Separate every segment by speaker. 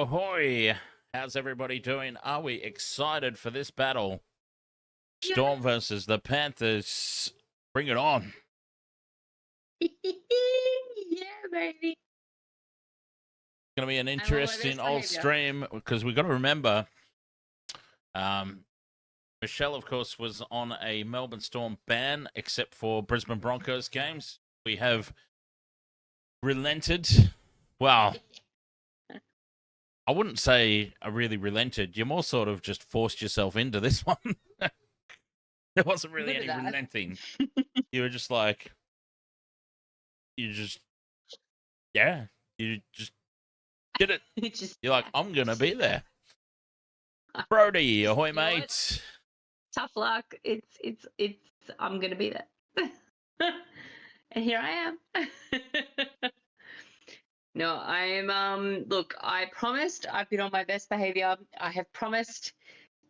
Speaker 1: Ahoy! How's everybody doing? Are we excited for this battle? Storm versus the Panthers. Bring it on.
Speaker 2: Yeah, baby.
Speaker 1: It's going to be an
Speaker 2: on my
Speaker 1: interesting
Speaker 2: best
Speaker 1: old
Speaker 2: behaviour.
Speaker 1: stream because we've got to remember Michelle, of course, was on a Melbourne Storm ban except for Brisbane Broncos games. We have relented. Well, I wouldn't say I really relented. You more sort of just forced yourself into this one. There wasn't really
Speaker 2: Look
Speaker 1: any
Speaker 2: at that.
Speaker 1: relenting. You were just like, you just did it.
Speaker 2: It's just
Speaker 1: You're like, I'm going to be there. Brody, ahoy,
Speaker 2: You know what?
Speaker 1: mate.
Speaker 2: tough luck. It's I'm gonna be there. And here I am. No, I'm look, I promised I've been on my best behavior. I have promised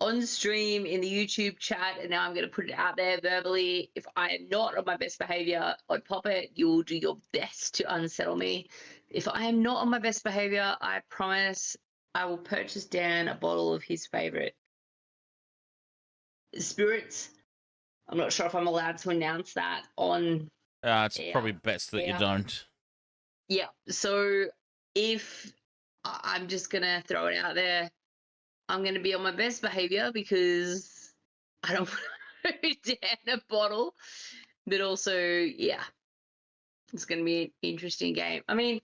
Speaker 2: on stream in the YouTube chat, and now I'm gonna put it out there verbally. If I am not on my best behavior, I pop it, you will do your best to unsettle me. If I am not on my best behavior, I promise I will purchase Dan a bottle of his favorite spirits. I'm not sure if I'm allowed to announce that on.
Speaker 1: It's probably best that you don't.
Speaker 2: Yeah. So if I'm just gonna throw it out there, I'm gonna be on my best behavior because I don't want to Dan a bottle, but also, yeah, it's gonna be an interesting game. I mean,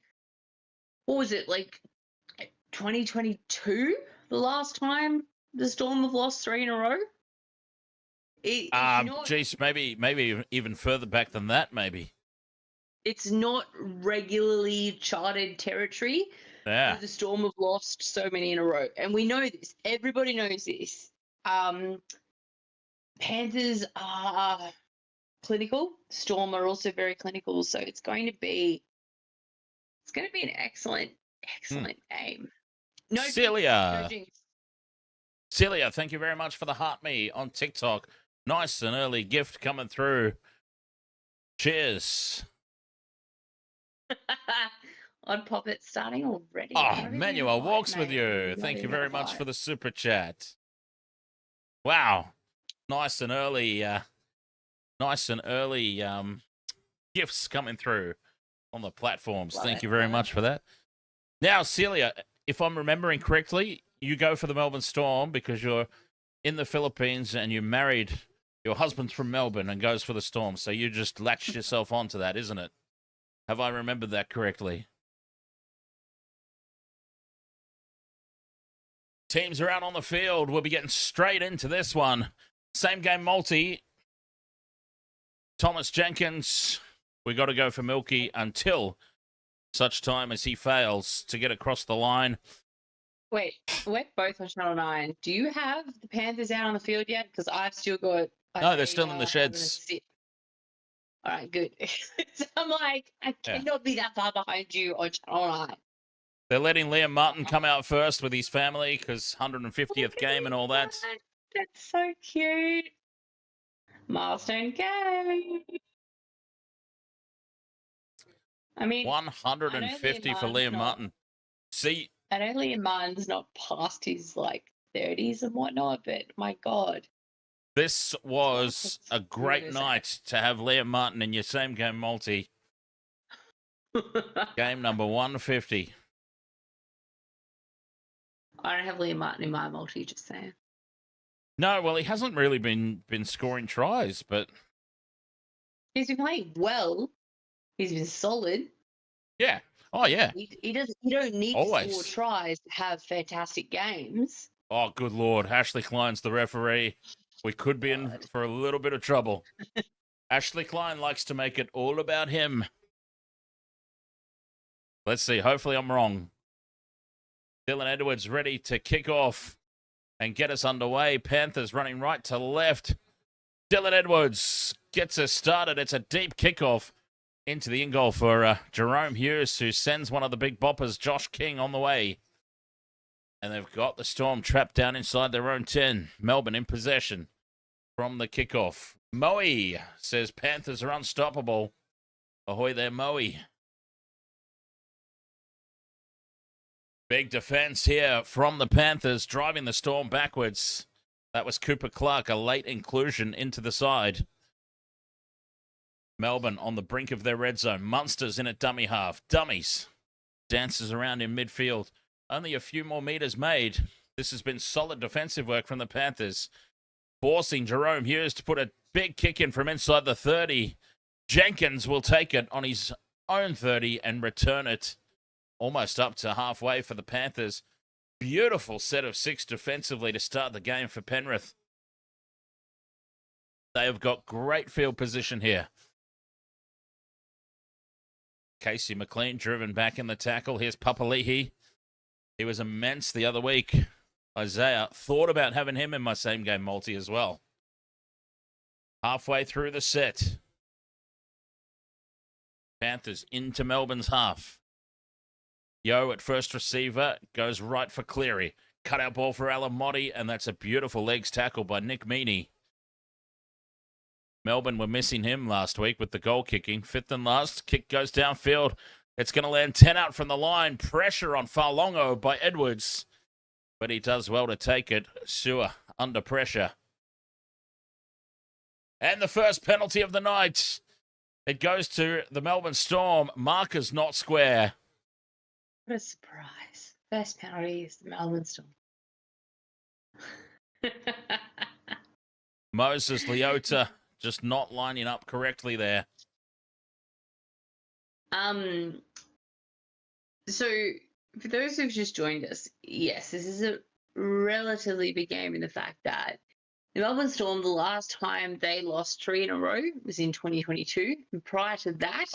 Speaker 2: what was it like? 2022, the last time the Storm have lost 3 in a row. It's not.
Speaker 1: Geez, maybe even further back than that. Maybe.
Speaker 2: It's not regularly charted territory.
Speaker 1: Yeah.
Speaker 2: The Storm have lost so many in a row, and we know this. Everybody knows this. Panthers are clinical. Storm are also very clinical, so it's going to be an excellent game. No
Speaker 1: Celia.
Speaker 2: jinx.
Speaker 1: Celia, thank you very much for the heart me on TikTok. Nice and early gift coming through. Cheers.
Speaker 2: Odd Poppet starting already.
Speaker 1: Oh, Manuel walks with you. Thank you very much for the super chat. Wow. Nice and early gifts coming through on the platforms. Thank you very much for that. Now, Celia, if I'm remembering correctly, you go for the Melbourne Storm because you're in the Philippines and you married your husband's from Melbourne and goes for the Storm. So you just latched yourself onto that, isn't it? Have I remembered that correctly? Teams are out on the field. We'll be getting straight into this one. Same game multi. Thomas Jenkins. We got to go for Milky until such time as he fails to get across the line.
Speaker 2: Wait, we're both on Channel 9. Do you have the Panthers out on the field yet? Because I've still got...
Speaker 1: No, they're still in the sheds.
Speaker 2: All right, good. So I'm like, I cannot be that far behind you on Channel 9.
Speaker 1: They're letting Liam Martin come out first with his family because 150th game and all that.
Speaker 2: That's so cute. Milestone game. I mean,
Speaker 1: 150 for Liam Martin. See,
Speaker 2: I know Liam Martin's not past his like 30s and whatnot, but my God.
Speaker 1: This was a great night to have Liam Martin in your same game multi. Game number 150.
Speaker 2: I don't have Liam Martin in my multi, just saying.
Speaker 1: No, well, he hasn't really been scoring tries, but
Speaker 2: he's been playing well. He's been solid.
Speaker 1: Yeah. Oh, yeah.
Speaker 2: He doesn't. You don't need to score tries to have fantastic games.
Speaker 1: Oh, good Lord. Ashley Klein's the referee. We could be in for a little bit of trouble. Ashley Klein likes to make it all about him. Let's see. Hopefully I'm wrong. Dylan Edwards ready to kick off and get us underway. Panthers running right to left. Dylan Edwards gets us started. It's a deep kickoff into the in-goal for Jerome Hughes, who sends one of the big boppers, Josh King, on the way. And they've got the Storm trapped down inside their own 10. Melbourne in possession from the kickoff. Moe says Panthers are unstoppable. Ahoy there, Moe. Big defense here from the Panthers, driving the Storm backwards. That was Cooper Clark, a late inclusion into the side. Melbourne on the brink of their red zone. Munster's in at dummy half. Dummies. Dances around in midfield. Only a few more meters made. This has been solid defensive work from the Panthers. Forcing Jerome Hughes to put a big kick in from inside the 30. Jenkins will take it on his own 30 and return it almost up to halfway for the Panthers. Beautiful set of 6 defensively to start the game for Penrith. They have got great field position here. Casey McLean driven back in the tackle. Here's Papali'i. He was immense the other week. Isaiah, thought about having him in my same game multi as well. Halfway through the set. Panthers into Melbourne's half. Yo at first receiver, goes right for Cleary. Cutout ball for Alamotti, and that's a beautiful legs tackle by Nick Meaney. Melbourne were missing him last week with the goal kicking. 5th and last, kick goes downfield. It's going to land 10 out from the line. Pressure on Farlongo by Edwards. But he does well to take it. Sewer under pressure. And the first penalty of the night. It goes to the Melbourne Storm. Markers not square.
Speaker 2: What a surprise. First penalty is the Melbourne Storm.
Speaker 1: Moses Leota just not lining up correctly there.
Speaker 2: So, for those who've just joined us, yes, this is a relatively big game in the fact that the Melbourne Storm, the last time they lost 3 in a row was in 2022. And prior to that,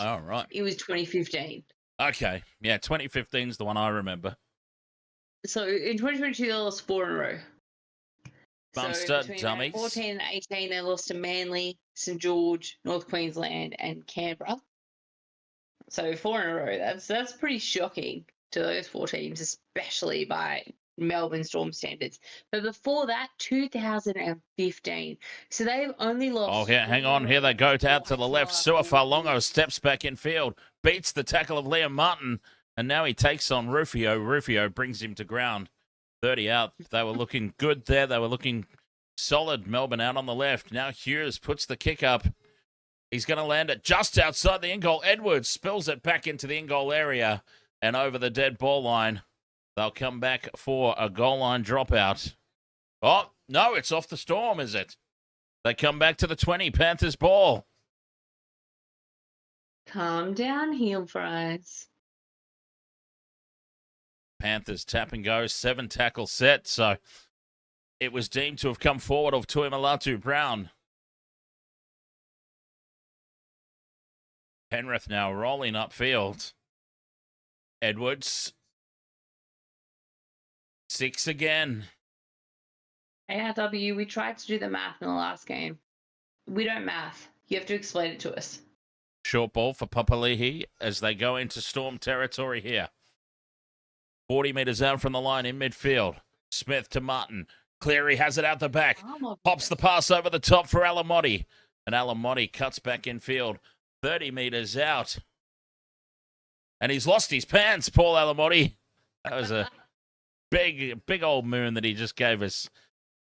Speaker 2: it was 2015.
Speaker 1: Okay. Yeah, 2015 is the one I remember.
Speaker 2: So in 2022, they lost 4 in a row.
Speaker 1: Munster,
Speaker 2: between
Speaker 1: dummies.
Speaker 2: 14 and 18, they lost to Manly, St George, North Queensland, and Canberra. So 4 in a row. That's pretty shocking to those 4 teams, especially by Melbourne Storm standards. But before that, 2015. So they've only lost.
Speaker 1: Oh, here, hang on. Here they go out to the left. Sua Farlongo steps back in field, beats the tackle of Liam Martin, and now he takes on Rufio. Rufio brings him to ground. 30 out. They were looking good there. They were looking solid. Melbourne out on the left. Now Hughes puts the kick up. He's going to land it just outside the in-goal. Edwards spills it back into the in-goal area and over the dead ball line. They'll come back for a goal line dropout. Oh, no, it's off the Storm, is it? They come back to the 20. Panthers ball.
Speaker 2: Calm down, heel fries.
Speaker 1: Panthers tap and go. 7 tackle set. So it was deemed to have come forward of Tuimalatu Brown. Penrith now rolling upfield. Edwards. 6 again.
Speaker 2: ARW, we tried to do the math in the last game. We don't math. You have to explain it to us.
Speaker 1: Short ball for Papali'i as they go into Storm territory here. 40 metres out from the line in midfield. Smith to Martin. Cleary has it out the back. Pops the pass over the top for Alamotti. And Alamotti cuts back in field. 30 metres out. And he's lost his pants, Paul Alamotti. That was a big old moon that he just gave us.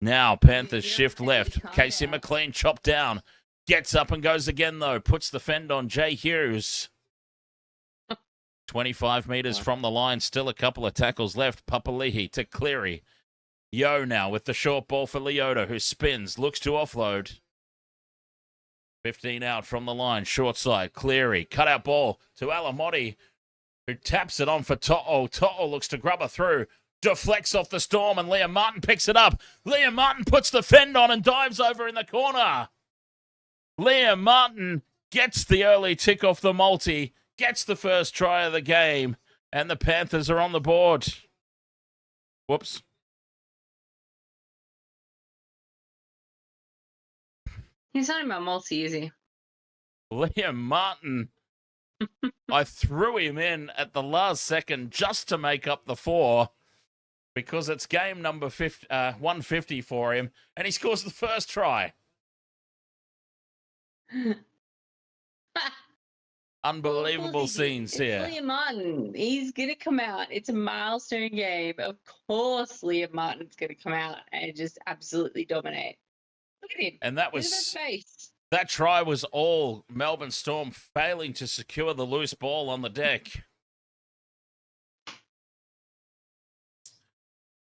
Speaker 1: Now Panthers shift left. Casey McLean chopped down. Gets up and goes again, though. Puts the fend on Jay Hughes. 25 metres from the line. Still a couple of tackles left. Papali'i to Cleary. Yo now with the short ball for Leota, who spins. Looks to offload. 15 out from the line. Short side. Cleary. Cutout ball to Alamotti, who taps it on for To'o. To'o looks to grub her through. Deflects off the Storm, and Liam Martin picks it up. Liam Martin puts the fend on and dives over in the corner. Liam Martin gets the early tick off the multi, gets the first try of the game, and the Panthers are on the board. Whoops.
Speaker 2: He's not about multi, is he?
Speaker 1: Liam Martin. I threw him in at the last second just to make up the 4 because it's game number 150 for him, and he scores the first try. Unbelievable scenes
Speaker 2: it's
Speaker 1: here.
Speaker 2: Liam Martin. He's going to come out. It's a milestone game. Of course, Liam Martin's going to come out and just absolutely dominate. Look at him.
Speaker 1: And that
Speaker 2: Look at
Speaker 1: was
Speaker 2: that face.
Speaker 1: that try was all Melbourne Storm failing to secure the loose ball on the deck.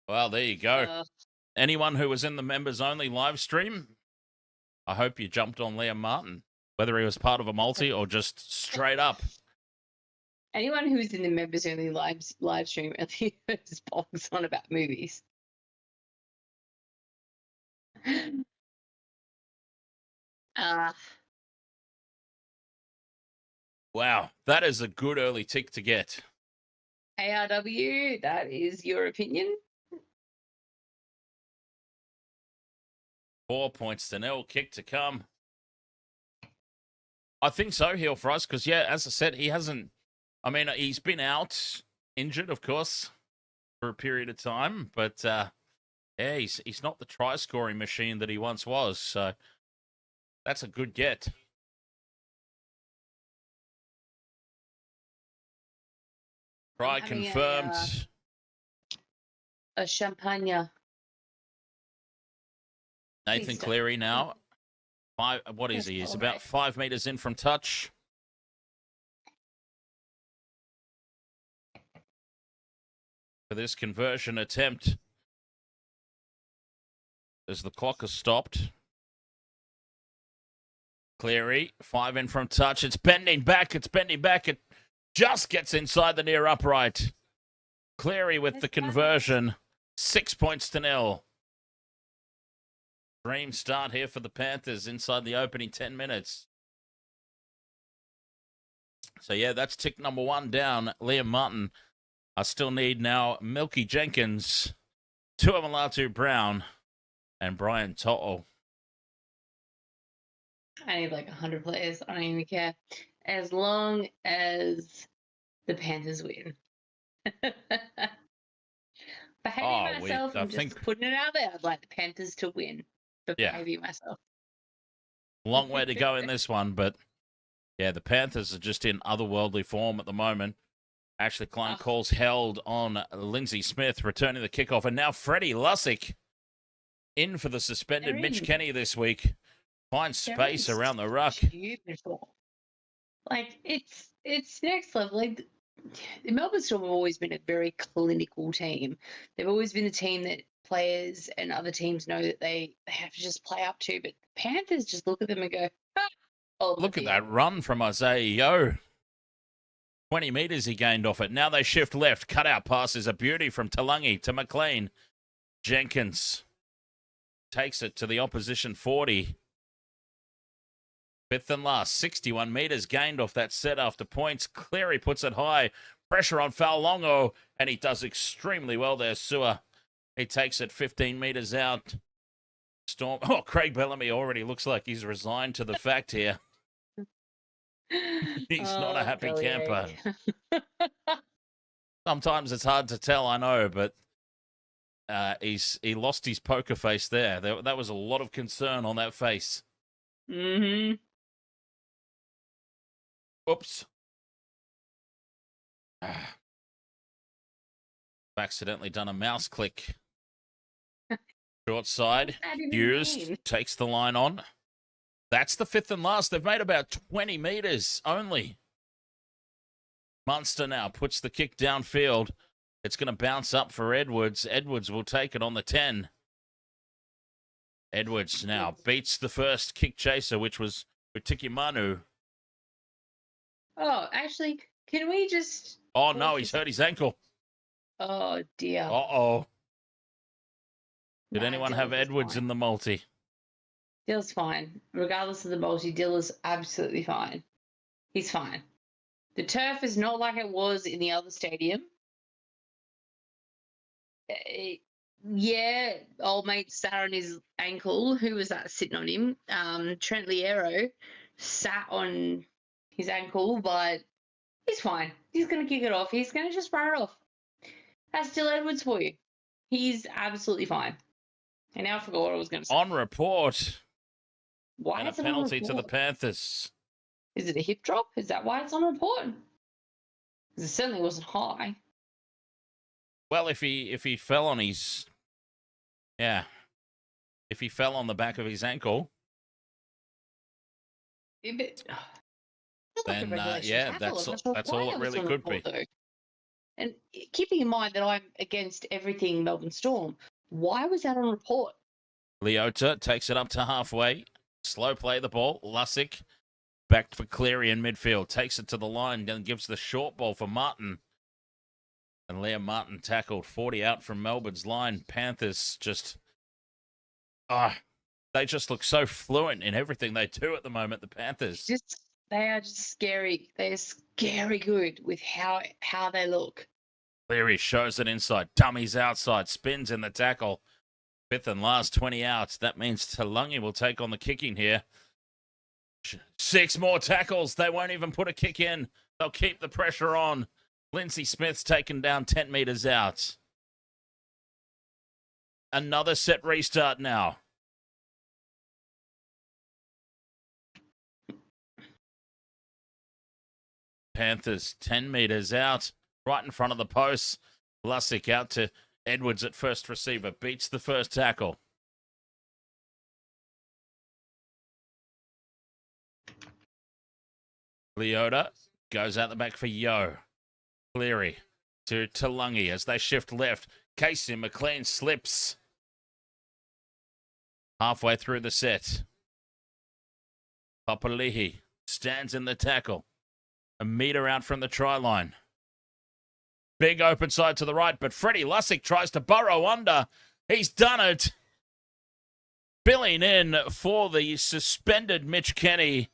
Speaker 1: Well, there you go. Anyone who was in the members only live stream, I hope you jumped on Liam Martin, whether he was part of a multi or just straight up.
Speaker 2: Anyone who's in the members only live stream really just bogs on about movies.
Speaker 1: Wow, that is a good early tick to get.
Speaker 2: ARW, that is your opinion?
Speaker 1: 4 points to nil, kick to come. I think so, Heel for us, because, yeah, as I said, he hasn't... I mean, he's been out, injured, of course, for a period of time, but, yeah, he's not the try-scoring machine that he once was, so that's a good get. Try confirmed.
Speaker 2: A champagne.
Speaker 1: Nathan Cleary now. What is he? He's about 5 meters in from touch. For this conversion attempt, as the clock has stopped. Cleary, 5 in from touch. It's bending back. It just gets inside the near upright. Cleary with the conversion. 6 points to nil. Dream start here for the Panthers inside the opening 10 minutes. So, yeah, that's tick number 1 down. Liam Martin. I still need now Milky Jenkins, Tuamulatu Brown, and Brian To'o.
Speaker 2: I need like 100 players. I don't even care. As long as the Panthers win. Behaving myself, I'm just putting it out there. I'd like the Panthers to win. But behaving myself.
Speaker 1: Long way to go in this one, but yeah, the Panthers are just in otherworldly form at the moment. Ashley Klein calls held on Lindsay Smith, returning the kickoff, and now Freddie Lussick in for the suspended Mitch Kenny this week. Finds space around the ruck.
Speaker 2: Like it's next level. Like the Melbourne Storm have always been a very clinical team. They've always been the team that players and other teams know that they have to just play up to. But the Panthers just look at them and go, oh,
Speaker 1: look at that run from Isaiah Yeo. 20 metres he gained off it. Now they shift left. Cutout pass is a beauty from Talangi to McLean. Jenkins takes it to the opposition 40. Fifth and last, 61 metres gained off that set after points. Cleary puts it high. Pressure on Faulongo, and he does extremely well there, Sewer. He takes it 15 metres out. Storm. Oh, Craig Bellamy already looks like he's resigned to the fact here. He's not a happy camper. Sometimes it's hard to tell, I know, but he lost his poker face there. That was a lot of concern on that face.
Speaker 2: Mm-hmm.
Speaker 1: Oops. Accidentally done a mouse click. Short side. Hughes takes the line on. That's the fifth and last. They've made about 20 metres only. Munster now puts the kick downfield. It's going to bounce up for Edwards. Edwards will take it on the 10. Edwards now beats the first kick chaser, which was Utiki Manu.
Speaker 2: Oh, actually, can we just...
Speaker 1: Oh, no, he's hurt his ankle.
Speaker 2: Oh, dear.
Speaker 1: Uh-oh. Did anyone have Edwards in the multi?
Speaker 2: Dill's fine. Regardless of the multi, Dill is absolutely fine. He's fine. The turf is not like it was in the other stadium. Yeah, old mate sat on his ankle. Who was that sitting on him? Trent Liero sat on his ankle, but he's fine. He's going to kick it off. He's going to just run it off. That's Dill Edwards for you. He's absolutely fine. And now I forgot what I was going to say.
Speaker 1: On report.
Speaker 2: Why
Speaker 1: and a penalty to the Panthers.
Speaker 2: Is it a hip drop? Is that why it's on report? Because it certainly wasn't high.
Speaker 1: Well, if he fell on his, if he fell on the back of his ankle,
Speaker 2: Yeah, but,
Speaker 1: then that's all it really could be.
Speaker 2: Though. And keeping in mind that I'm against everything Melbourne Storm, why was that on report?
Speaker 1: Leota takes it up to halfway. Slow play the ball. Lussick back for Cleary in midfield. Takes it to the line, then gives the short ball for Martin. And Liam Martin tackled 40 out from Melbourne's line. Panthers just... they just look so fluent in everything they do at the moment, the Panthers.
Speaker 2: They are just scary. They're scary good with how they look.
Speaker 1: Cleary shows it inside. Dummies outside. Spins in the tackle. Fifth and last 20 outs. That means Talungi will take on the kicking here. 6 more tackles. They won't even put a kick in. They'll keep the pressure on. Lindsay Smith's taken down 10 metres out. Another set restart now. Panthers 10 metres out. Right in front of the post. Lussick out to Edwards at first receiver. Beats the first tackle. Leota goes out the back for Yo. Cleary to Talungi as they shift left. Casey McLean slips. Halfway through the set. Papali'i stands in the tackle. A metre out from the try line. Big open side to the right, but Freddie Lussick tries to burrow under. He's done it. Billing in for the suspended Mitch Kenny.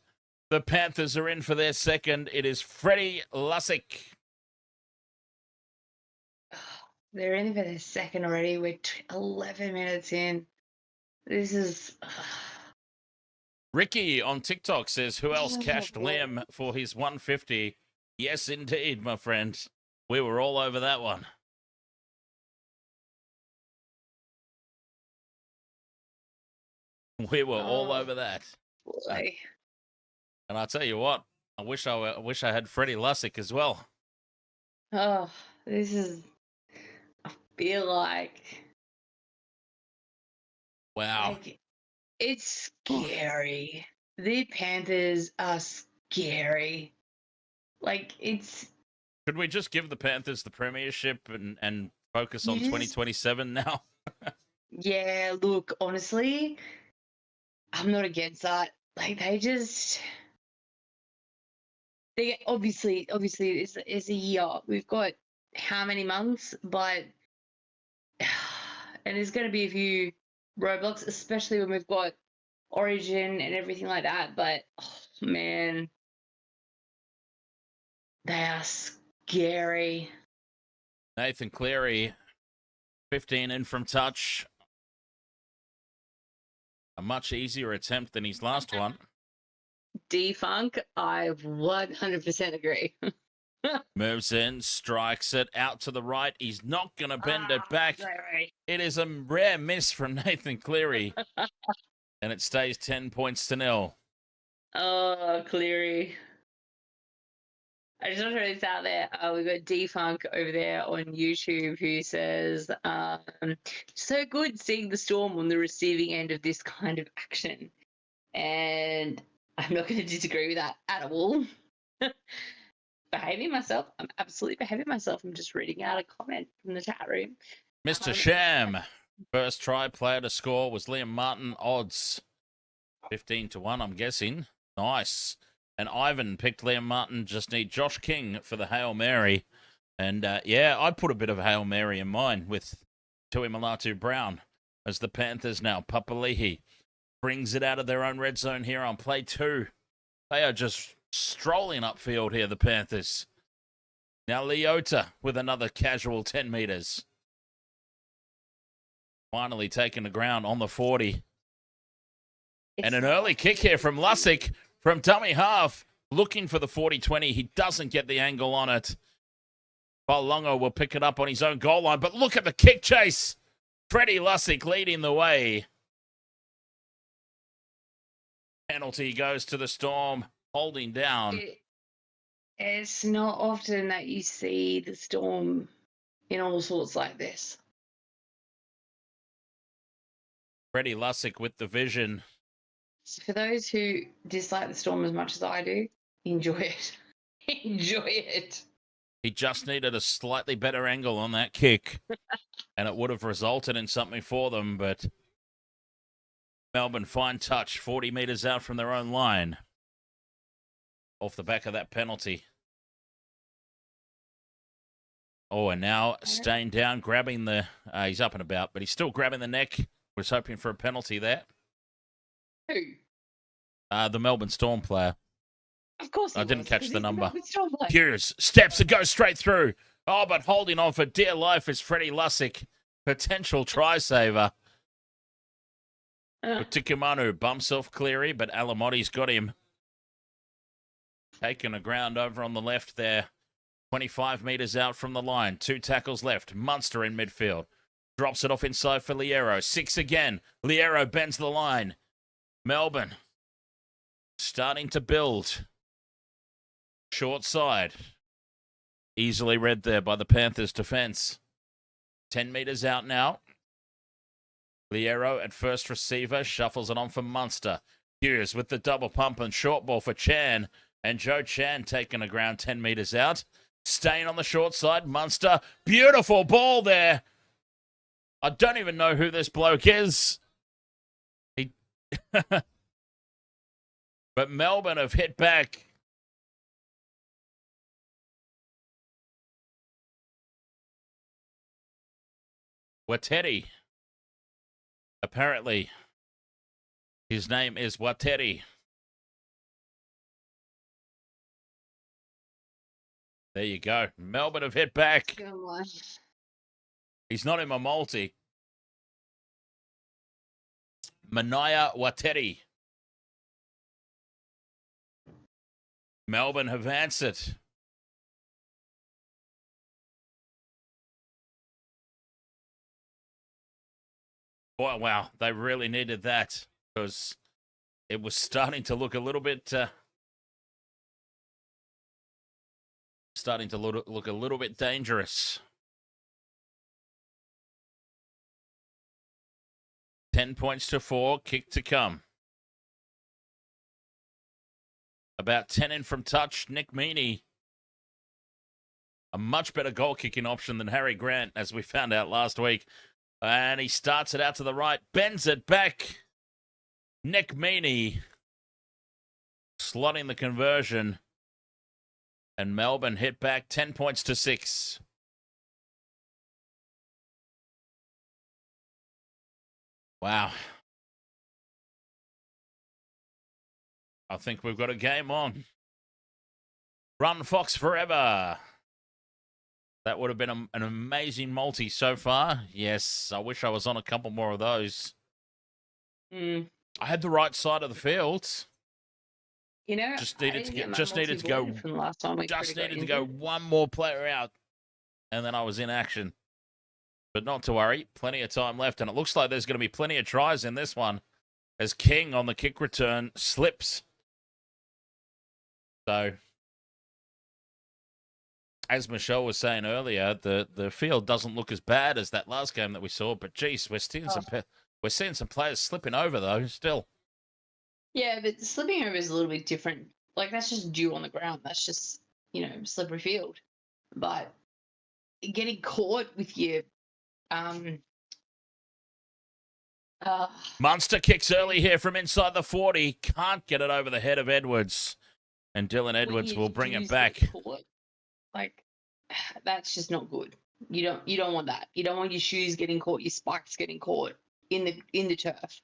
Speaker 1: The Panthers are in for their second. It is Freddie Lussick.
Speaker 2: They're in for their second already. We're 11 minutes in. This is...
Speaker 1: Ricky on TikTok says, who else cashed Liam for his 150? Yes, indeed, my friend. We were all over that one. We were all over that.
Speaker 2: Boy.
Speaker 1: And I'll tell you what, I wish I had Freddie Lussick as well.
Speaker 2: Oh, this is... I feel like...
Speaker 1: Wow.
Speaker 2: Like, it's scary. The Panthers are scary. Like, it's...
Speaker 1: Should we just give the Panthers the premiership and focus on 2027 now?
Speaker 2: Yeah, look, honestly, I'm not against that. Like, they obviously it's a year. We've got how many months, but and there's going to be a few roadblocks, especially when we've got Origin and everything like that. But oh, man, they are scary.
Speaker 1: Nathan Cleary, 15 in from touch. A much easier attempt than his last one.
Speaker 2: Defunk, I 100% agree.
Speaker 1: Moves in, strikes it out to the right. He's not going to bend it back.
Speaker 2: Right.
Speaker 1: It is a rare miss from Nathan Cleary. And it stays 10 points to 0.
Speaker 2: Oh, Cleary. I just want to throw this out there. We've got Defunk over there on YouTube who says, so good seeing the Storm on the receiving end of this kind of action. And I'm not going to disagree with that at all. Behaving myself. I'm absolutely behaving myself. I'm just reading out a comment from the chat room.
Speaker 1: Mr. Sham. First try player to score was Liam Martin. Odds 15-1, I'm guessing. Nice. And Ivan picked Liam Martin. Just need Josh King for the Hail Mary. And yeah, I put a bit of a Hail Mary in mine with Tui Malatu Brown as the Panthers now. Papali'i brings it out of their own red zone here on play 2. They are just strolling upfield here, the Panthers. Now Leota with another casual 10 metres. Finally taking the ground on the 40. And an early kick here from Lussick from dummy half. Looking for the 40-20. He doesn't get the angle on it. Balongo will pick it up on his own goal line. But look at the kick chase. Freddie Lussick leading the way. Penalty goes to the Storm. holding down.
Speaker 2: It's not often that you see the Storm in all sorts like this.
Speaker 1: Freddie Lussick with the vision.
Speaker 2: So for those who dislike the Storm as much as I do, enjoy it. Enjoy it.
Speaker 1: He just needed a slightly better angle on that kick, and it would have resulted in something for them, but Melbourne, fine touch, 40 metres out from their own line. Off the back of that penalty. Oh, and now staying down, grabbing the... he's up and about, but he's still grabbing the neck. Was hoping for a penalty there.
Speaker 2: Who?
Speaker 1: The Melbourne Storm player.
Speaker 2: Of course he
Speaker 1: I didn't
Speaker 2: was,
Speaker 1: catch
Speaker 2: 'cause
Speaker 1: the
Speaker 2: he's
Speaker 1: number.
Speaker 2: Melbourne Storm player.
Speaker 1: Hughes steps and goes straight through. Oh, but holding on for dear life is Freddie Lussick. Potential try saver. Tikumanu bumps off Cleary, but Alamotti's got him. Taking a ground over on the left there. 25 metres out from the line. 2 tackles left. Munster in midfield. Drops it off inside for Liero. 6 again. Liero bends the line. Melbourne starting to build. Short side. Easily read there by the Panthers defence. 10 metres out now. Liero at first receiver. Shuffles it on for Munster. Hughes with the double pump and short ball for Chan. And Joe Chan taking a ground 10 metres out. Staying on the short side. Munster. Beautiful ball there. I don't even know who this bloke is. He... But Melbourne have hit back. Wateri. Apparently, his name is Wateri. There you go. Melbourne have hit back.
Speaker 2: Come on.
Speaker 1: He's not in my multi. Manaya Wateri. Melbourne have answered. Boy, wow, they really needed that because it was starting to look a little bit... starting to look a little bit dangerous. 10 points to 4, kick to come. About 10 in from touch, Nick Meaney. A much better goal kicking option than Harry Grant, as we found out last week. And he starts it out to the right, bends it back. Nick Meaney slotting the conversion. And Melbourne hit back 10 points to 6. Wow. I think we've got a game on. Run Fox forever. That would have been an amazing multi so far. Yes, I wish I was on a couple more of those. I had the right side of the field.
Speaker 2: You know,
Speaker 1: Just needed to go
Speaker 2: from last time.
Speaker 1: Just needed to go one more player out, and then I was in action. But not to worry, plenty of time left, and it looks like there's going to be plenty of tries in this one as King on the kick return slips. So, as Michelle was saying earlier, the field doesn't look as bad as that last game that we saw, but geez, we're seeing some players slipping over though still.
Speaker 2: Yeah, but slipping over is a little bit different. Like, that's just dew on the ground. That's just, slippery field. But getting caught with your
Speaker 1: Munster kicks early here from inside the 40. Can't get it over the head of Edwards. And Dylan Edwards will bring it back.
Speaker 2: Caught, like, that's just not good. You don't want that. You don't want your shoes getting caught, your spikes getting caught in the turf.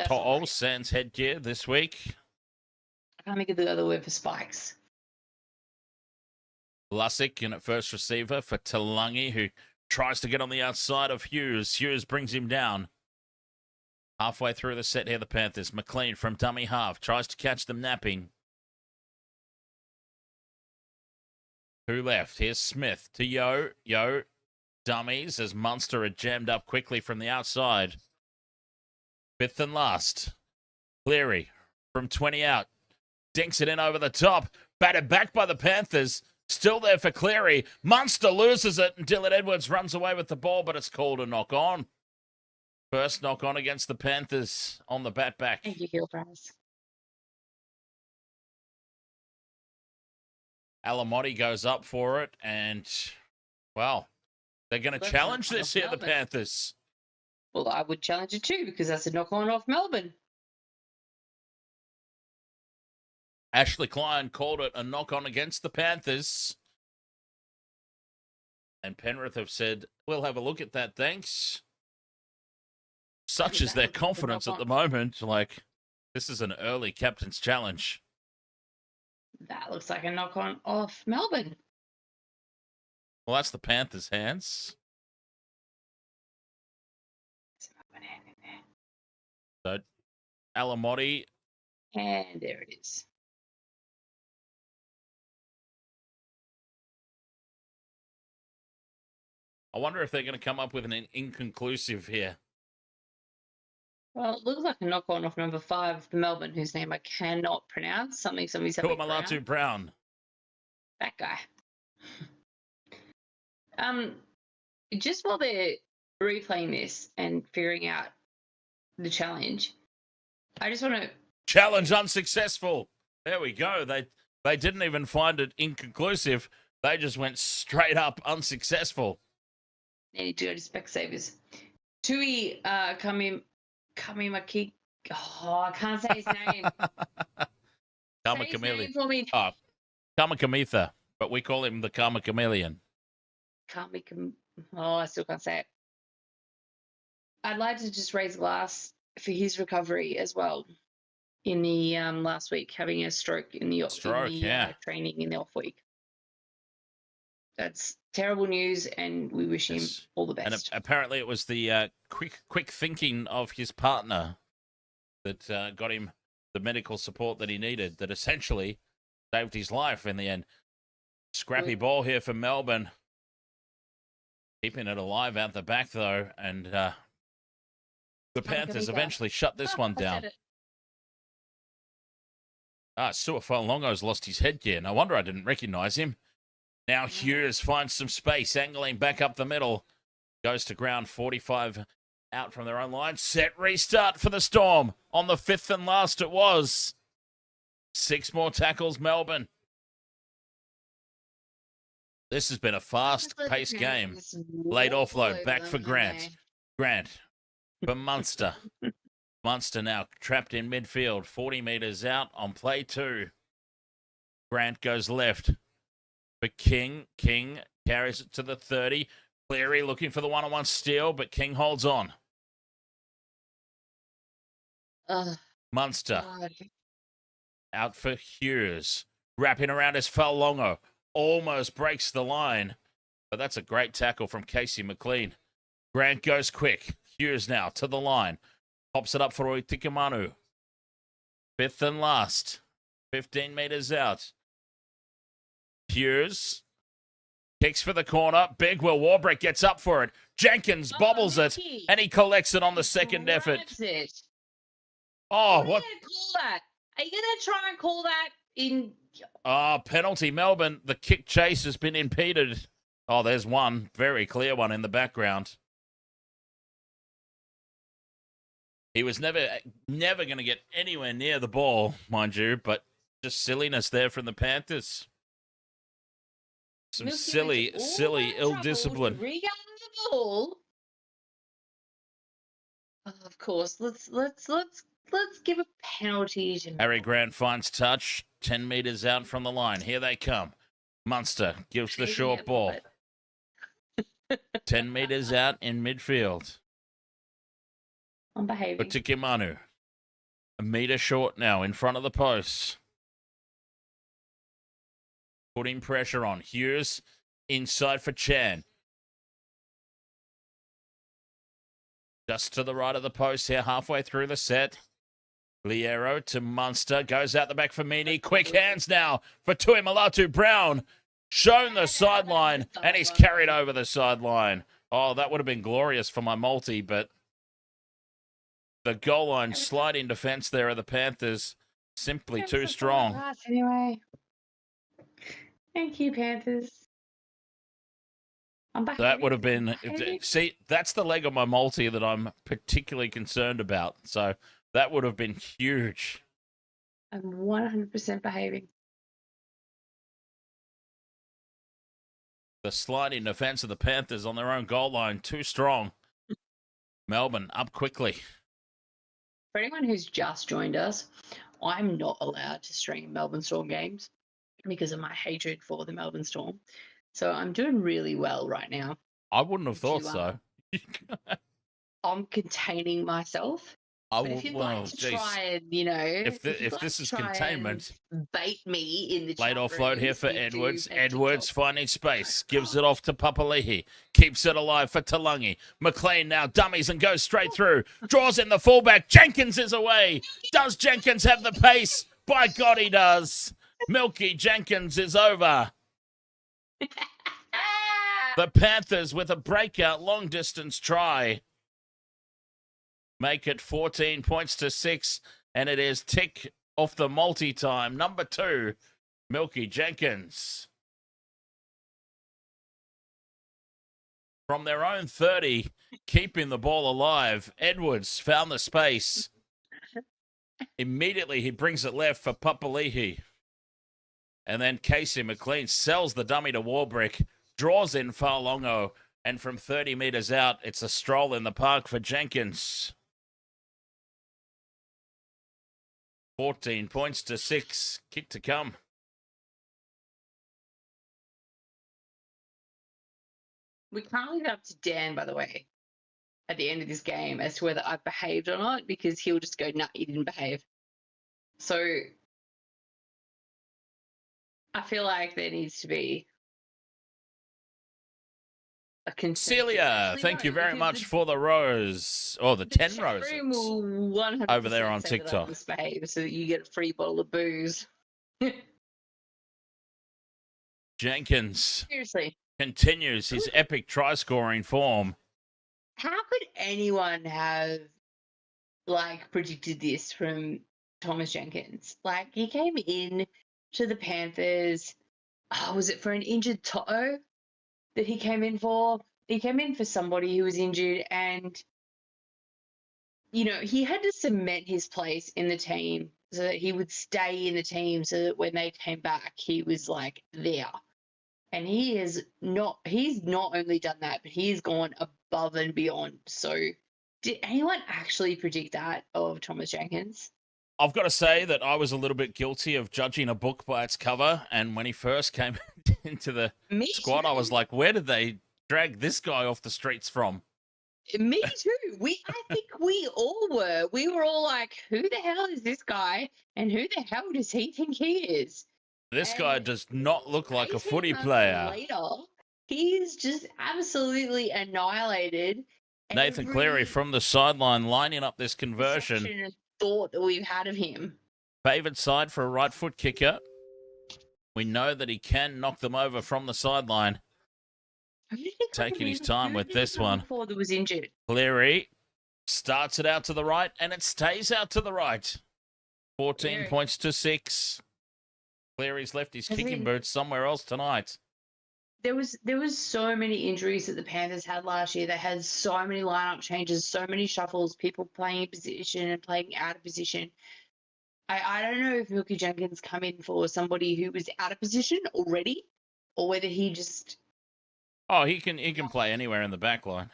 Speaker 1: To'o sans headgear this week.
Speaker 2: I can't think of the other word for spikes.
Speaker 1: Lussick in at first receiver for Talangi, who tries to get on the outside of Hughes. Hughes brings him down. Halfway through the set here, the Panthers. McLean from dummy half tries to catch them napping. Who left? Here's Smith to Yo. Yo dummies as Munster had jammed up quickly from the outside. Fifth and last. Cleary from 20 out. Dinks it in over the top. Batted back by the Panthers. Still there for Cleary. Munster loses it, and Dylan Edwards runs away with the ball, but it's called a knock on. First knock on against the Panthers on the bat back.
Speaker 2: Thank you, Hill Price.
Speaker 1: Alamotti goes up for it, and, well, they're going to challenge this here, the Panthers.
Speaker 2: Well, I would challenge it too, because that's a knock on off Melbourne.
Speaker 1: Ashley Klein called it a knock on against the Panthers. And Penrith have said, we'll have a look at that, thanks. Such is their confidence at the moment. Like, this is an early captain's challenge.
Speaker 2: That looks like a knock on off Melbourne.
Speaker 1: Well, that's the Panthers' hands. So, Alamotti.
Speaker 2: And there it is.
Speaker 1: I wonder if they're going to come up with an inconclusive here.
Speaker 2: Well, it looks like a knock on off number 5 for Melbourne, whose name I cannot pronounce. Something
Speaker 1: Malatu Brown.
Speaker 2: That guy. Just while they're replaying this and figuring out the challenge, I just want to...
Speaker 1: Challenge unsuccessful. There we go. They didn't even find it inconclusive. They just went straight up unsuccessful.
Speaker 2: They need to go to Specsavers. Tui Kamimaki. Oh, I can't say his name.
Speaker 1: Karma
Speaker 2: Say his
Speaker 1: Chameleon.
Speaker 2: name for me.
Speaker 1: Oh, Karma Kamitha, but we call him the Karma Chameleon.
Speaker 2: Oh, I still can't say it. I'd like to just raise a glass for his recovery as well. In the last week, having a stroke in the training in the off week. That's terrible news, and we wish him all the best.
Speaker 1: And apparently, it was the quick thinking of his partner that got him the medical support that he needed. That essentially saved his life in the end. Scrappy ball here for Melbourne, keeping it alive out the back though, and the Panthers eventually shut this one down. Suafalongo's lost his headgear. No wonder I didn't recognise him. Now Hughes finds some space, angling back up the middle. Goes to ground, 45 out from their own line. Set restart for the Storm. On the 5th and last it was. 6 more tackles, Melbourne. This has been a fast-paced game. Late offload, back for Grant. Grant for Munster. Munster now trapped in midfield, 40 metres out on play 2. Grant goes left for King. King carries it to the 30. Cleary looking for the one-on-one steal, but King holds on. Munster out for Hughes. Wrapping around his Falongo. Almost breaks the line, but that's a great tackle from Casey McLean. Grant goes quick. Hughes now to the line. Pops it up for Oitikamanu. 5th and last. 15 metres out. Hughes kicks for the corner. Big Will Warbrick gets up for it. Jenkins bobbles it, and he collects it on the second effort. Oh, what?
Speaker 2: Are you going to call that? Are you going to try and call that in...
Speaker 1: Penalty, Melbourne. The kick chase has been impeded. Oh, there's one. Very clear one in the background. He was never going to get anywhere near the ball, mind you, but just silliness there from the Panthers. Some silly ill discipline.
Speaker 2: Regarding the ball. Of course, let's give a penalty to
Speaker 1: Harry Grant finds touch, 10 metres out from the line. Here they come. Munster gives the short ball. 10 metres out in midfield.
Speaker 2: I'm behaving.
Speaker 1: Otikimanu. A metre short now in front of the post. Putting pressure on. Hughes inside for Chan. Just to the right of the post here, halfway through the set. Liero to Munster. Goes out the back for Meany. Quick hands now for Tui Malatu Brown. Shown the sideline, and he's carried over the sideline. Oh, that would have been glorious for my multi, but the goal line sliding defence there of the Panthers Simply
Speaker 2: Thanks
Speaker 1: too
Speaker 2: for
Speaker 1: strong.
Speaker 2: following us anyway. Thank you, Panthers. I'm behaving.
Speaker 1: That would have been.
Speaker 2: I'm behaving.
Speaker 1: See, that's the leg of my multi that I'm particularly concerned about. So that would have been huge.
Speaker 2: I'm 100% behaving.
Speaker 1: The sliding defense of the Panthers on their own goal line, too strong. Melbourne up quickly.
Speaker 2: For anyone who's just joined us, I'm not allowed to stream Melbourne Storm games because of my hatred for the Melbourne Storm. So I'm doing really well right now.
Speaker 1: I wouldn't have thought so.
Speaker 2: I'm containing myself. But if you'd like to try and,
Speaker 1: if this is containment,
Speaker 2: bait me in the
Speaker 1: late
Speaker 2: chat
Speaker 1: offload
Speaker 2: rooms,
Speaker 1: here for
Speaker 2: YouTube
Speaker 1: Edwards.
Speaker 2: and
Speaker 1: Edwards
Speaker 2: TikTok.
Speaker 1: finding space, gives it off to Papali'i, keeps it alive for Talangi. McLean now dummies and goes straight through, draws in the fullback. Jenkins is away. Does Jenkins have the pace? By God, he does. Milky Jenkins is over. The Panthers with a breakout long distance try. Make it 14 points to 6, and it is tick off the multi-time. Number 2, Milky Jenkins. From their own 30, keeping the ball alive, Edwards found the space. Immediately, he brings it left for Papali'i. And then Casey McLean sells the dummy to Warbrick, draws in Farlongo, and from 30 metres out, it's a stroll in the park for Jenkins. 14 points to 6. Kick to come.
Speaker 2: We can't leave it up to Dan, by the way, at the end of this game as to whether I've behaved or not, because he'll just go, nah, you didn't behave. So I feel like there needs to be a consensus.
Speaker 1: Celia, thank you very much for the rose. Or the 10 roses.
Speaker 2: Room will 100%
Speaker 1: over there on
Speaker 2: say that I
Speaker 1: TikTok.
Speaker 2: misbehaved, so that you get a free bottle of booze.
Speaker 1: Jenkins
Speaker 2: Seriously.
Speaker 1: continues his epic try-scoring form.
Speaker 2: How could anyone have, predicted this from Thomas Jenkins? He came in to the Panthers. Was it for an injured Toto that he came in for? He came in for somebody who was injured, and, he had to cement his place in the team so that he would stay in the team so that when they came back, he was, there. And he's not only done that, but he's gone above and beyond. So did anyone actually predict that of Thomas Jenkins?
Speaker 1: I've got to say that I was a little bit guilty of judging a book by its cover. And when he first came into the squad, I was like, where did they drag this guy off the streets from?
Speaker 2: Me too. I think we all were. We were all like, who the hell is this guy? And who the hell does he think he is?
Speaker 1: This guy does not look like a
Speaker 2: 18
Speaker 1: footy
Speaker 2: months
Speaker 1: player.
Speaker 2: Later, he's just absolutely annihilated.
Speaker 1: Nathan Cleary from the sideline lining up this conversion.
Speaker 2: Perception and thought that we've had of him.
Speaker 1: Favoured side for a right foot kicker. We know that he can knock them over from the sideline. Taking his time with this one.
Speaker 2: Before that was injured.
Speaker 1: Cleary starts it out to the right, and it stays out to the right. 14 points to 6. Cleary's left his kicking boots somewhere else tonight.
Speaker 2: There was so many injuries that the Panthers had last year. They had so many lineup changes, so many shuffles, people playing in position and playing out of position. I don't know if Milky Jenkins come in for somebody who was out of position already, or whether he just.
Speaker 1: Oh, he can play anywhere in the back line.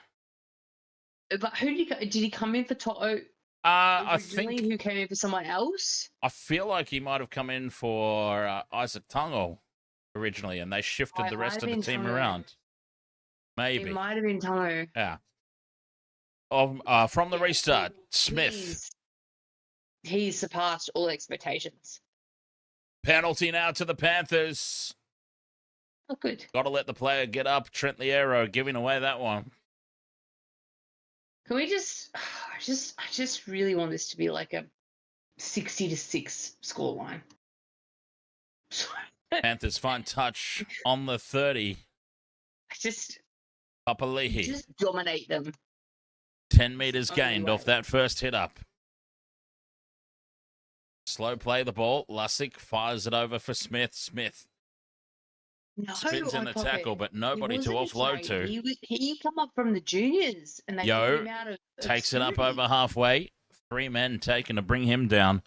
Speaker 2: But did he come in for Toto?
Speaker 1: I think
Speaker 2: who came in for someone else.
Speaker 1: I feel like he might have come in for Isaac Tungo originally, and they shifted the rest of the team around. Maybe
Speaker 2: it might have been Tungo.
Speaker 1: Yeah. From the restart, Smith.
Speaker 2: He's surpassed all expectations.
Speaker 1: Penalty now to the Panthers.
Speaker 2: Oh, good.
Speaker 1: Got to let the player get up. Trent Liero giving away that one.
Speaker 2: Can we I just really want this to be like a 60-6 scoreline.
Speaker 1: Panthers fine touch on the 30. Papali'i.
Speaker 2: Just dominate them. 10
Speaker 1: meters gained off that first hit up. slow play the ball. Lussick fires it over for Smith. Smith
Speaker 2: No,
Speaker 1: spins in
Speaker 2: I
Speaker 1: the
Speaker 2: thought
Speaker 1: tackle,
Speaker 2: it.
Speaker 1: but
Speaker 2: He
Speaker 1: nobody to
Speaker 2: wasn't
Speaker 1: offload
Speaker 2: afraid.
Speaker 1: to.
Speaker 2: He come up from the juniors and they got
Speaker 1: Yo
Speaker 2: him out of
Speaker 1: takes it up
Speaker 2: obscurity.
Speaker 1: over halfway. 3 men taken to bring him down.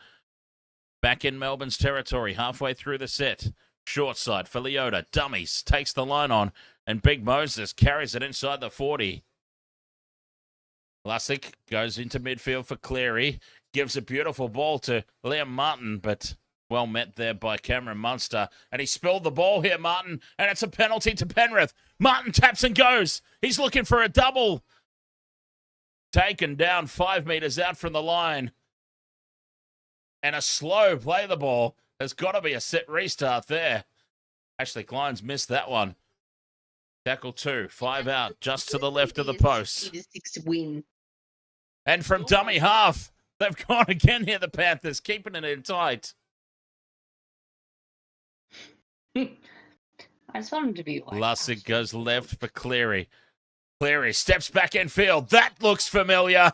Speaker 1: Back in Melbourne's territory, halfway through the set. Short side for Leota. Dummies. Takes the line on. And Big Moses carries it inside the 40. Lussick goes into midfield for Cleary. Gives a beautiful ball to Liam Martin, but well met there by Cameron Munster. And he spilled the ball here, Martin. And it's a penalty to Penrith. Martin taps and goes. He's looking for a double. Taken down 5 metres out from the line. And a slow play the ball. There's got to be a set restart there. Ashley Klein's missed that one. Tackle 2, 5 out, just to the left of the post.
Speaker 2: 6 win.
Speaker 1: And from dummy half, they've gone again here, the Panthers, keeping it in tight.
Speaker 2: I just want him to be like.
Speaker 1: Lussick goes left for Cleary. Cleary steps back in field. That looks familiar.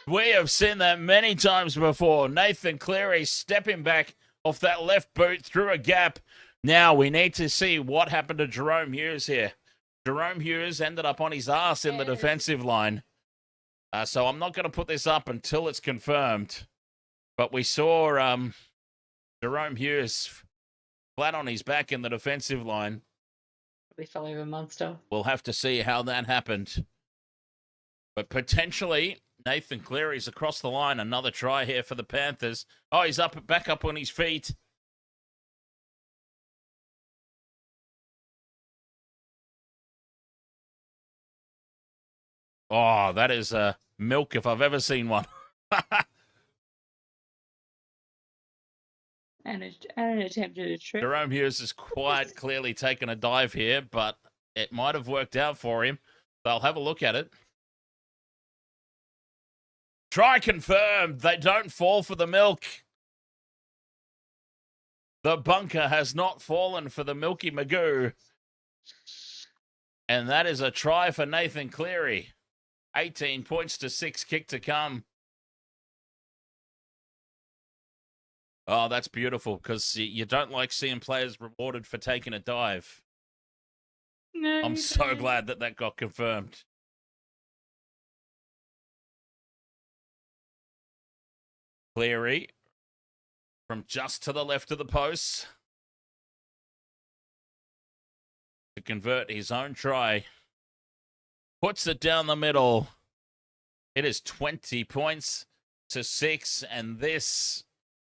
Speaker 1: We have seen that many times before. Nathan Cleary stepping back off that left boot through a gap. Now we need to see what happened to Jerome Hughes here. Jerome Hughes ended up on his ass in the defensive line. So I'm not going to put this up until it's confirmed. But we saw Jerome Hughes flat on his back in the defensive line.
Speaker 2: We fell over Munster.
Speaker 1: We'll have to see how that happened. But potentially, Nathan Cleary's across the line. Another try here for the Panthers. Oh, he's back up on his feet. Oh, that is milk if I've ever seen one.
Speaker 2: And an attempted trip.
Speaker 1: Jerome Hughes has quite clearly taken a dive here, but it might have worked out for him. They'll have a look at it. Try confirmed. They don't fall for the milk. The bunker has not fallen for the Milky Magoo. And that is a try for Nathan Cleary. 18 points to 6, kick to come. Oh, that's beautiful, because you don't like seeing players rewarded for taking a dive.
Speaker 2: No,
Speaker 1: I'm so glad that that got confirmed. Cleary from just to the left of the post to convert his own try. Puts it down the middle. It is 20 points to 6, and this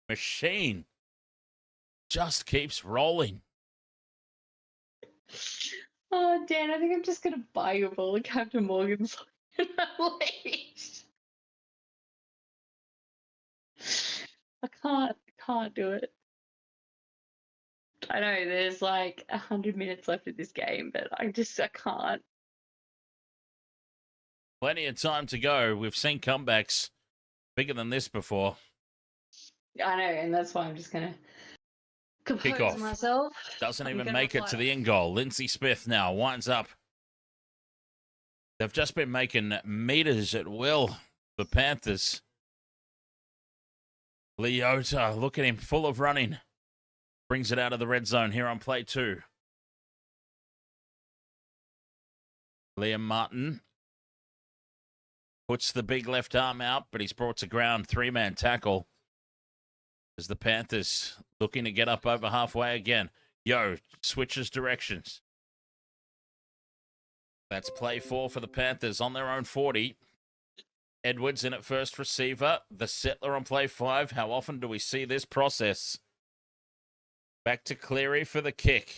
Speaker 1: machine just keeps rolling.
Speaker 2: Oh, Dan, I think I'm just going to buy you a bowl of Captain Morgan's at least. I can't do it. I know there's like 100 minutes left of this game, but I can't.
Speaker 1: Plenty of time to go. We've seen comebacks bigger than this before.
Speaker 2: I know, and that's why I'm just going to compose
Speaker 1: Kick off.
Speaker 2: myself.
Speaker 1: Doesn't
Speaker 2: I'm
Speaker 1: even
Speaker 2: gonna
Speaker 1: make it to the end goal. Lindsay Smith now winds up. They've just been making meters at will, the Panthers. Leota, look at him, full of running. Brings it out of the red zone here on play 2. Liam Martin puts the big left arm out, but he's brought to ground. 3-man tackle as the Panthers looking to get up over halfway again. Yo switches directions. That's play 4 for the Panthers on their own 40. Edwards in at first receiver. The settler on play 5. How often do we see this process? Back to Cleary for the kick.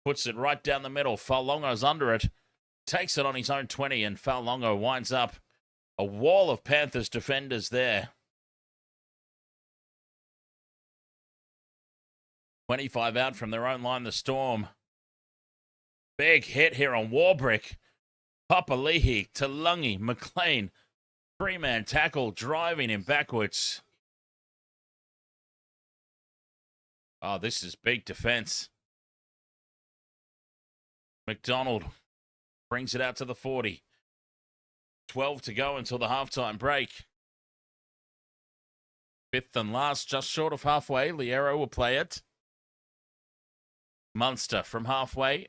Speaker 1: Puts it right down the middle. Faulongo's under it. Takes it on his own 20, and Faulongo winds up a wall of Panthers defenders there. 25 out from their own line, the Storm. Big hit here on Warbrick. Papali'i, Talungi, McLean. 3-man tackle, driving him backwards. Oh, this is big defense. McDonald brings it out to the 40. 12 to go until the halftime break. Fifth and last, just short of halfway. Liero will play it. Munster from halfway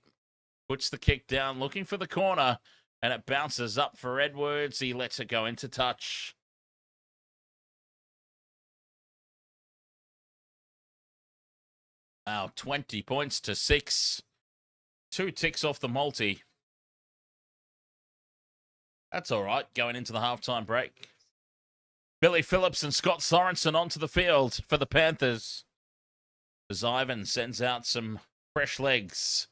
Speaker 1: puts the kick down, looking for the corner, and it bounces up for Edwards. He lets it go into touch. Wow, 20 points to 6. 2 ticks off the multi. That's all right, going into the halftime break. Billy Phillips and Scott Sorensen onto the field for the Panthers. As Ivan sends out some fresh legs.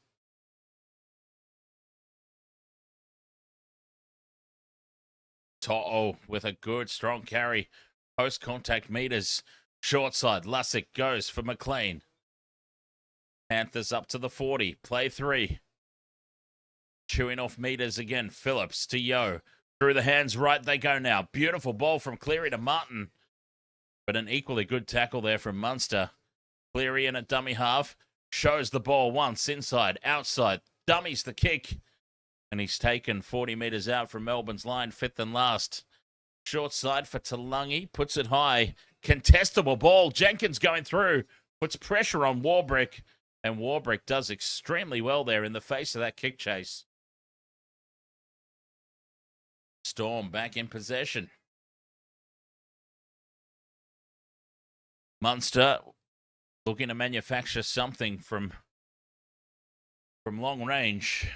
Speaker 1: To'o with a good, strong carry. Post-contact meters. Short side. Lussick goes for McLean. Panthers up to the 40. Play 3. Chewing off meters again. Phillips to Yo. Through the hands right they go now. Beautiful ball from Cleary to Martin. But an equally good tackle there from Munster. Cleary in a dummy half. Shows the ball once. Inside. Outside. Dummies the kick. And he's taken 40 metres out from Melbourne's line. Fifth and last. Short side for Talangi. Puts it high. Contestable ball. Jenkins going through. Puts pressure on Warbrick. And Warbrick does extremely well there in the face of that kick chase. Storm back in possession. Munster looking to manufacture something from long range.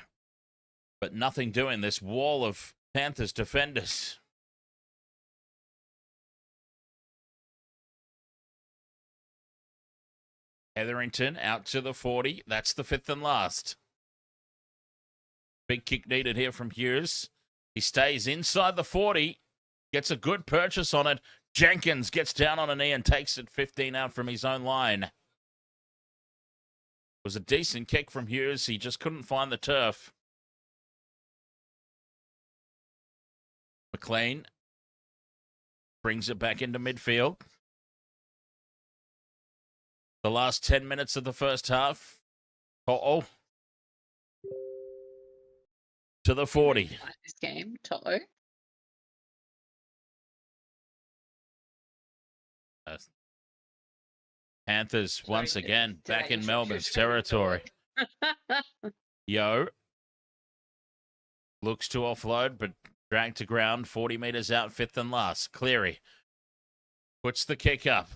Speaker 1: But nothing doing. This wall of Panthers defenders. Hetherington out to the 40. That's the fifth and last. Big kick needed here from Hughes. He stays inside the 40. Gets a good purchase on it. Jenkins gets down on a knee and takes it 15 out from his own line. It was a decent kick from Hughes. He just couldn't find the turf. McLean brings it back into midfield. The last 10 minutes of the first half. To the 40.
Speaker 2: This game, Toto.
Speaker 1: Panthers once again back in Melbourne's territory. Yo looks to offload, but dragged to ground, 40 metres out, fifth and last. Cleary puts the kick up.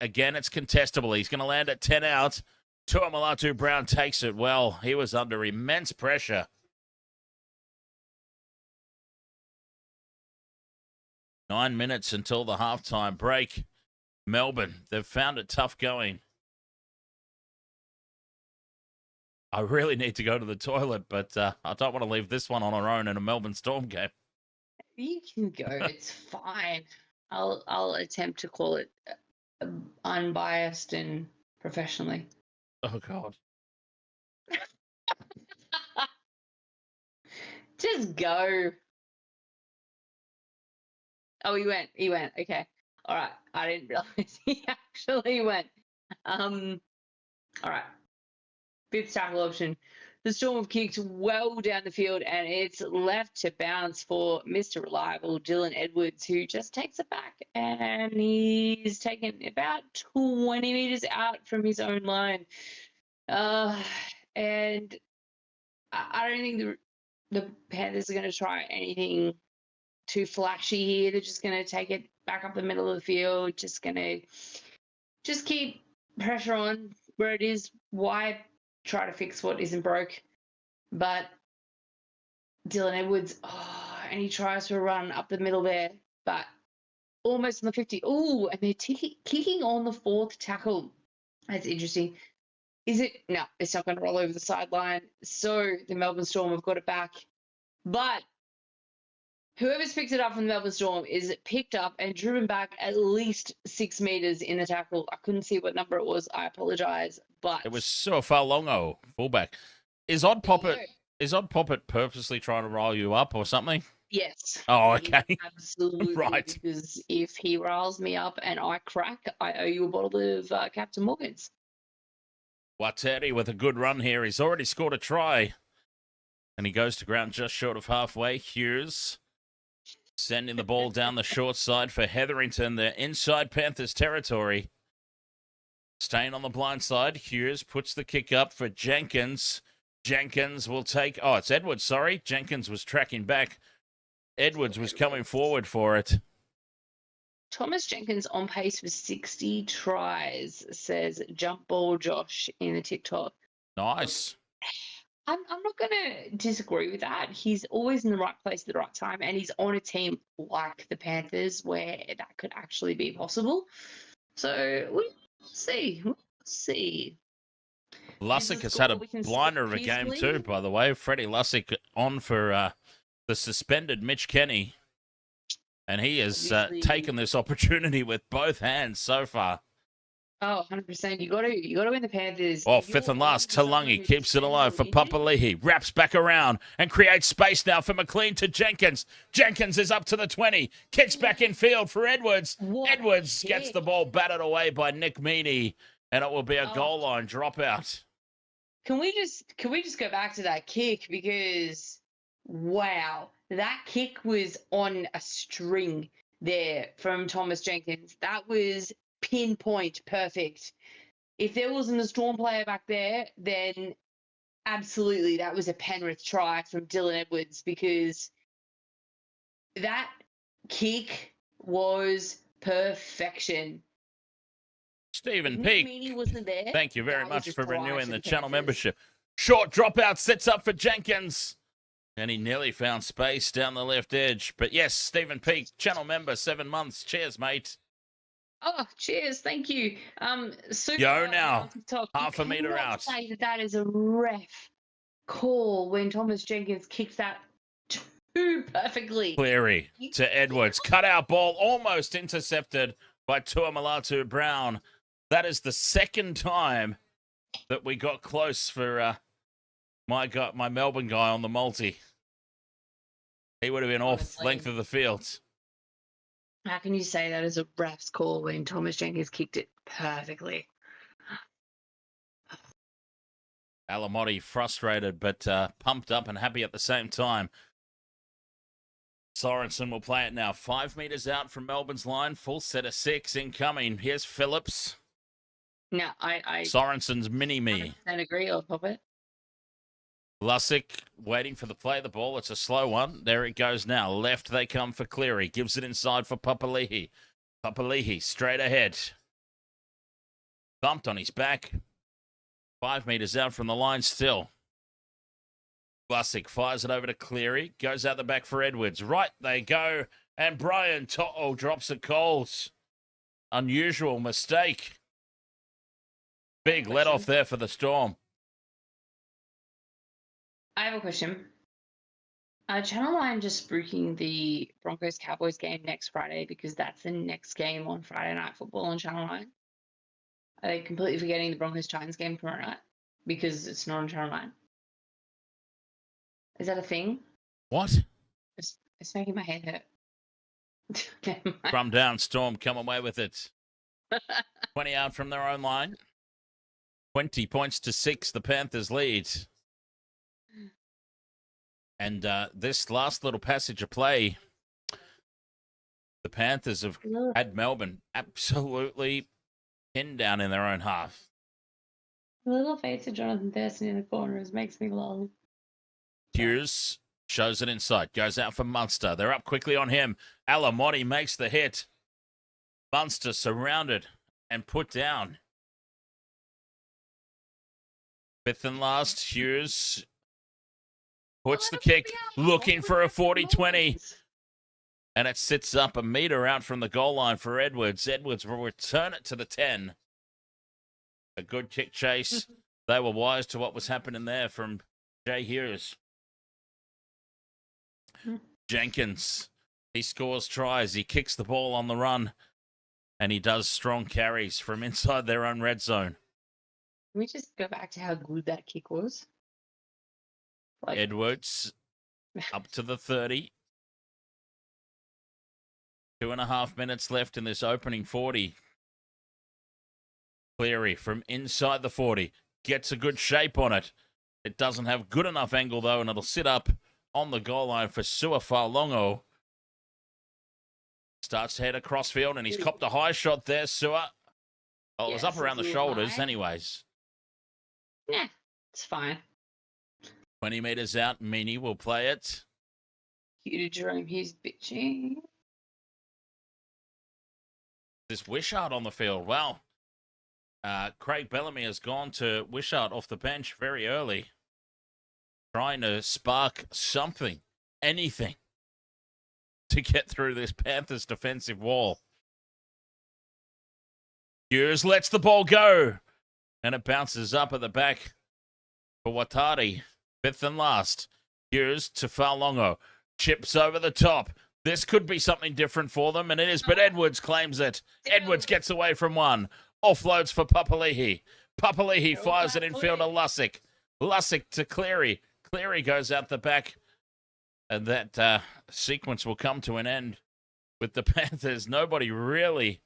Speaker 1: Again, it's contestable. He's going to land at 10 out. Tuamulatu Brown takes it well. He was under immense pressure. Nine minutes until the halftime break. Melbourne, they've found it tough going. I really need to go to the toilet, but I don't want to leave this one on our own in a Melbourne Storm game.
Speaker 2: You can go. It's fine. I'll attempt to call it unbiased and professionally.
Speaker 1: Oh, God.
Speaker 2: Just go. Oh, he went. Okay. All right. I didn't realize he actually went. All right. Fifth tackle option. The Storm have kicked well down the field, and it's left to bounce for Mr. Reliable, Dylan Edwards, who just takes it back, and he's taken about 20 metres out from his own line. And I don't think the Panthers are going to try anything too flashy here. They're just going to take it back up the middle of the field, just going to keep pressure on where it is. Why try to fix what isn't broke? But Dylan Edwards, and he tries to run up the middle there, but almost on the 50. Oh, and they're kicking on the fourth tackle. That's interesting. Is it? No, it's not going to roll over the sideline. So the Melbourne Storm have got it back. But whoever's picked it up from the Melbourne Storm is picked up and driven back at least 6 metres in the tackle. I couldn't see what number it was. I apologise. But
Speaker 1: it was Suafalongo, fullback. Is Odd Poppet purposely trying to roll you up or something?
Speaker 2: Yes.
Speaker 1: Oh, okay.
Speaker 2: Absolutely.
Speaker 1: Right.
Speaker 2: Because if he riles me up and I crack, I owe you a bottle of Captain Morgan's.
Speaker 1: Wateri with a good run here. He's already scored a try. And he goes to ground just short of halfway. Hughes Sending the ball down the short side for Hetherington. They're inside Panthers territory. Staying on the blind side. Hughes puts the kick up for Jenkins. Jenkins will take... Oh, it's Edwards, sorry. Jenkins was tracking back. Edwards was coming forward for it.
Speaker 2: Thomas Jenkins on pace for 60 tries, says Jump Ball Josh in the TikTok.
Speaker 1: Nice.
Speaker 2: I'm not going to disagree with that. He's always in the right place at the right time, and he's on a team like the Panthers where that could actually be possible. So we'll see. We'll see.
Speaker 1: Lussick has had a blinder of a game too, by the way. Freddie Lussick on for the suspended Mitch Kenny. And he has taken this opportunity with both hands so far.
Speaker 2: Oh, 100%. You got to win the Panthers.
Speaker 1: Oh, fifth and last. Talangi keeps it alive for Papali'i. Wraps back around and creates space now for McLean to Jenkins. Jenkins is up to the 20. Kicks back in field for Edwards. Edwards gets the ball batted away by Nick Meaney. And it will be a goal line dropout.
Speaker 2: Can we just go back to that kick? Because, wow. That kick was on a string there from Thomas Jenkins. That was pinpoint perfect. If there wasn't a Storm player back there, then absolutely that was a Penrith try from Dylan Edwards, because that kick was perfection.
Speaker 1: Stephen Peake,
Speaker 2: wasn't there.
Speaker 1: Thank you very much for renewing the channel membership. Short dropout sets up for Jenkins. And he nearly found space down the left edge. But yes, Stephen Peake, channel member, 7 months. Cheers, mate.
Speaker 2: Oh, cheers. Thank you.
Speaker 1: Yo now, half a metre out.
Speaker 2: Say that is a ref call when Thomas Jenkins kicked that too perfectly.
Speaker 1: Cleary to Edwards. Cut out ball, almost intercepted by Tuamalatu Brown. That is the second time that we got close for my Melbourne guy on the multi. He would have been off length of the field.
Speaker 2: How can you say that as a ref's call when Thomas Jenkins kicked it perfectly?
Speaker 1: Alamotti frustrated but pumped up and happy at the same time. Sorensen will play it now. 5 metres out from Melbourne's line. Full set of 6 incoming. Here's Phillips.
Speaker 2: No, I
Speaker 1: Sorensen's mini-me.
Speaker 2: I agree. I'll pop it.
Speaker 1: Lussick waiting for the play of the ball. It's a slow one. There it goes now. Left they come for Cleary. Gives it inside for Papali'i. Papali'i straight ahead. Thumped on his back. 5 metres out from the line still. Lussick fires it over to Cleary. Goes out the back for Edwards. Right they go. And Brian To'o drops it cold. Unusual mistake. Big let off there for the Storm.
Speaker 2: I have a question. Channel 9 just spooking the Broncos-Cowboys game next Friday because that's the next game on Friday Night Football on Channel 9. Are they completely forgetting the Broncos-Titans game tomorrow night because it's not on Channel 9? Is that a thing?
Speaker 1: What?
Speaker 2: It's making my head hurt.
Speaker 1: From down, Storm come away with it. 20 out from their own line. 20 points to 6, the Panthers lead. And this last little passage of play, the Panthers have had Melbourne absolutely pinned down in their own half.
Speaker 2: The little face of Jonathan Thurston in the corners makes me lol.
Speaker 1: Hughes shows it inside, goes out for Munster. They're up quickly on him. Alamotti makes the hit. Munster surrounded and put down. Fifth and last, Hughes puts the kick, looking for a 40-20. And it sits up a metre out from the goal line for Edwards. Edwards will return it to the 10. A good kick chase. They were wise to what was happening there from Jay Hughes. Jenkins, he scores tries. He kicks the ball on the run. And he does strong carries from inside their own red zone.
Speaker 2: Can we just go back to how good that kick was?
Speaker 1: Edwards up to the 30. 2.5 minutes left in this opening 40. Cleary from inside the 40. Gets a good shape on it. It doesn't have good enough angle, though, and it'll sit up on the goal line for Suafalongo. Starts to head across field, and he's copped a high shot there, Sewer. Oh, it was up around the shoulders anyways.
Speaker 2: Yeah, it's fine.
Speaker 1: 20 metres out, Meany will play it.
Speaker 2: Cue to Jerome Hughes bitching.
Speaker 1: This Wishart on the field. Wow. Craig Bellamy has gone to Wishart off the bench very early. Trying to spark something, anything, to get through this Panthers defensive wall. Hughes lets the ball go. And it bounces up at the back for Watari. Fifth and last. Hughes to Faulongo. Chips over the top. This could be something different for them, and it is, but Edwards claims it. Edwards gets away from one. Offloads for Papali'i. Papali'i fires it in field to Lussick. Lussick to Cleary. Cleary goes out the back. And that sequence will come to an end with the Panthers. Nobody really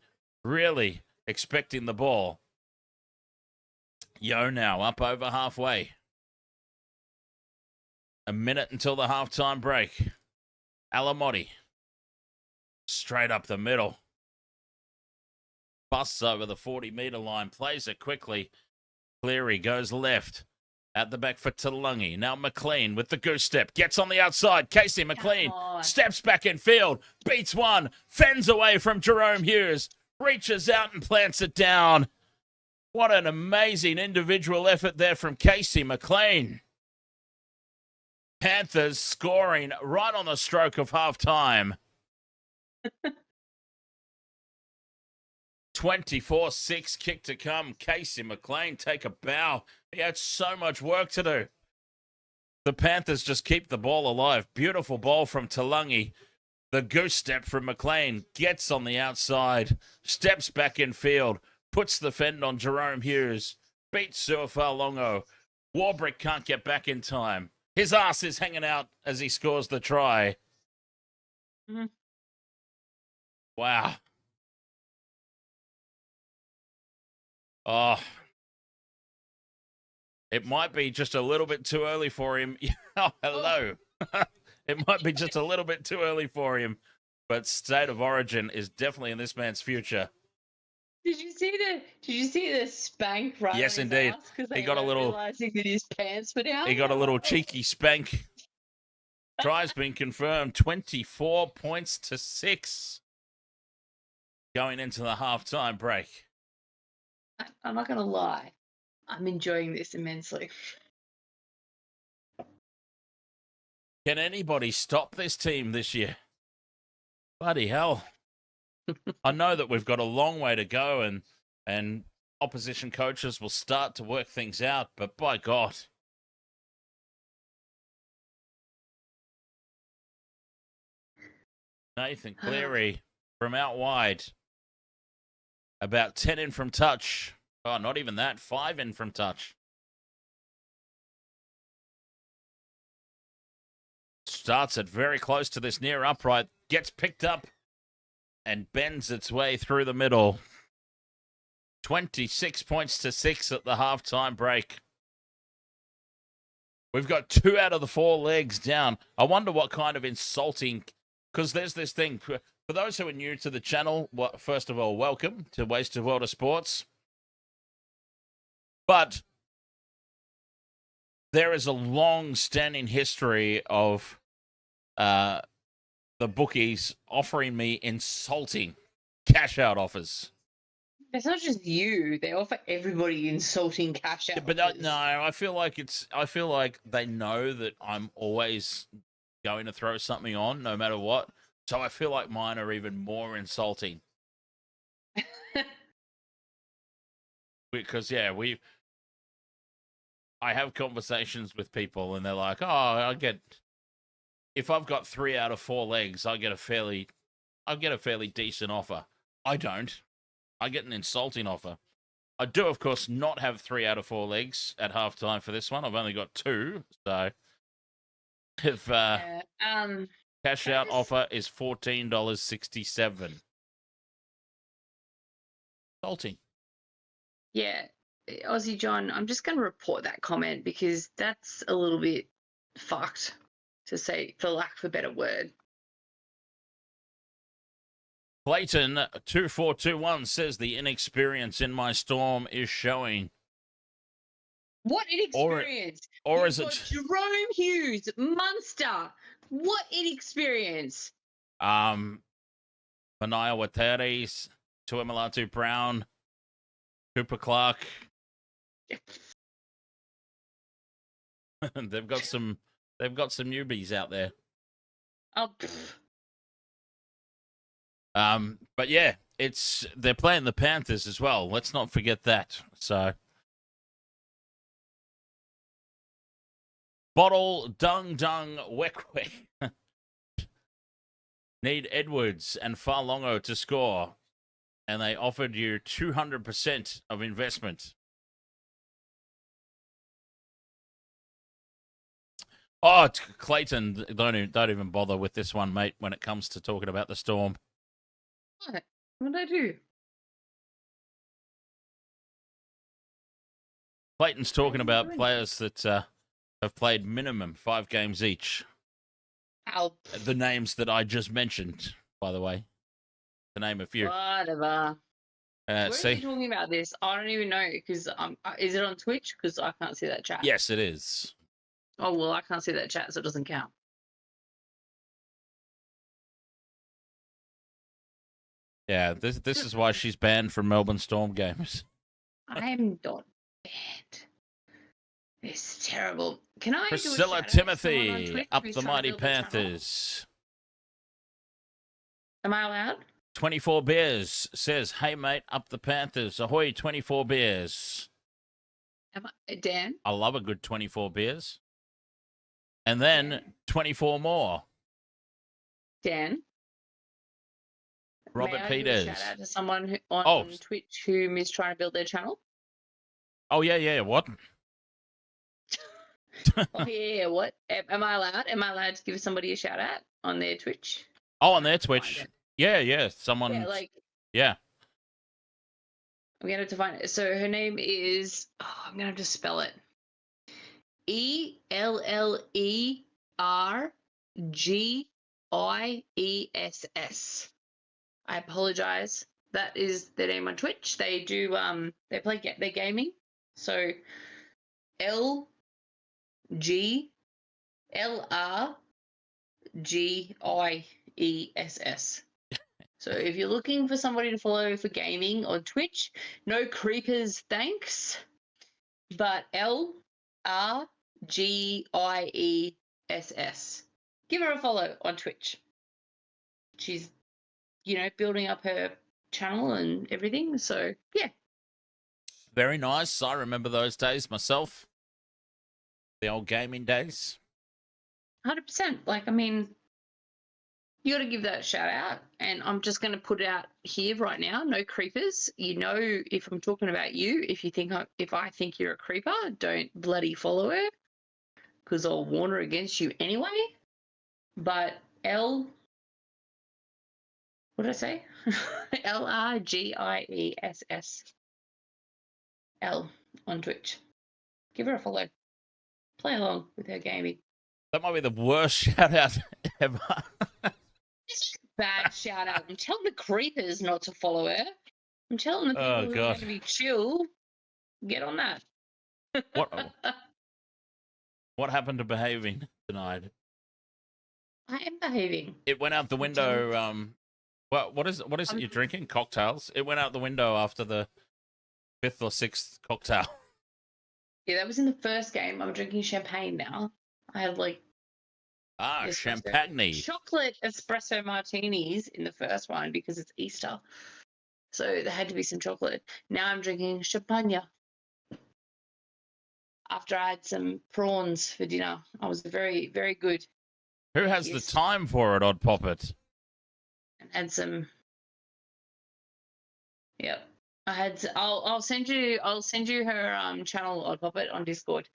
Speaker 1: expecting the ball. Yo now up over halfway. A minute until the halftime break. Alamotti. Straight up the middle. Busts over the 40-metre line. Plays it quickly. Cleary goes left. At the back for Taulagi. Now McLean with the goose step. Gets on the outside. Casey McLean steps back in field. Beats one. Fends away from Jerome Hughes. Reaches out and plants it down. What an amazing individual effort there from Casey McLean. Panthers scoring right on the stroke of halftime. 24-6 kick to come. Casey McLean take a bow. He had so much work to do. The Panthers just keep the ball alive. Beautiful ball from Taulagi. The goose step from McLean. Gets on the outside. Steps back in field. Puts the fend on Jerome Hughes. Beats Suafaulongo. Warbrick can't get back in time. His ass is hanging out as he scores the try.
Speaker 2: Mm-hmm.
Speaker 1: Wow. Oh. It might be just a little bit too early for him. Oh, hello. It might be just a little bit too early for him. But State of Origin is definitely in this man's future.
Speaker 2: Did you see the spank right?
Speaker 1: Yes, indeed. He got a little
Speaker 2: realizing that his pants were down.
Speaker 1: He got a little cheeky spank. Try's been confirmed. 24 points to 6. Going into the halftime break.
Speaker 2: I'm not gonna lie. I'm enjoying this immensely.
Speaker 1: Can anybody stop this team this year? Bloody hell. I know that we've got a long way to go and opposition coaches will start to work things out, but by God. Nathan Cleary from out wide. About 10 in from touch. Oh, not even that. 5 in from touch. Starts it very close to this near upright. Gets picked up and bends its way through the middle. 26 points to 6 at the halftime break. We've got 2 out of the 4 legs down. I wonder what kind of insulting... Because there's this thing... For those who are new to the channel, first of all, welcome to Wasted World of Sports. But there is a long-standing history of the bookies offering me insulting cash-out offers.
Speaker 2: It's not just you; they offer everybody insulting cash-out.
Speaker 1: But no, I feel like they know that I'm always going to throw something on, no matter what. So I feel like mine are even more insulting. Because, yeah, I have conversations with people and they're like, oh, if I've got 3 out of 4 legs, I get a fairly decent offer. I don't. I get an insulting offer. I do, of course, not have 3 out of 4 legs at halftime for this one. I've only got 2. So if cash out offer is $14.67. Insulting.
Speaker 2: Yeah. Aussie John, I'm just going to report that comment because that's a little bit fucked, to say, for lack of a better word.
Speaker 1: Clayton 2421 says the inexperience in my Storm is showing.
Speaker 2: What inexperience?
Speaker 1: Or
Speaker 2: You've
Speaker 1: is it
Speaker 2: got Jerome Hughes, Munster. What inexperience?
Speaker 1: Manaya Wateres, Tuimalatu Brown, Cooper Clark? They've got some newbies out there.
Speaker 2: Oh,
Speaker 1: but yeah, they're playing the Panthers as well. Let's not forget that. So Bottle Dung Wek. Need Edwards and Farlongo to score, and they offered you 200% of investment. Oh, Clayton, don't even bother with this one, mate, when it comes to talking about the Storm.
Speaker 2: what did I do?
Speaker 1: Clayton's talking about players that have played minimum 5 games each.
Speaker 2: Help.
Speaker 1: The names that I just mentioned, by the way, to name a few.
Speaker 2: Whatever. Where
Speaker 1: See?
Speaker 2: are you talking about this? I don't even know, because is it on Twitch? Because I can't see that chat.
Speaker 1: Yes, it is.
Speaker 2: Oh, well, I can't see that chat, so it doesn't count.
Speaker 1: Yeah, this is why she's banned from Melbourne Storm games.
Speaker 2: I am not banned. It's terrible. Can I
Speaker 1: Priscilla
Speaker 2: do a shout out to someone on
Speaker 1: Timothy,
Speaker 2: Twitch
Speaker 1: up
Speaker 2: who's
Speaker 1: the
Speaker 2: trying to
Speaker 1: mighty
Speaker 2: build their channel?
Speaker 1: Panthers.
Speaker 2: Am I allowed?
Speaker 1: 24 Bears says, hey, mate, up the Panthers. Ahoy, 24 Bears.
Speaker 2: Am I, Dan?
Speaker 1: I love a good 24 Bears. And then 24 more.
Speaker 2: Dan?
Speaker 1: Robert
Speaker 2: May I
Speaker 1: Peters.
Speaker 2: Do a shout out to someone who, on Twitch who is trying to build their channel?
Speaker 1: Oh, yeah. What?
Speaker 2: Oh, yeah. What? Am I allowed? Am I allowed to give somebody a shout out on their Twitch?
Speaker 1: Oh, on their Twitch. Yeah. Someone.
Speaker 2: Yeah,
Speaker 1: yeah.
Speaker 2: I'm going to have to find it. So her name is, I'm going to have to spell it. ELLERGIESS. I apologize. That is their name on Twitch. They do, they play their gaming. So LGLRGIESS. So if you're looking for somebody to follow for gaming on Twitch, no creepers, thanks. But LRGIESS. Give her a follow on Twitch. She's, building up her channel and everything. So yeah.
Speaker 1: Very nice. I remember those days myself. The old gaming days.
Speaker 2: 100%. You got to give that a shout out, and I'm just going to put it out here right now. No creepers. If I'm talking about you, if I think you're a creeper, don't bloody follow her, because I'll warn her against you anyway. But what did I say? LRGIESS. L on Twitch. Give her a follow. Play along with her gaming.
Speaker 1: That might be the worst shout out ever.
Speaker 2: It's a bad shout out. I'm telling the creepers not to follow her. I'm telling the people who are going to be chill, get on that.
Speaker 1: What happened to behaving tonight?
Speaker 2: I am behaving.
Speaker 1: It went out the window. What is it you're drinking? Cocktails. It went out the window after the 5th or 6th cocktail.
Speaker 2: Yeah, that was in the first game. I'm drinking champagne now. I had
Speaker 1: champagne.
Speaker 2: Chocolate espresso martinis in the first one because it's Easter. So there had to be some chocolate. Now I'm drinking champagne. After I had some prawns for dinner. I was very, very good.
Speaker 1: Who has the time for it, Odd Poppet?
Speaker 2: And had some. Yep. I'll send you her channel, Odd Poppet, on Discord.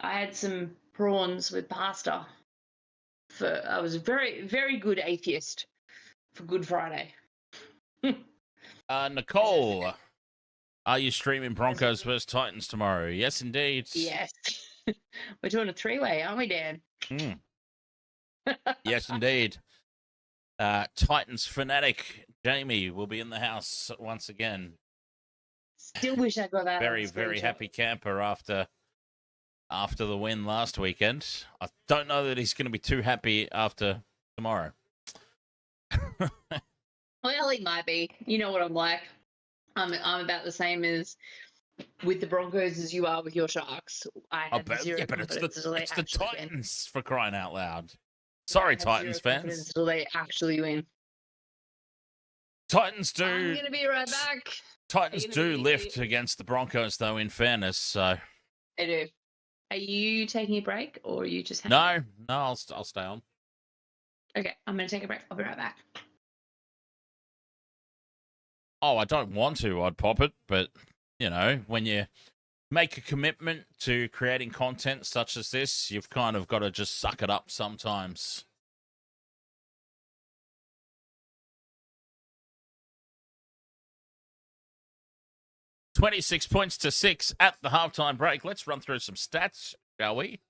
Speaker 2: I had some prawns with pasta. I was a very, very good atheist for Good Friday.
Speaker 1: Nicole, are you streaming Broncos vs Titans tomorrow? Yes, indeed.
Speaker 2: Yes. We're doing a 3-way, aren't we, Dan?
Speaker 1: Yes, indeed. Titans fanatic Jamie will be in the house once again.
Speaker 2: Still wish I got that.
Speaker 1: Very, very happy camper after the win last weekend. I don't know that he's going to be too happy after tomorrow.
Speaker 2: Well, he might be. You know what I'm like. I'm about the same as with the Broncos as you are with your Sharks. I have zero
Speaker 1: but it's
Speaker 2: confidence
Speaker 1: the Titans
Speaker 2: win.
Speaker 1: for crying out loud. Sorry, Titans fans.
Speaker 2: Until they actually win.
Speaker 1: Titans do.
Speaker 2: I'm gonna be right back.
Speaker 1: Titans do lift against the Broncos, though. In fairness, so
Speaker 2: they do. Are you taking a break, or are you just?
Speaker 1: No, I'll stay on.
Speaker 2: Okay, I'm gonna take a break. I'll be right back.
Speaker 1: Oh, I don't want to. I'd pop it, but you know, when you make a commitment to creating content such as this, you've kind of got to just suck it up sometimes. $26-6 at the halftime break. Let's run through some stats, shall we?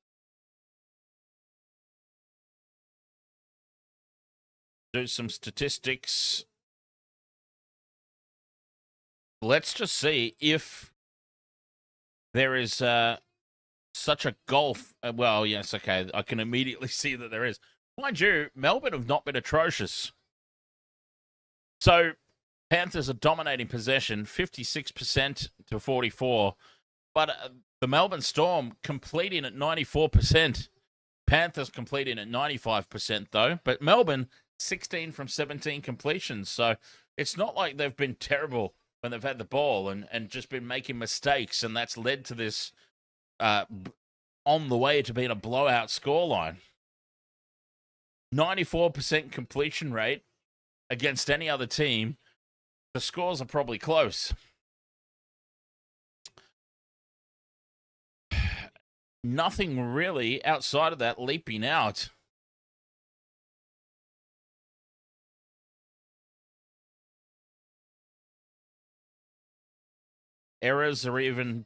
Speaker 1: Do some statistics. Let's just see if there is such a gulf. Well, yes, okay. I can immediately see that there is. Mind you, Melbourne have not been atrocious. So, Panthers are dominating possession, 56% to 44%. But the Melbourne Storm completing at 94%. Panthers completing at 95%, though. But Melbourne, 16 from 17 completions. So, it's not like they've been terrible when they've had the ball and just been making mistakes, and that's led to this on the way to being a blowout scoreline. 94% completion rate against any other team. The scores are probably close. Nothing really outside of that leaping out. Errors are even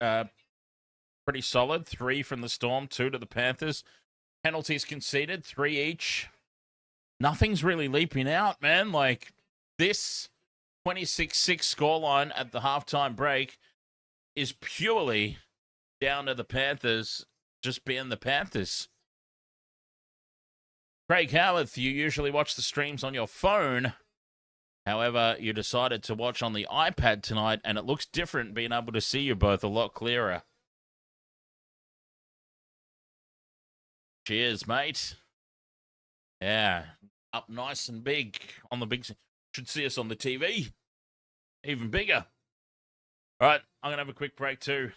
Speaker 1: pretty solid. 3 from the Storm, 2 to the Panthers. Penalties conceded, 3 each. Nothing's really leaping out, man. Like, this 26-6 scoreline at the halftime break is purely down to the Panthers just being the Panthers. Craig Howarth, you usually watch the streams on your phone. However, you decided to watch on the iPad tonight, and it looks different being able to see you both a lot clearer. Cheers, mate. Yeah, up nice and big on the big... Should see us on the TV. Even bigger. All right, I'm going to have a quick break too.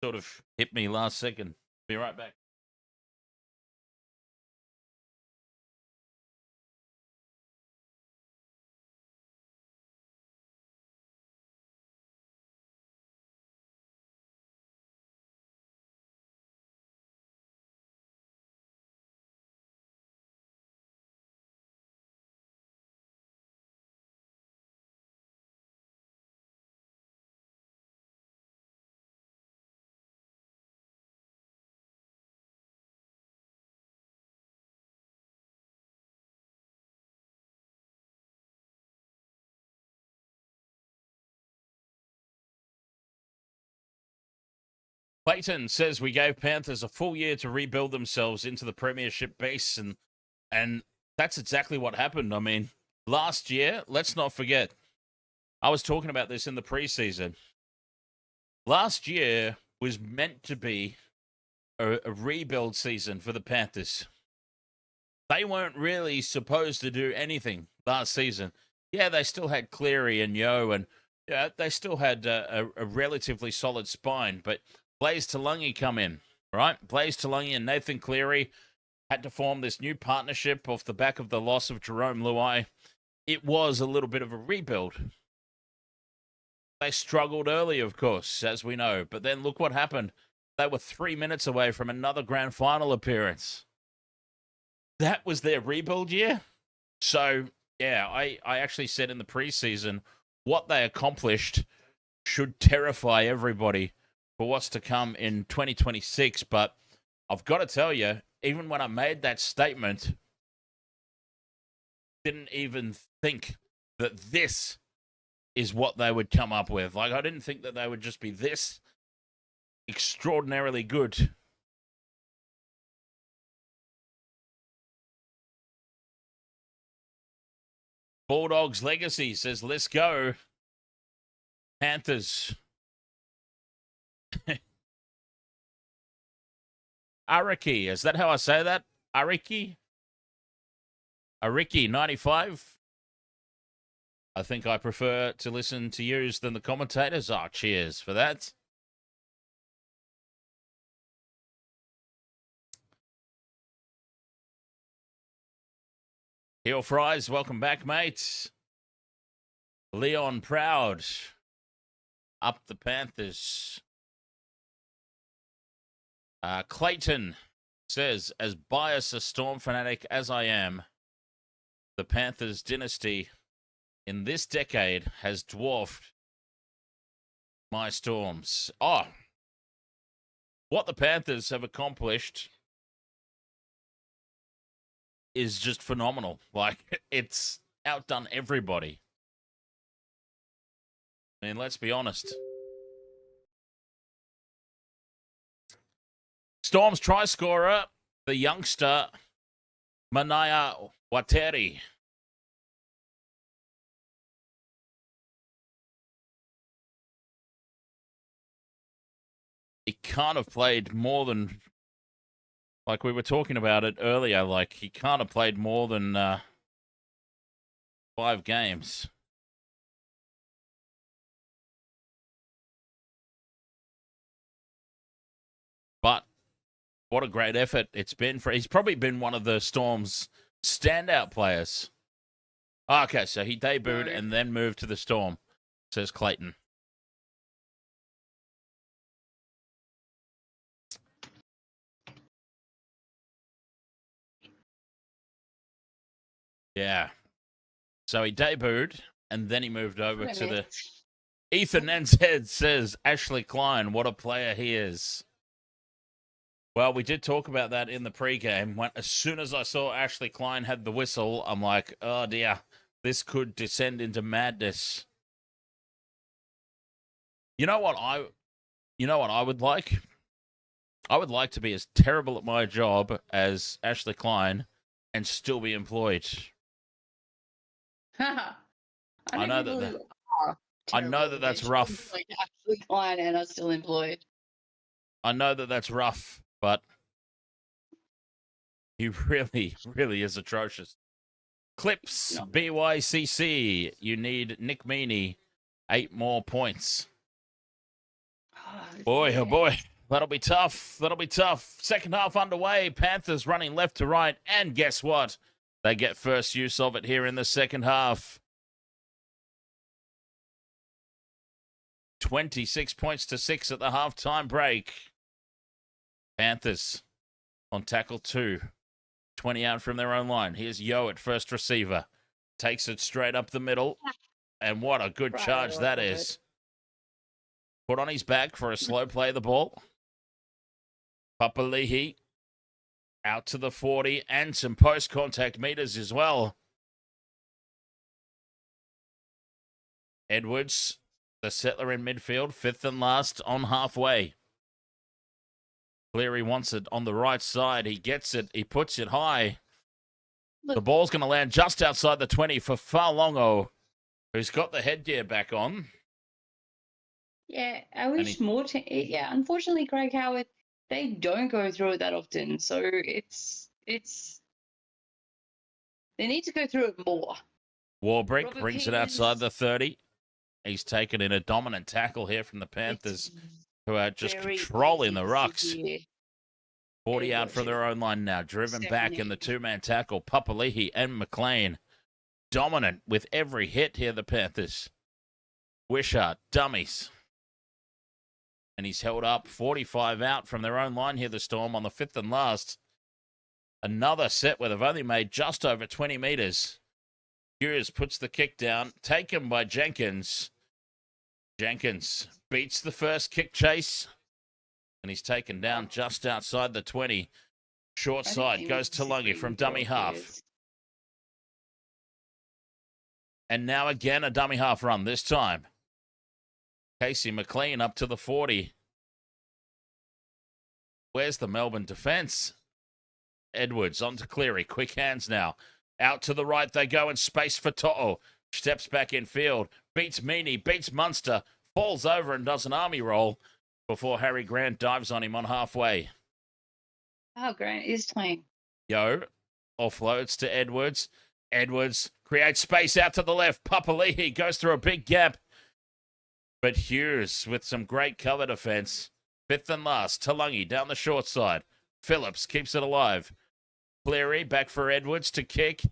Speaker 1: Sort of hit me last second. Be right back. Clayton says we gave Panthers a full year to rebuild themselves into the premiership base, and that's exactly what happened. I mean, last year, let's not forget, I was talking about this in the preseason. Last year was meant to be a rebuild season for the Panthers. They weren't really supposed to do anything last season. Yeah, they still had Cleary and Yeo, and yeah, they still had a relatively solid spine, but Blaise Talungi come in, right? Blaise Talungi and Nathan Cleary had to form this new partnership off the back of the loss of Jerome Luai. It was a little bit of a rebuild. They struggled early, of course, as we know. But then look what happened. They were 3 minutes away from another grand final appearance. That was their rebuild year. So, yeah, I actually said in the preseason, what they accomplished should terrify everybody for what's to come in 2026. But I've got to tell you, even when I made that statement, didn't even think that this is what they would come up with. Like, I didn't think that they would just be this extraordinarily good. Bulldogs Legacy says, let's go. Panthers. Ariki, is that how I say that? Ariki? Ariki, 95. I think I prefer to listen to yous than the commentators. Oh, cheers for that. Heel Fries, welcome back, mates. Leon Proud, up the Panthers. Clayton says, as biased a Storm fanatic as I am, the Panthers dynasty in this decade has dwarfed my Storms. Oh, what the Panthers have accomplished is just phenomenal. Like, it's outdone everybody. I mean, let's be honest. Storm's try scorer, the youngster, Manaya Wateri. He can't have played more than, like we were talking about it earlier, like he can't have played more than 5 games. But what a great effort it's been for. He's probably been one of the Storm's standout players. Okay, so he debuted and then moved to the Storm, says Clayton. Yeah. So he debuted and then he moved over to the... Ethan NZ says, Ashley Klein, what a player he is. Well, we did talk about that in the pregame. As soon as I saw Ashley Klein had the whistle, I'm like, oh dear, this could descend into madness. You know what I would like? I would like to be as terrible at my job as Ashley Klein and still be employed.
Speaker 2: I
Speaker 1: know that that's rough.
Speaker 2: Like Ashley Klein and are still employed.
Speaker 1: I know that that's rough, but he really, really is atrocious. Clips, no. BYCC, you need Nick Meaney, 8 more points. Oh boy, that'll be tough. That'll be tough. Second half underway, Panthers running left to right, and guess what? They get first use of it here in the second half. 26 points to 6 at the halftime break. Panthers on tackle 2. 20 out from their own line. Here's Yo at first receiver. Takes it straight up the middle. And what a good charge that is. Put on his back for a slow play of the ball. Papali'i out to the 40 and some post-contact meters as well. Edwards, the settler in midfield, 5th and last on halfway. Cleary wants it on the right side. He gets it. He puts it high. Look. The ball's going to land just outside the 20 for Falongo, who's got the headgear back on.
Speaker 2: Yeah, I wish more... unfortunately, Craig Howard, they don't go through it that often. So it's... They need to go through it more.
Speaker 1: Warbrick brings it outside the 30. He's taken in a dominant tackle here from the Panthers, who are just controlling the rucks. 40 out from their own line now. Driven back in the 2-man tackle. Papali'i and McLean dominant with every hit here, the Panthers. Wishart, dummies. And he's held up. 45 out from their own line here, the Storm, on the 5th and last. Another set where they've only made just over 20 meters. Hughes puts the kick down. Taken by Jenkins. Jenkins beats the first kick chase. And he's taken down just outside the 20. Short side goes to Lungy from dummy half. And now again a dummy half run this time. Casey McLean up to the 40. Where's the Melbourne defence? Edwards onto Cleary. Quick hands now. Out to the right they go in space for To'o. Steps back in field. Beats Meaney. Beats Munster. Falls over and does an army roll before Harry Grant dives on him on halfway.
Speaker 2: Oh, Grant is playing.
Speaker 1: Yo offloads to Edwards. Edwards creates space out to the left. Papali'i goes through a big gap. But Hughes with some great cover defence. Fifth and last. Talangi down the short side. Phillips keeps it alive. Cleary back for Edwards to kick.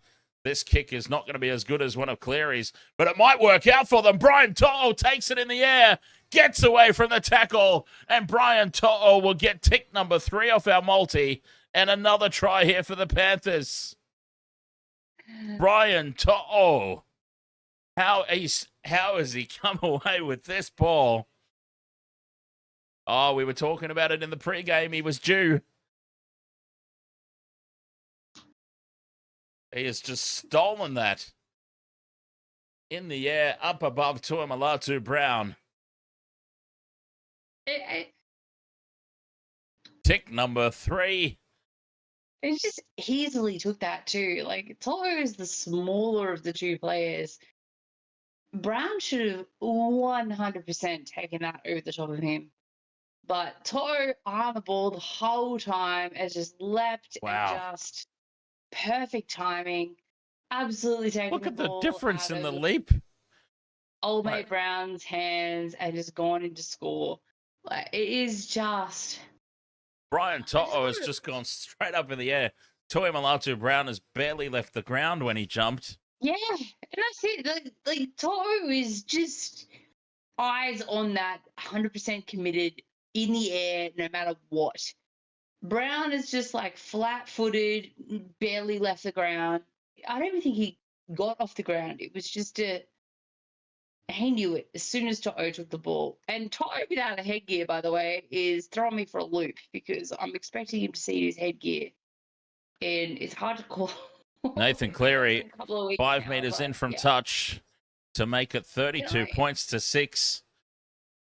Speaker 1: This kick is not going to be as good as one of Cleary's, but it might work out for them. Brian To'o takes it in the air, gets away from the tackle, and Brian To'o will get tick number 3 off our multi, and another try here for the Panthers. Brian To'o. How has he come away with this ball? Oh, we were talking about it in the pregame. He was due. He has just stolen that. In the air, up above Tuimalatu Brown. Tick number 3.
Speaker 2: It just easily took that too. Like, To'o is the smaller of the two players. Brown should have 100% taken that over the top of him. But To'o on the ball the whole time has just leapt and just perfect timing. Absolutely taking
Speaker 1: Look
Speaker 2: the
Speaker 1: at the
Speaker 2: ball
Speaker 1: difference
Speaker 2: out
Speaker 1: in the
Speaker 2: of
Speaker 1: leap.
Speaker 2: Old mate Brown's hands and just gone into score. Like, it is just...
Speaker 1: Brian To'o has just gone straight up in the air. Tuimalatu Brown has barely left the ground when he jumped.
Speaker 2: Yeah, and that's it. Like To'o is just eyes on that, 100% committed in the air, no matter what. Brown is just like flat-footed, barely left the ground. I don't even think he got off the ground. It was just he knew it as soon as To'o took the ball. And To'o without a headgear, by the way, is throwing me for a loop because I'm expecting him to see his headgear, and it's hard to call.
Speaker 1: Nathan Cleary, 5
Speaker 2: now,
Speaker 1: metres
Speaker 2: but,
Speaker 1: in from
Speaker 2: yeah.
Speaker 1: touch to make it 32 points to 6.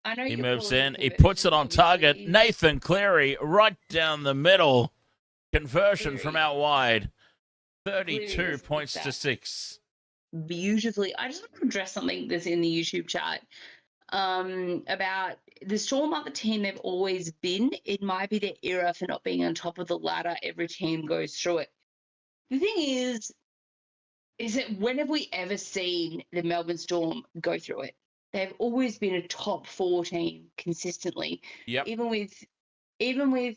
Speaker 2: I know
Speaker 1: He
Speaker 2: you're
Speaker 1: moves
Speaker 2: calling
Speaker 1: in.
Speaker 2: it
Speaker 1: He puts it on
Speaker 2: conversion,
Speaker 1: target.
Speaker 2: obviously.
Speaker 1: Nathan Cleary right down the middle. Conversion from out wide. 32
Speaker 2: Cleary
Speaker 1: points
Speaker 2: just
Speaker 1: to 6.
Speaker 2: Beautifully. I just want to address something that's in the YouTube chat about the Storm are the team they've always been. It might be their era for not being on top of the ladder. Every team goes through it. The thing is that when have we ever seen the Melbourne Storm go through it? They've always been a top 4 team consistently.
Speaker 1: Yep.
Speaker 2: Even with injury,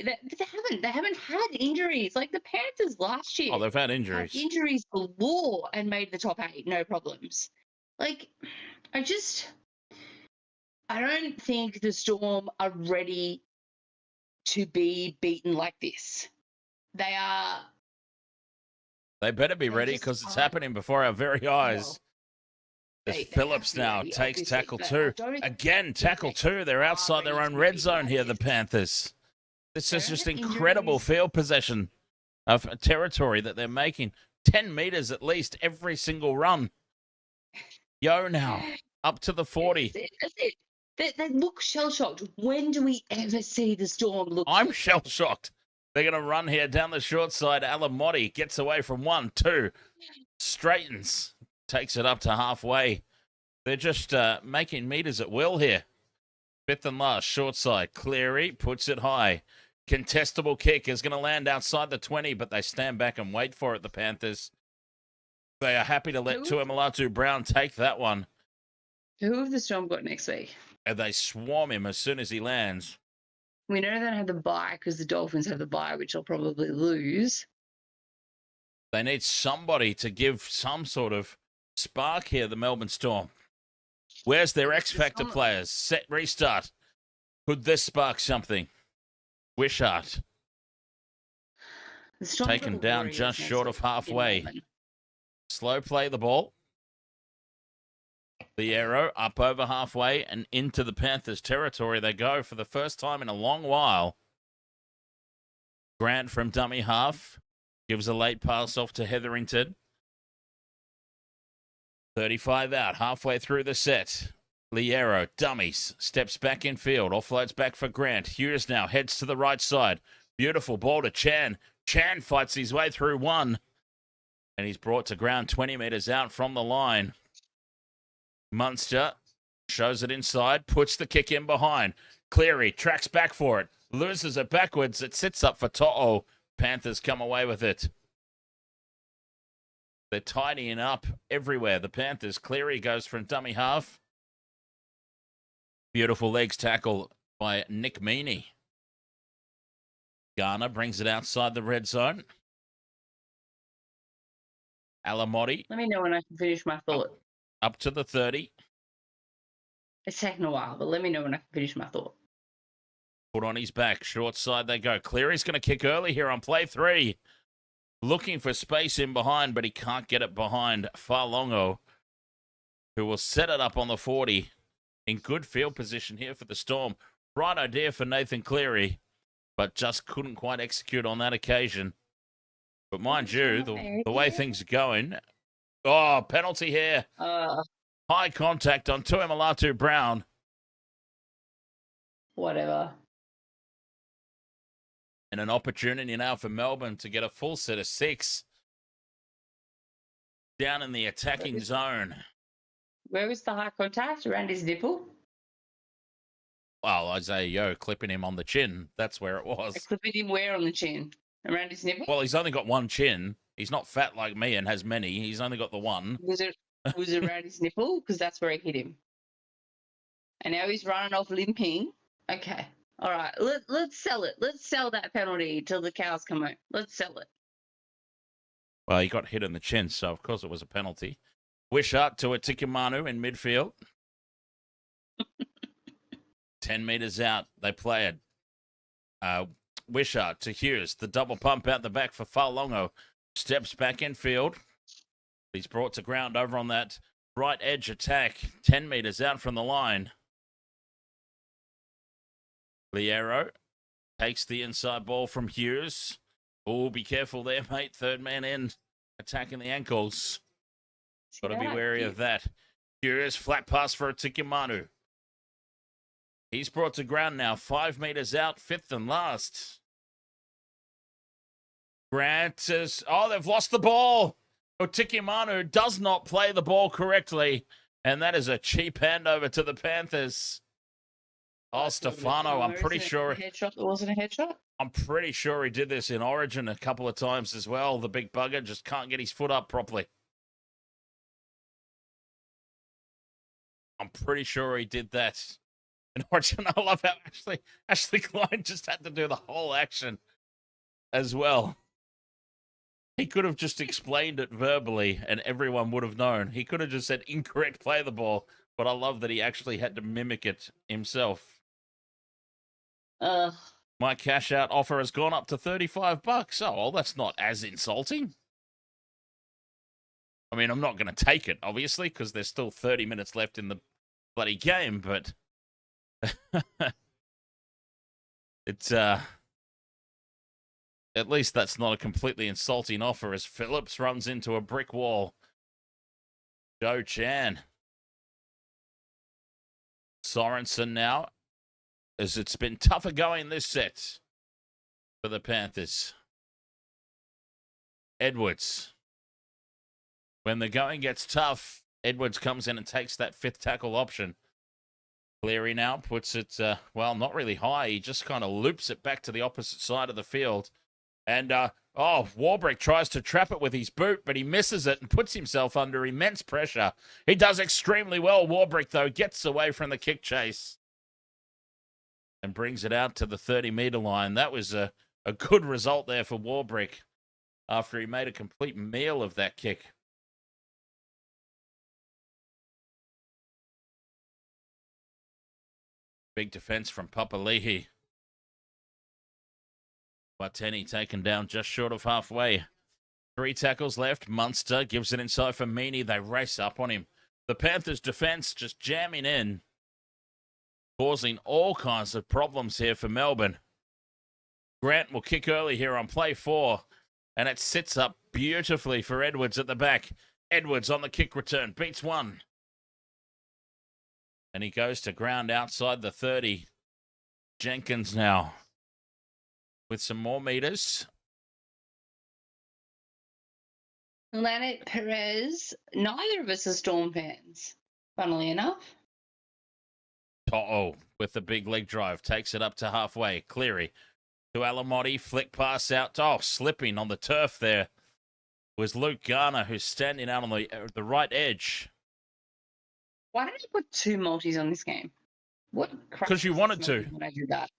Speaker 2: they haven't had injuries like the Panthers last year.
Speaker 1: Oh, they've had
Speaker 2: Had
Speaker 1: injuries.
Speaker 2: injuries galore and made the top 8, no problems. Like, I don't think the Storm are ready to be beaten like this. They
Speaker 1: better be ready because it's happening before our very eyes. There's Phillips now
Speaker 2: ready,
Speaker 1: takes tackle
Speaker 2: obviously,
Speaker 1: 2. Again, tackle 2. They're outside their own red zone here, the Panthers. This is just incredible field possession of territory that they're making. 10 metres at least every single run. Yo now, up to the 40.
Speaker 2: That's it. They look shell-shocked. When do we ever see the Storm look
Speaker 1: I'm shell-shocked. They're going to run here down the short side. Alamotti gets away from 1, 2. Straightens. Takes it up to halfway. They're just making meters at will here. 5th and last, short side. Cleary puts it high. Contestable kick is going to land outside the 20, but they stand back and wait for it, the Panthers. They are happy to let Tuimalatu Brown take that one.
Speaker 2: Who have the Storm got next week?
Speaker 1: And they swarm him as soon as he lands.
Speaker 2: We know they don't have the bye because the Dolphins have the bye, which they'll probably lose.
Speaker 1: They need somebody to give some sort of spark here, the Melbourne Storm. Where's their X Factor players? Set, restart. Could this spark something? Wishart. Taken down just short of halfway. Slow play the ball. The arrow up over halfway and into the Panthers' territory they go for the first time in a long while. Grant from dummy half gives a late pass off to Hetherington. 35 out, halfway through the set. Liero, dummies, steps back in field, offloads back for Grant. Hughes now heads to the right side. Beautiful ball to Chan. Chan fights his way through one. And he's brought to ground 20 metres out from the line. Munster shows it inside, puts the kick in behind. Cleary tracks back for it, loses it backwards. It sits up for To'o. Panthers come away with it. They're tidying up everywhere. The Panthers. Cleary goes from dummy half. Beautiful legs tackle by Nick Meaney. Garner brings it outside the red zone. Alamotti.
Speaker 2: Let me know when I can finish my thought.
Speaker 1: Up to the 30.
Speaker 2: It's taken a while, but let me know when I can finish my thought.
Speaker 1: Put on his back. Short side they go. Cleary's going to kick early here on play 3. Looking for space in behind, but he can't get it behind Farlongo, who will set it up on the 40. In good field position here for the Storm. Right idea for Nathan Cleary, but just couldn't quite execute on that occasion. But mind you, the way things are going... Oh, penalty here. High contact on Tuimalatu Brown.
Speaker 2: Whatever.
Speaker 1: And an opportunity now for Melbourne to get a full set of 6. Down in the attacking zone.
Speaker 2: Where was the high contact? Around his nipple?
Speaker 1: Well, Isaiah Yeo clipping him on the chin. That's where it was.
Speaker 2: Clipping him where on the chin? Around his nipple?
Speaker 1: Well, he's only got one chin. He's not fat like me and has many. He's only got the one.
Speaker 2: Was it around his nipple? Because that's where he hit him. And now he's running off limping. Okay. All right. Let's sell it. Let's sell that penalty till the cows come home. Let's sell it.
Speaker 1: Well, he got hit in the chin, so of course it was a penalty. Wishart to Atikimanu in midfield. 10 metres out, they play it. Wishart to Hughes. The double pump out the back for Farlongo. Steps back in field. He's brought to ground over on that right edge attack. 10 metres out from the line. Liero takes the inside ball from Hughes. Oh, be careful there, mate. Third man in. Attacking the ankles. Got to be wary of that. Hughes, flat pass for Atikimanu. He's brought to ground now, 5 metres out, 5th and last. Grant is... Oh, they've lost the ball. Otikimanu does not play the ball correctly, and that is a cheap handover to the Panthers. Oh, Stefano, I'm pretty sure...
Speaker 2: Headshot that wasn't a headshot?
Speaker 1: I'm pretty sure he did this in Origin a couple of times as well. The big bugger just can't get his foot up properly. I'm pretty sure he did that. And I love how Ashley Klein just had to do the whole action as well. He could have just explained it verbally and everyone would have known. He could have just said incorrect, play the ball. But I love that he actually had to mimic it himself. My cash out offer has gone up to $35. Oh, well, that's not as insulting. I mean, I'm not going to take it, obviously, because there's still 30 minutes left in the bloody game, but... It's at least that's not a completely insulting offer as Phillips runs into a brick wall. Joe Chan. Sorensen now, as it's been tougher going this set for the Panthers. Edwards. When the going gets tough, Edwards comes in and takes that 5th tackle option. Cleary now puts it, well, not really high. He just kind of loops it back to the opposite side of the field. And, Warbrick tries to trap it with his boot, but he misses it and puts himself under immense pressure. He does extremely well. Warbrick, though, gets away from the kick chase and brings it out to the 30-metre line. That was a good result there for Warbrick after he made a complete meal of that kick. Big defense from Papali'i. Wateni taken down just short of halfway. 3 tackles left. Munster gives it inside for Meaney. They race up on him. The Panthers' defense just jamming in, causing all kinds of problems here for Melbourne. Grant will kick early here on play 4, and it sits up beautifully for Edwards at the back. Edwards on the kick return. Beats one. And he goes to ground outside the 30. Jenkins now with some more meters.
Speaker 2: Lanet Perez, neither of us are Storm fans, funnily enough.
Speaker 1: Uh-oh, with the big leg drive. Takes it up to halfway. Cleary to Alamotti. Flick pass out. Oh, slipping on the turf there was Luke Garner, who's standing out on the right edge.
Speaker 2: Why did you put 2 multis on this game? What?
Speaker 1: Because you wanted to.
Speaker 2: When I did that.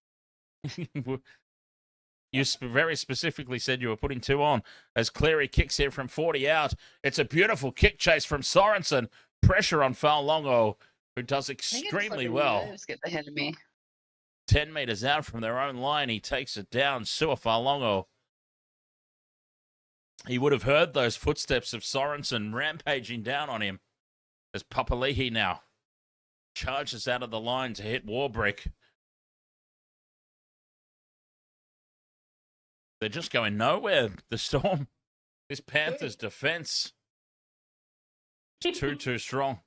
Speaker 1: You very specifically said you were putting 2 on. As Cleary kicks here from 40 out. It's a beautiful kick chase from Sorensen. Pressure on Faulongo, who does extremely well.
Speaker 2: Nerves get the head of me.
Speaker 1: 10 meters out from their own line. He takes it down. Sua Faulongo. He would have heard those footsteps of Sorensen rampaging down on him. As Papali'i now charges out of the line to hit Warbrick. They're just going nowhere, the Storm. This Panthers defense is too strong.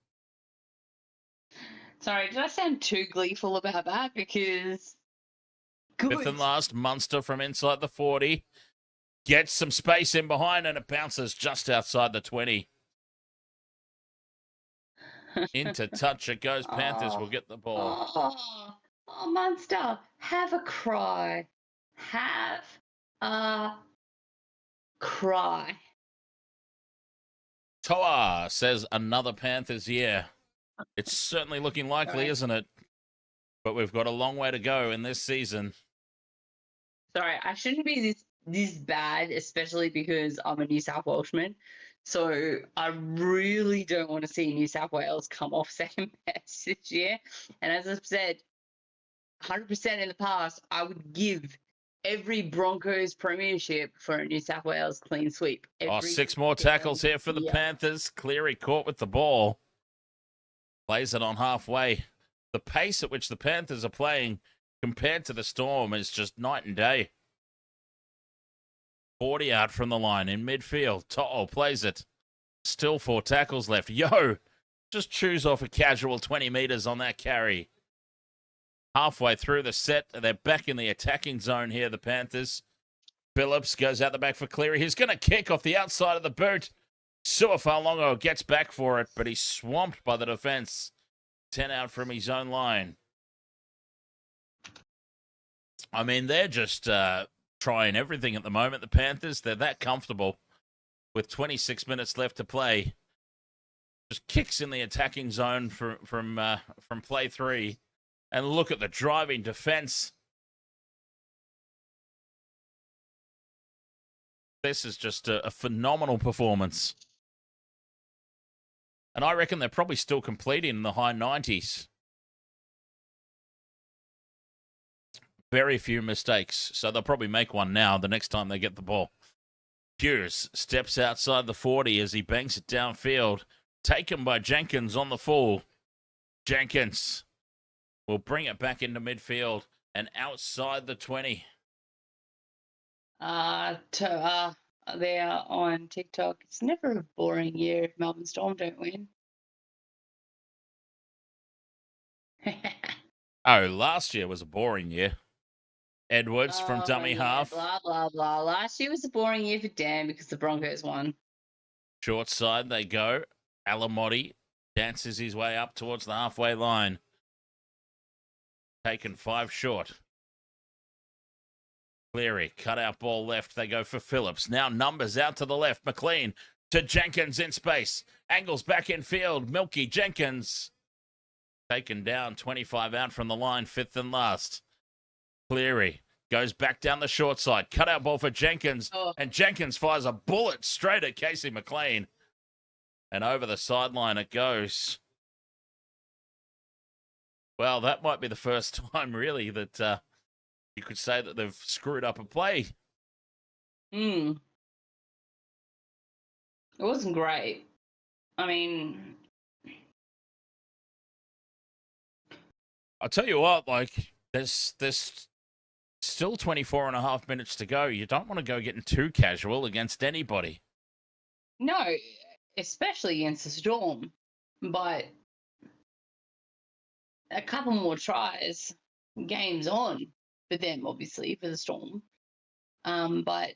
Speaker 2: Sorry, did I sound too gleeful about that? Because good.
Speaker 1: Fifth and last, Munster from inside the 40. Gets some space in behind and it bounces just outside the 20. Into touch it goes. Panthers will get the ball.
Speaker 2: Oh, Munster, have a cry. Have a cry.
Speaker 1: Toa says another Panthers year. It's certainly looking likely,
Speaker 2: Sorry.
Speaker 1: isn't it? But we've got a long way to go in this season.
Speaker 2: Sorry, I shouldn't be this bad, especially because I'm a New South Welshman. So I really don't want to see New South Wales come off second best this year. And as I've said, 100% in the past, I would give every Broncos premiership for a New South Wales clean sweep.
Speaker 1: 6 more tackles here for the Panthers. Cleary caught with the ball. Plays it on halfway. The pace at which the Panthers are playing compared to the Storm is just night and day. 40 out from the line in midfield. To'o plays it. Still 4 tackles left. Yo, just chews off a casual 20 meters on that carry. Halfway through the set, they're back in the attacking zone here, the Panthers. Phillips goes out the back for Cleary. He's going to kick off the outside of the boot. Sua Faulongo gets back for it, but he's swamped by the defense. 10 out from his own line. I mean, they're just trying everything at the moment, the Panthers. They're that comfortable with 26 minutes left to play. Just kicks in the attacking zone from play 3. And look at the driving defense. This is just a phenomenal performance. And I reckon they're probably still completing in the high 90s. Very few mistakes. So they'll probably make one now the next time they get the ball. Hughes steps outside the 40 as he banks it downfield. Taken by Jenkins on the full. Jenkins will bring it back into midfield and outside the 20.
Speaker 2: There on TikTok. It's never a boring year if Melbourne Storm don't win.
Speaker 1: Oh, last year was a boring year. Edwards from dummy half.
Speaker 2: Blah, blah, blah. Last year was a boring year for Dan because the Broncos won.
Speaker 1: Short side they go. Alamotti dances his way up towards the halfway line. Taken 5 short. Cleary, cut out ball left. They go for Phillips. Now numbers out to the left. McLean to Jenkins in space. Angles back in field. Milky Jenkins. Taken down, 25 out from the line, 5th and last. Cleary goes back down the short side. Cut out ball for Jenkins. And Jenkins fires a bullet straight at Casey McLean. And over the sideline it goes. Well, that might be the first time, really, that you could say that they've screwed up a play.
Speaker 2: It wasn't great. I mean,
Speaker 1: I'll tell you what, like, there's still 24 and a half minutes to go. You don't want to go getting too casual against anybody.
Speaker 2: no, especially against the Storm. But a couple more tries, game's on for them, obviously, for the Storm. But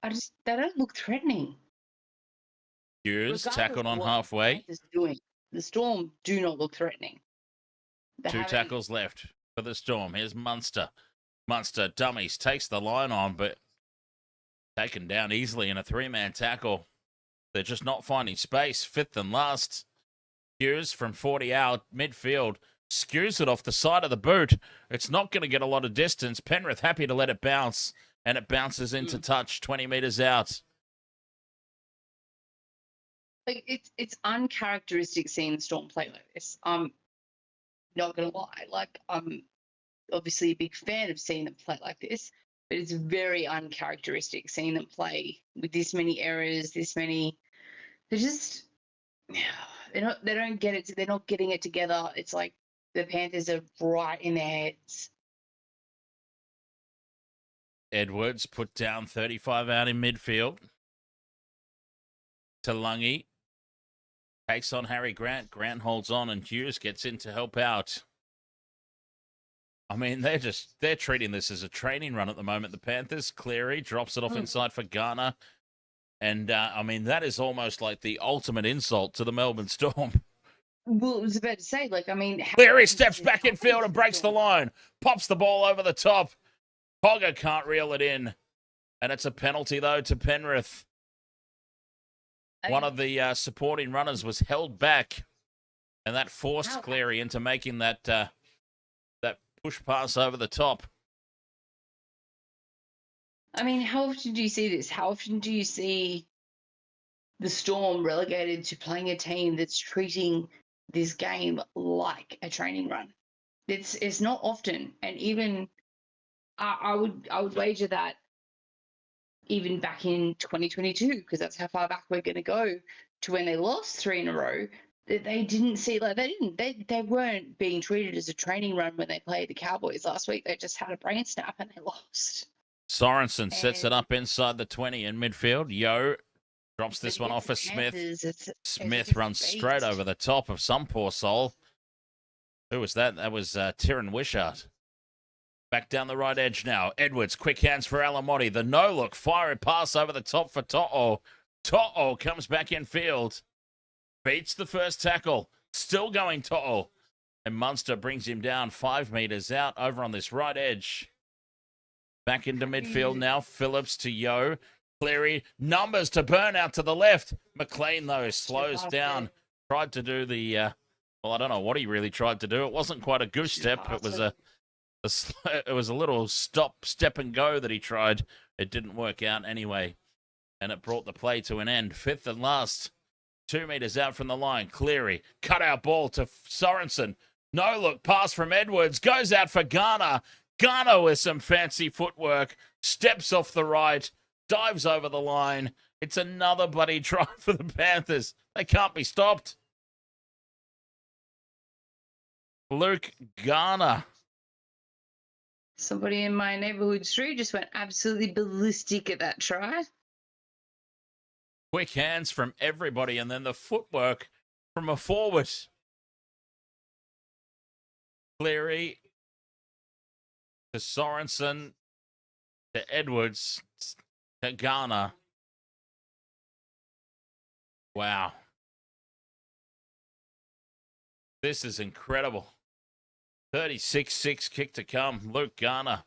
Speaker 2: they don't look threatening.
Speaker 1: Hughes
Speaker 2: Regardless
Speaker 1: tackled
Speaker 2: of
Speaker 1: on
Speaker 2: what
Speaker 1: halfway.
Speaker 2: Panthers are doing, the Storm do not look threatening. They
Speaker 1: 2
Speaker 2: haven't-
Speaker 1: tackles left for the Storm. Here's Munster. Munster dummies, takes the line on, but taken down easily in a 3-man tackle. They're just not finding space. 5th and last. Hughes from 40 out midfield skews it off the side of the boot. It's not going to get a lot of distance. Penrith happy to let it bounce, and it bounces into touch 20 metres out.
Speaker 2: Like it's uncharacteristic seeing the Storm play like this. I'm not gonna lie. Like I'm obviously a big fan of seeing them play like this, but it's very uncharacteristic seeing them play with this many errors, this many. They're just they don't get it. They're not getting it together. It's like the Panthers are right in their heads.
Speaker 1: Edwards put down 35 out in midfield. Talungi takes on Harry Grant. Grant holds on, and Hughes gets in to help out. I mean, they're treating this as a training run at the moment. The Panthers. Cleary drops it off inside for Garner. And, I mean, that is almost like the ultimate insult to the Melbourne Storm.
Speaker 2: Well, I was about to say, like, I mean...
Speaker 1: Cleary steps back in field and breaks the line. Pops the ball over the top. Hogger can't reel it in. And it's a penalty, though, to Penrith. One of the supporting runners was held back, and that forced Cleary into making that that push pass over the top.
Speaker 2: I mean, how often do you see this? How often do you see the Storm relegated to playing a team that's treating this game like a training run? It's not often, and even I would wager that even back in 2022, because that's how far back we're going to go to when they lost 3 in a row. They didn't see they weren't being treated as a training run when they played the Cowboys last week. They just had a brain snap and they lost.
Speaker 1: Sorensen sets it up inside the 20 in midfield. Yo drops this one off for Smith. Smith runs straight over the top of some poor soul. Who was that? That was Tyron Wishart. Back down the right edge now. Edwards, quick hands for Alamotti. The no-look, fire pass over the top for To'o. To'o comes back in field. Beats the first tackle. Still going To'o. And Munster brings him down 5 meters out over on this right edge. Back into midfield now. Phillips to Yo. Cleary, numbers to burn out to the left. McLean, though, slows down. Tried to do the, well, I don't know what he really tried to do. It wasn't quite a goose step. It was it was a little step and go that he tried. It didn't work out anyway. And it brought the play to an end. 5th and last. 2 meters out from the line. Cleary, cut out ball to Sorensen. No look, pass from Edwards. Goes out for Garner. Garner with some fancy footwork. Steps off the right. Dives over the line. It's another bloody try for the Panthers. They can't be stopped. Luke Garner.
Speaker 2: Somebody in my neighborhood street just went absolutely ballistic at that try.
Speaker 1: Quick hands from everybody, and then the footwork from a forward. Cleary to Sorensen to Edwards to Garner. Wow. This is incredible. 36-6 kick to come. Luke Garner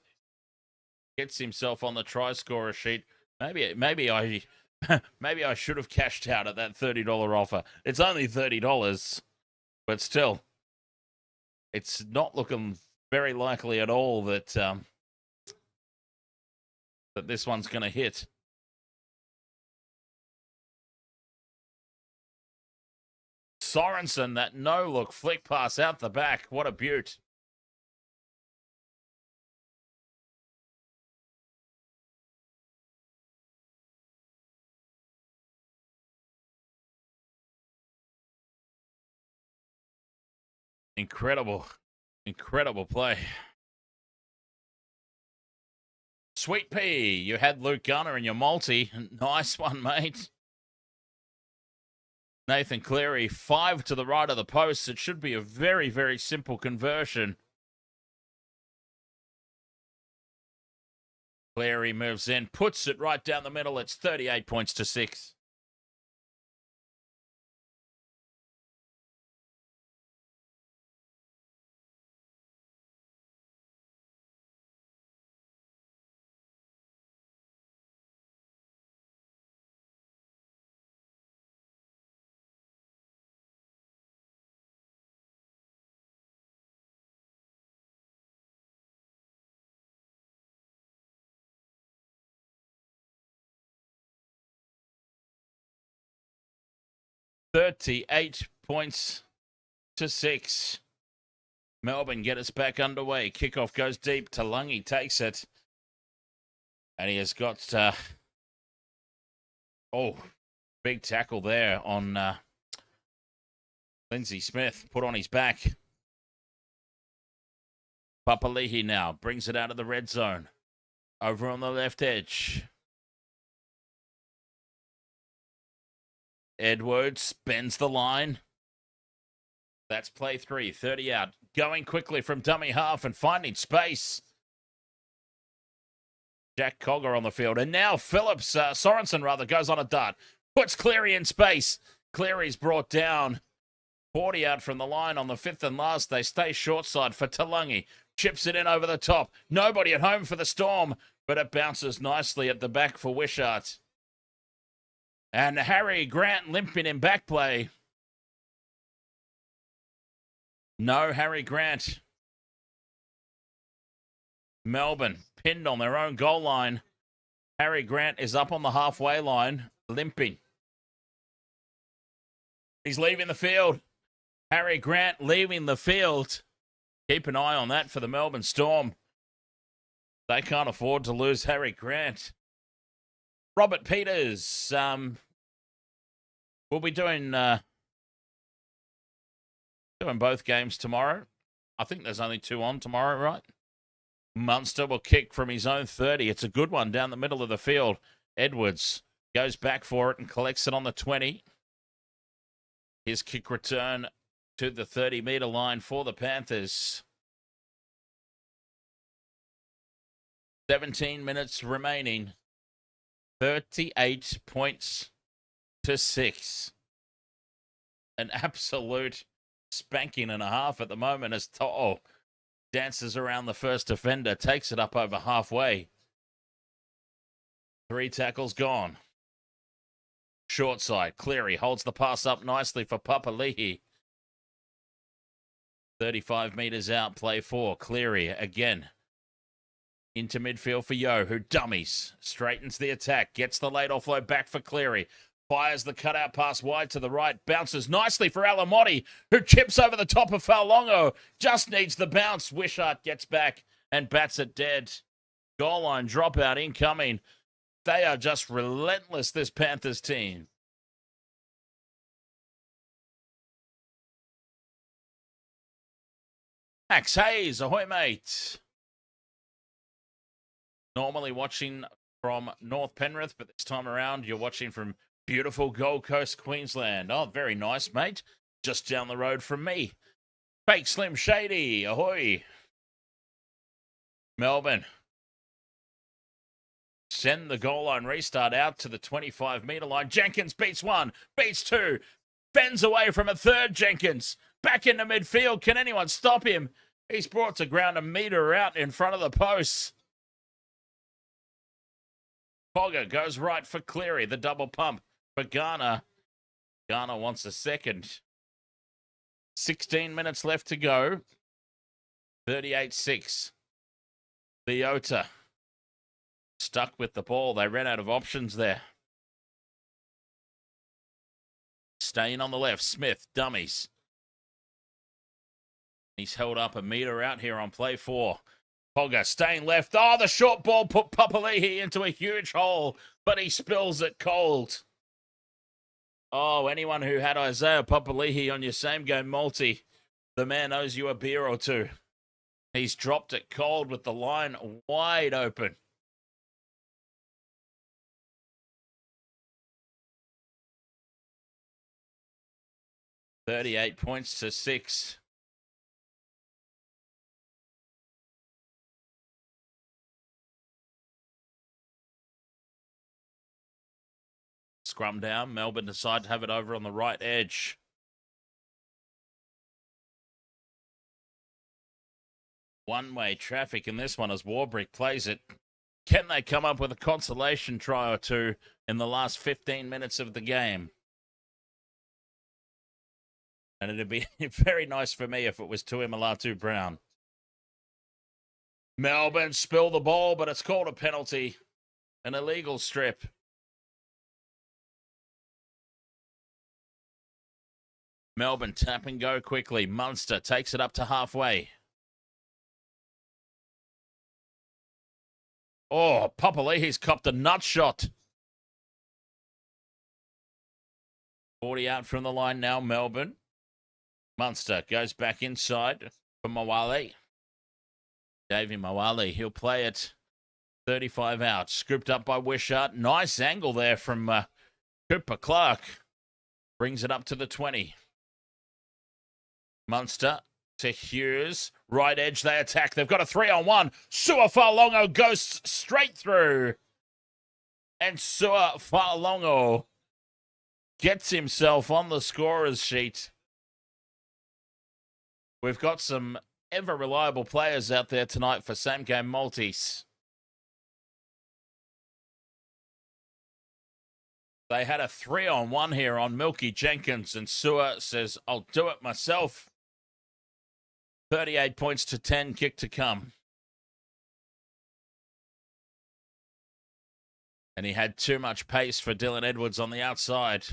Speaker 1: gets himself on the try scorer sheet. Maybe I should have cashed out at that $30 offer. It's only $30, but still, it's not looking very likely at all that that this one's going to hit. Sorensen, that no-look flick pass out the back. What a beaut. Incredible play. Sweet pea, you had Luke Garner in your multi. Nice one, mate. Nathan Cleary, 5 to the right of the post. It should be a very, very simple conversion. Cleary moves in, puts it right down the middle. It's 38 points to 6. £38 to 6. Melbourne get us back underway. Kickoff goes deep. Talungi takes it. And he has got, big tackle there on Lindsay Smith. Put on his back. Papali'i now brings it out of the red zone. Over on the left edge. Edwards bends the line. That's play 3, 30 out. Going quickly from dummy half and finding space. Jack Cogger on the field. And now Sorensen goes on a dart. Puts Cleary in space. Cleary's brought down. 40 out from the line on the 5th and last. They stay short side for Talungi. Chips it in over the top. Nobody at home for the Storm. But it bounces nicely at the back for Wishart. And Harry Grant limping in back play. No Harry Grant. Melbourne pinned on their own goal line. Harry Grant is up on the halfway line, limping. He's leaving the field. Harry Grant leaving the field. Keep an eye on that for the Melbourne Storm. They can't afford to lose Harry Grant. Robert Peters. We'll be doing both games tomorrow. I think there's only 2 on tomorrow, right? Munster will kick from his own 30. It's a good one down the middle of the field. Edwards goes back for it and collects it on the 20. His kick return to the 30-metre line for the Panthers. 17 minutes remaining. 38 points to 6. An absolute spanking and a half at the moment as To'o dances around the first defender, takes it up over halfway. 3 tackles gone. Short side, Cleary holds the pass up nicely for Papali'i. 35 metres out, play 4. Cleary again. Into midfield for Yo, who dummies. Straightens the attack, gets the late offload back for Cleary. Fires the cutout pass wide to the right. Bounces nicely for Alamotti, who chips over the top of Faulongo. Just needs the bounce. Wishart gets back and bats it dead. Goal line dropout incoming. They are just relentless, this Panthers team. Max Hayes, ahoy mate. Normally watching from North Penrith, but this time around you're watching from beautiful Gold Coast, Queensland. Oh, very nice, mate. Just down the road from me. Fake Slim Shady, ahoy. Melbourne. Send the goal line restart out to the 25-metre line. Jenkins beats 1, beats 2. Bends away from a third, Jenkins. Back into midfield. Can anyone stop him? He's brought to ground a metre out in front of the posts. Pogger goes right for Cleary. The double pump for Garner. Garner wants a second. 16 minutes left to go. 38-6. Leota stuck with the ball. They ran out of options there. Staying on the left. Smith, dummies. He's held up a metre out here on play 4. Pogger staying left. Oh, the short ball put Papali'i into a huge hole, but he spills it cold. Oh, anyone who had Isaiah Papali'i on your same game multi, the man owes you a beer or 2. He's dropped it cold with the line wide open. 38 points to 6. Scrum down. Melbourne decide to have it over on the right edge. One-way traffic in this one as Warbrick plays it. Can they come up with a consolation try or two in the last 15 minutes of the game? And it'd be very nice for me if it was Tuimalatu Brown. Melbourne spill the ball, but it's called a penalty. An illegal strip. Melbourne tap and go quickly. Munster takes it up to halfway. Oh, Papali'i's copped a nut shot. 40 out from the line now, Melbourne. Munster goes back inside for Mawali. Davey Mawali, he'll play it 35 out. Scooped up by Wishart. Nice angle there from Cooper Clark. Brings it up to the 20. Munster to Hughes. Right edge, they attack. They've got a 3-on-1. Su'Afa'alongo goes straight through. And Su'Afa'alongo gets himself on the scorer's sheet. We've got some ever-reliable players out there tonight for same-game multis. They had a 3-on-1 here on Milky Jenkins, and Su'a says, I'll do it myself. 38 points to 10, kick to come. And he had too much pace for Dylan Edwards on the outside.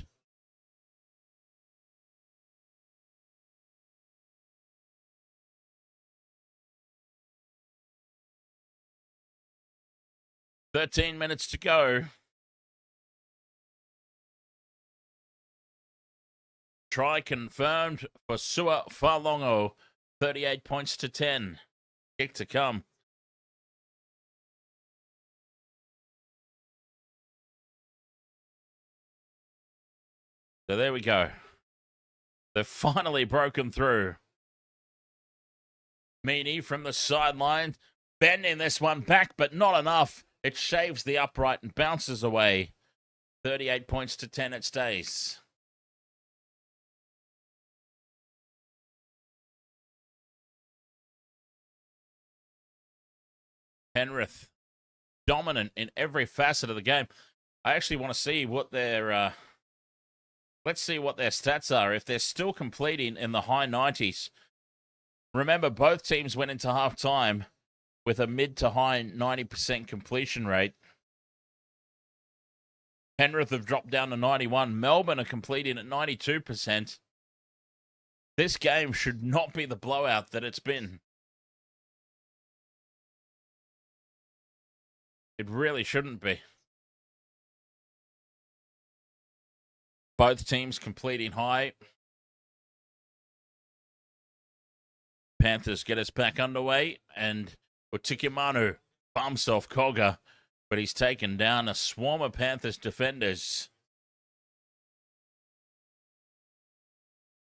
Speaker 1: "13 minutes to go. Try confirmed for Su'Afa'alongo. 38 points to 10. Kick to come. So there we go. They've finally broken through. Meany from the sideline. Bending this one back, but not enough. It shaves the upright and bounces away. 38 points to 10 it stays. Penrith, dominant in every facet of the game. I actually want to see what their let's see what their stats are. If they're still completing in the high 90s. Remember, both teams went into halftime with a mid to high 90% completion rate. Penrith have dropped down to 91. Melbourne are completing at 92%. This game should not be the blowout that it's been. It really shouldn't be. Both teams completing high. Panthers get us back underway, and Utikimanu bumps off Cogger, but he's taken down a swarm of Panthers defenders.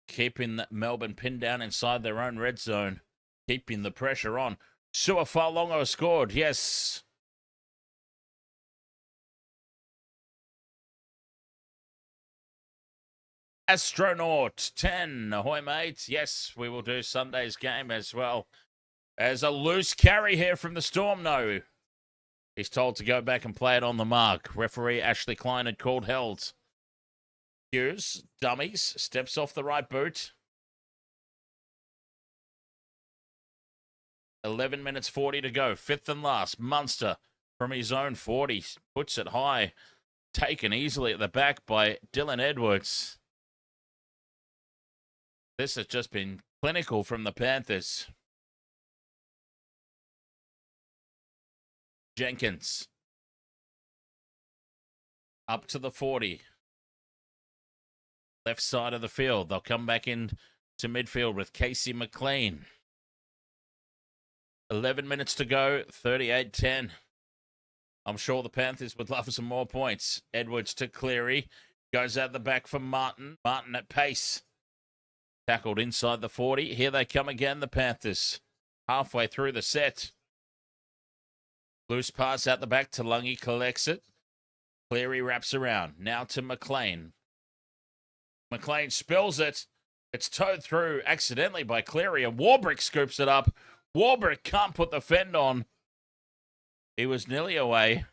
Speaker 1: Keeping Melbourne pinned down inside their own red zone. Keeping the pressure on. Su'Afa'alongo scored, yes. Astronaut 10. Ahoy, mates. Yes, we will do Sunday's game as well. As a loose carry here from the Storm, no. He's told to go back and play it on the mark. Referee Ashley Klein had called held. Hughes, dummies, steps off the right boot. 11 minutes 40 to go. Fifth and last. Munster from his own 40. Puts it high. Taken easily at the back by Dylan Edwards. This has just been clinical from the Panthers. Jenkins. Up to the 40. Left side of the field. They'll come back in to midfield with Casey McLean. 11 minutes to go. 38-10. I'm sure the Panthers would love some more points. Edwards to Cleary. Goes out the back for Martin. Martin at pace. Tackled inside the 40. Here they come again, the Panthers. Halfway through the set. Loose pass out the back. Talungi collects it. Cleary wraps around. Now to McLean. McLean spills it. It's towed through accidentally by Cleary, and Warbrick scoops it up. Warbrick can't put the fend on. He was nearly away.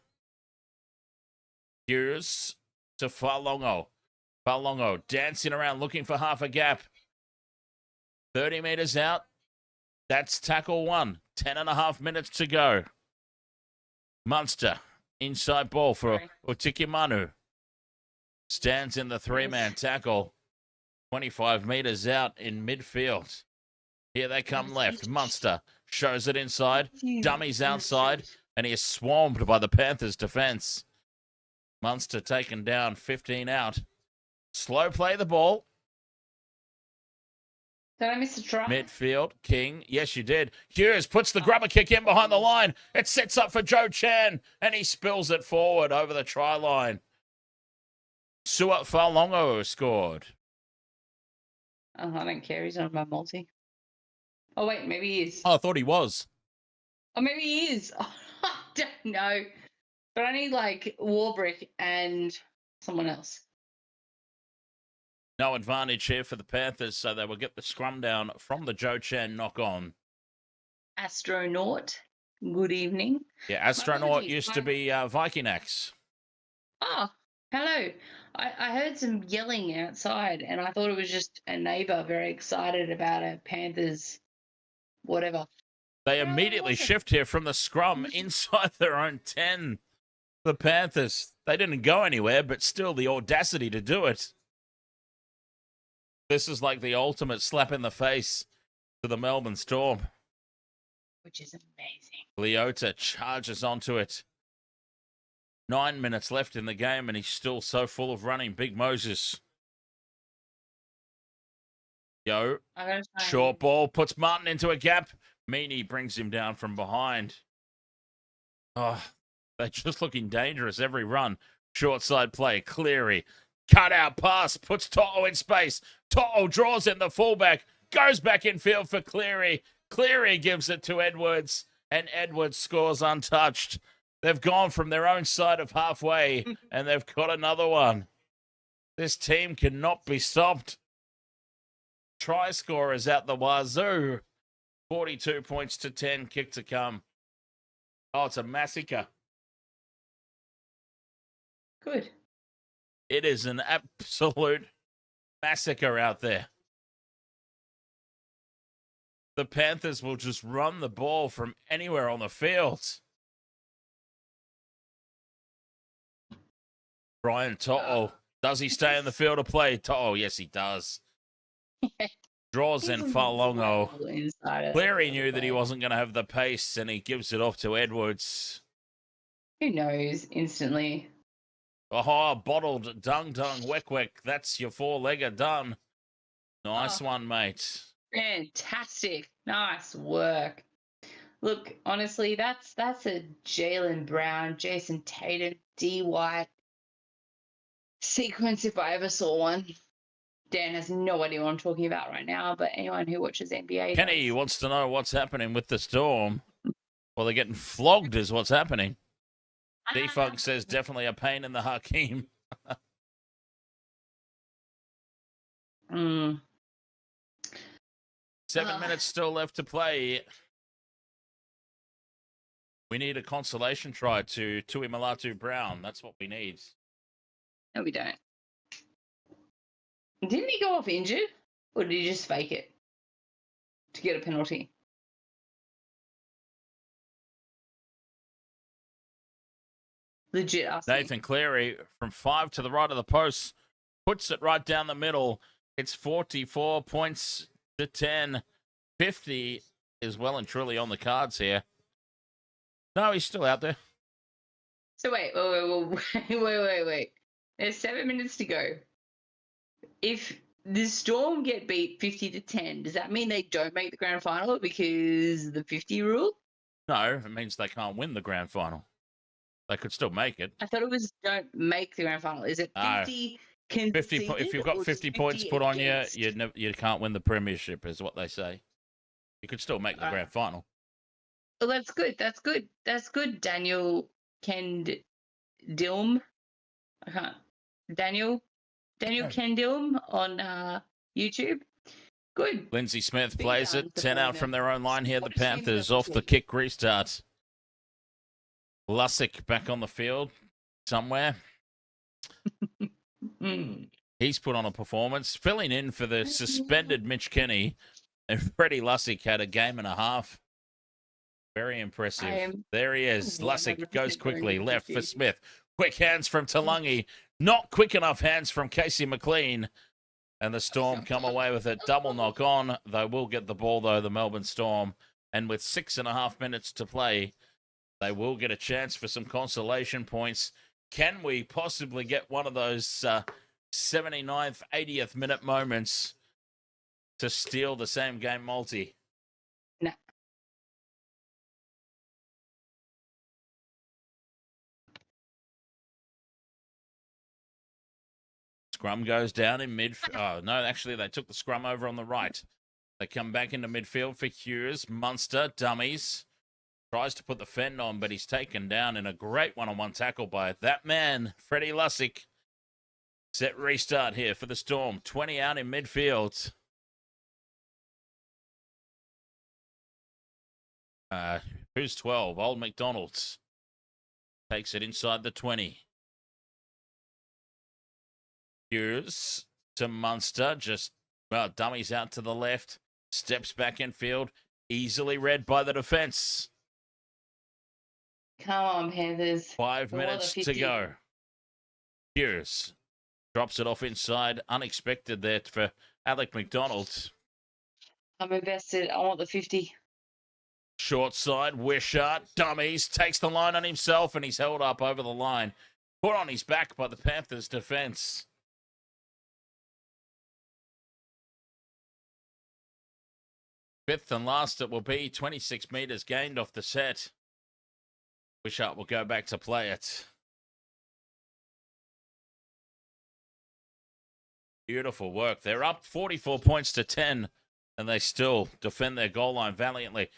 Speaker 1: Hughes to Falongo. Falongo dancing around looking for half a gap. 30 metres out. That's tackle one. 10.5 minutes to go. Munster. Inside ball for Utikimanu. Stands in the three-man tackle. 25 metres out in midfield. Here they come left. Munster shows it inside. Dummies outside. And he is swarmed by the Panthers' defence. Munster taken down, 15 out. Slow play the ball.
Speaker 2: Did I miss a try?
Speaker 1: Midfield, King. Yes, you did. Hughes puts the grubber kick in behind the line. It sets up for Joe Chan, and he spills it forward over the try line. Suat Falongo scored.
Speaker 2: Oh, I don't care. He's on my multi. Oh, wait, maybe he is.
Speaker 1: Oh, I thought he was.
Speaker 2: Oh, maybe he is. I don't know. But I need, like, Warbrick and someone else.
Speaker 1: No advantage here for the Panthers, so they will get the scrum down from the Joe Chan knock on.
Speaker 2: Astronaut, good evening.
Speaker 1: Yeah, Astronaut used to be Viking Axe.
Speaker 2: Oh, hello. I heard some yelling outside, and I thought it was just a neighbour very excited about a Panthers whatever.
Speaker 1: They immediately shift here from the scrum inside their own 10. The Panthers, they didn't go anywhere, but still the audacity to do it. This is like the ultimate slap in the face to the Melbourne Storm.
Speaker 2: Which is amazing.
Speaker 1: Leota charges onto it. 9 minutes left in the game, and he's still so full of running. Big Moses. Yo, short ball, puts Martin into a gap. Meany brings him down from behind. Oh, they're just looking dangerous every run. Short side play, Cleary. Cut out pass, puts Toto in space. Toto draws in the fullback, goes back in field for Cleary. Cleary gives it to Edwards, and Edwards scores untouched. They've gone from their own side of halfway, and they've got another one. This team cannot be stopped. Try scorers out the wazoo. 42 points to 10, kick to come. Oh, it's a massacre.
Speaker 2: Good.
Speaker 1: It is an absolute massacre out there. The Panthers will just run the ball from anywhere on the field. Brian Toto. Does he stay in the field of play? Toto, yes, he does. Draws in Falongo. Cleary knew that he wasn't going to have the pace, and he gives it off to Edwards.
Speaker 2: Who knows instantly?
Speaker 1: Oh, bottled dung, weck. That's your four-legger done. Nice one, mate.
Speaker 2: Fantastic. Nice work. Look, honestly, that's a Jaylen Brown, Jason Tatum, D. White sequence if I ever saw one. Dan has no idea what I'm talking about right now, but anyone who watches NBA
Speaker 1: Kenny
Speaker 2: does.
Speaker 1: wants to know what's happening with the Storm. Well, they're getting flogged is what's happening. Defunk says definitely a pain in the Hakeem. 7 minutes still left to play. We need a consolation try to Tui Malatu Brown. That's what we need.
Speaker 2: No, we don't. Didn't he go off injured? Or did he just fake it to get a penalty? Legit asking.
Speaker 1: Nathan Cleary from 5 to the right of the post. Puts it right down the middle. It's 44 points to 10. 50 is well and truly on the cards here. No, he's still out there.
Speaker 2: So wait. There's 7 minutes to go. If the Storm get beat 50-10, does that mean they don't make the grand final because the 50 rule?
Speaker 1: No, it means they can't win the grand final. They could still make it.
Speaker 2: I thought it was don't make the grand final. Is it 50 conceded
Speaker 1: If you've got
Speaker 2: or
Speaker 1: 50
Speaker 2: just
Speaker 1: points
Speaker 2: 50
Speaker 1: put on you,
Speaker 2: against?
Speaker 1: you can't win the premiership, is what they say. You could still make the grand final.
Speaker 2: Well, that's good. That's good. That's good, Daniel Kendilm. I can't. Daniel Kendilm on YouTube. Good.
Speaker 1: Lindsay Smith
Speaker 2: Big
Speaker 1: plays
Speaker 2: guns
Speaker 1: it.
Speaker 2: to
Speaker 1: 10
Speaker 2: play
Speaker 1: out from their own line here. The
Speaker 2: What a shame
Speaker 1: Panthers
Speaker 2: that
Speaker 1: off the
Speaker 2: we-
Speaker 1: kick restart. Lussick back on the field somewhere. He's put on a performance, filling in for the suspended Mitch Kenny. And Freddie Lussick had a game and a half. Very impressive. There he is. Lussick goes quickly. Left for Smith. Quick hands from Talangi. Not quick enough hands from Casey McLean. And the Storm come away with a double knock on. They will get the ball, though, the Melbourne Storm. And with 6.5 minutes to play, they will get a chance for some consolation points. Can we possibly get one of those 79th, 80th minute moments to steal the same game multi?
Speaker 2: No.
Speaker 1: Scrum goes down in mid. Oh, no, actually, they took the scrum over on the right. They come back into midfield for Hughes. Munster, dummies. Tries to put the fend on, but he's taken down in a great one-on-one tackle by that man, Freddie Lussick. Set restart here for the Storm. 20 out in midfield. Who's 12? Old McDonald's. Takes it inside the 20. Hughes to Munster. Just, well, dummies out to the left. Steps back in field. Easily read by the defense.
Speaker 2: Come on, Panthers.
Speaker 1: 5 minutes to go. Hughes drops it off inside. Unexpected there for Alec McDonald.
Speaker 2: I'm invested. I want the 50.
Speaker 1: Short side, Wishart, dummies, takes the line on himself, and he's held up over the line. Put on his back by the Panthers defense. Fifth and last it will be. 26 meters gained off the set. Wishart will go back to play it. Beautiful work. They're up 44 points to 10, and they still defend their goal line valiantly.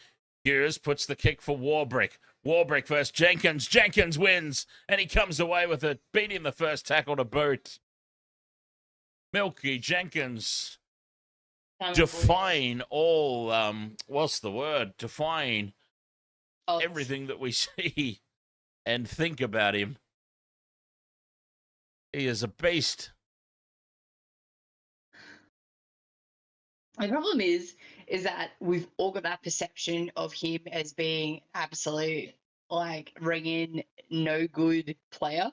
Speaker 1: Hughes puts the kick for Warbrick. Warbrick versus Jenkins. Jenkins wins, and he comes away with it, beating the first tackle to boot. Milky Jenkins defying all, what's the word? Defying everything that we see and think about him. He is a beast.
Speaker 2: The problem is that we've all got that perception of him as being absolute, like, ring-in, no good player.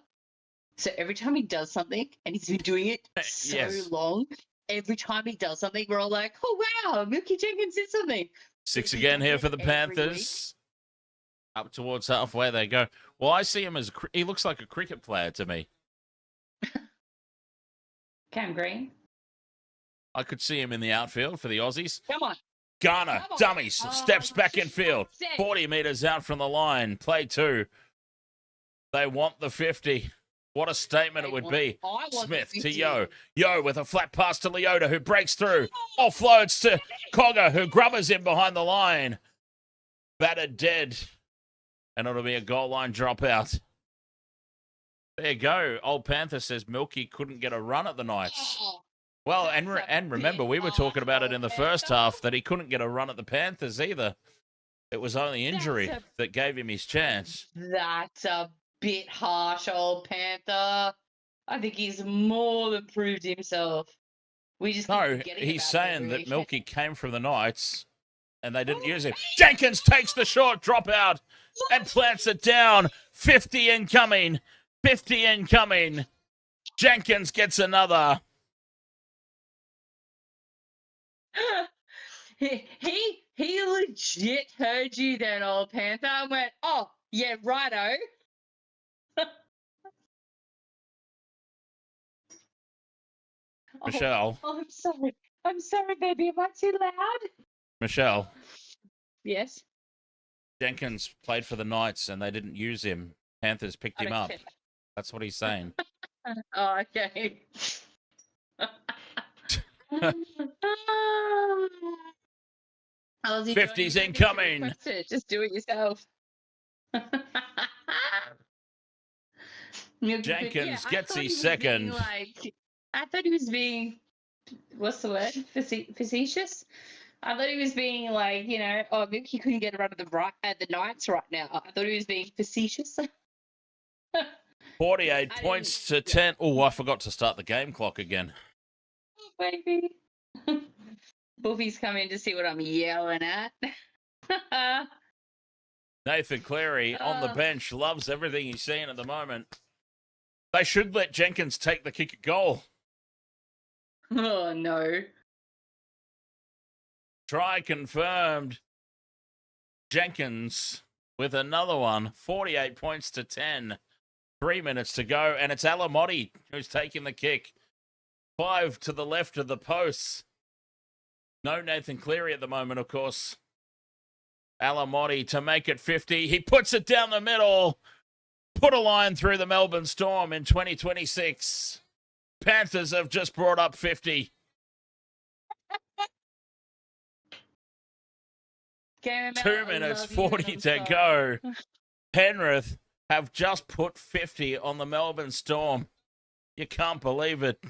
Speaker 2: So every time he does something, and he's been doing it so long, every time he does something, we're all like, oh, wow, Milky Jenkins did something.
Speaker 1: 6 again here for the Panthers. Up towards halfway they go. Well, I see him as, he looks like a cricket player to me.
Speaker 2: Cam Green.
Speaker 1: I could see him in the outfield for the Aussies.
Speaker 2: Come on.
Speaker 1: Garner, dummies, steps back in field. 40 meters out from the line. Play 2. They want the 50. What a statement it would be. Smith to Yo. Yo with a flat pass to Leota, who breaks through. Offloads to Cogger, who grubbers him behind the line. Battered dead. And it'll be a goal line dropout. There you go. Old Panther says Milky couldn't get a run at the Knights. Well, and remember, we were talking about it in the first half that he couldn't get a run at the Panthers either. It was only injury that gave him his chance.
Speaker 2: That's a bit harsh, old Panther. I think he's more than proved himself. We just
Speaker 1: he's saying that Milky came from the Knights and they didn't use him. Jenkins takes the short dropout and plants it down. 50 incoming. 50 incoming. Jenkins gets another.
Speaker 2: He legit heard you then, old Panther, and went, oh, yeah, righto.
Speaker 1: Michelle.
Speaker 2: Oh, I'm sorry. I'm sorry, baby. Am I too loud?
Speaker 1: Michelle.
Speaker 2: Yes?
Speaker 1: Jenkins played for the Knights and they didn't use him. Panthers picked him up. That's what he's saying.
Speaker 2: Oh, okay. Aussie
Speaker 1: 50's
Speaker 2: Johnny,
Speaker 1: incoming.
Speaker 2: request it. Just do it yourself.
Speaker 1: Jenkins gets his
Speaker 2: being
Speaker 1: second.
Speaker 2: like, I thought he was being, what's the word? Facetious. I thought he was being like, oh, maybe he couldn't get around at the Knights right now. I thought he was being facetious.
Speaker 1: 48 points to 10. Oh, I forgot to start the game clock again.
Speaker 2: Oh, baby. Buffy's coming to see what I'm yelling at.
Speaker 1: Nathan Cleary on the bench loves everything he's seeing at the moment. They should let Jenkins take the kick at goal.
Speaker 2: Oh, no.
Speaker 1: Try confirmed. Jenkins with another one. 48 points to 10. 3 minutes to go. And it's Alamotti who's taking the kick. 5 to the left of the posts. No Nathan Cleary at the moment, of course. Alamotti to make it 50. He puts it down the middle. Put a line through the Melbourne Storm in 2026. Panthers have just brought up 50. 2 minutes 40 to go. Penrith have just put 50 on the Melbourne Storm. You can't believe it.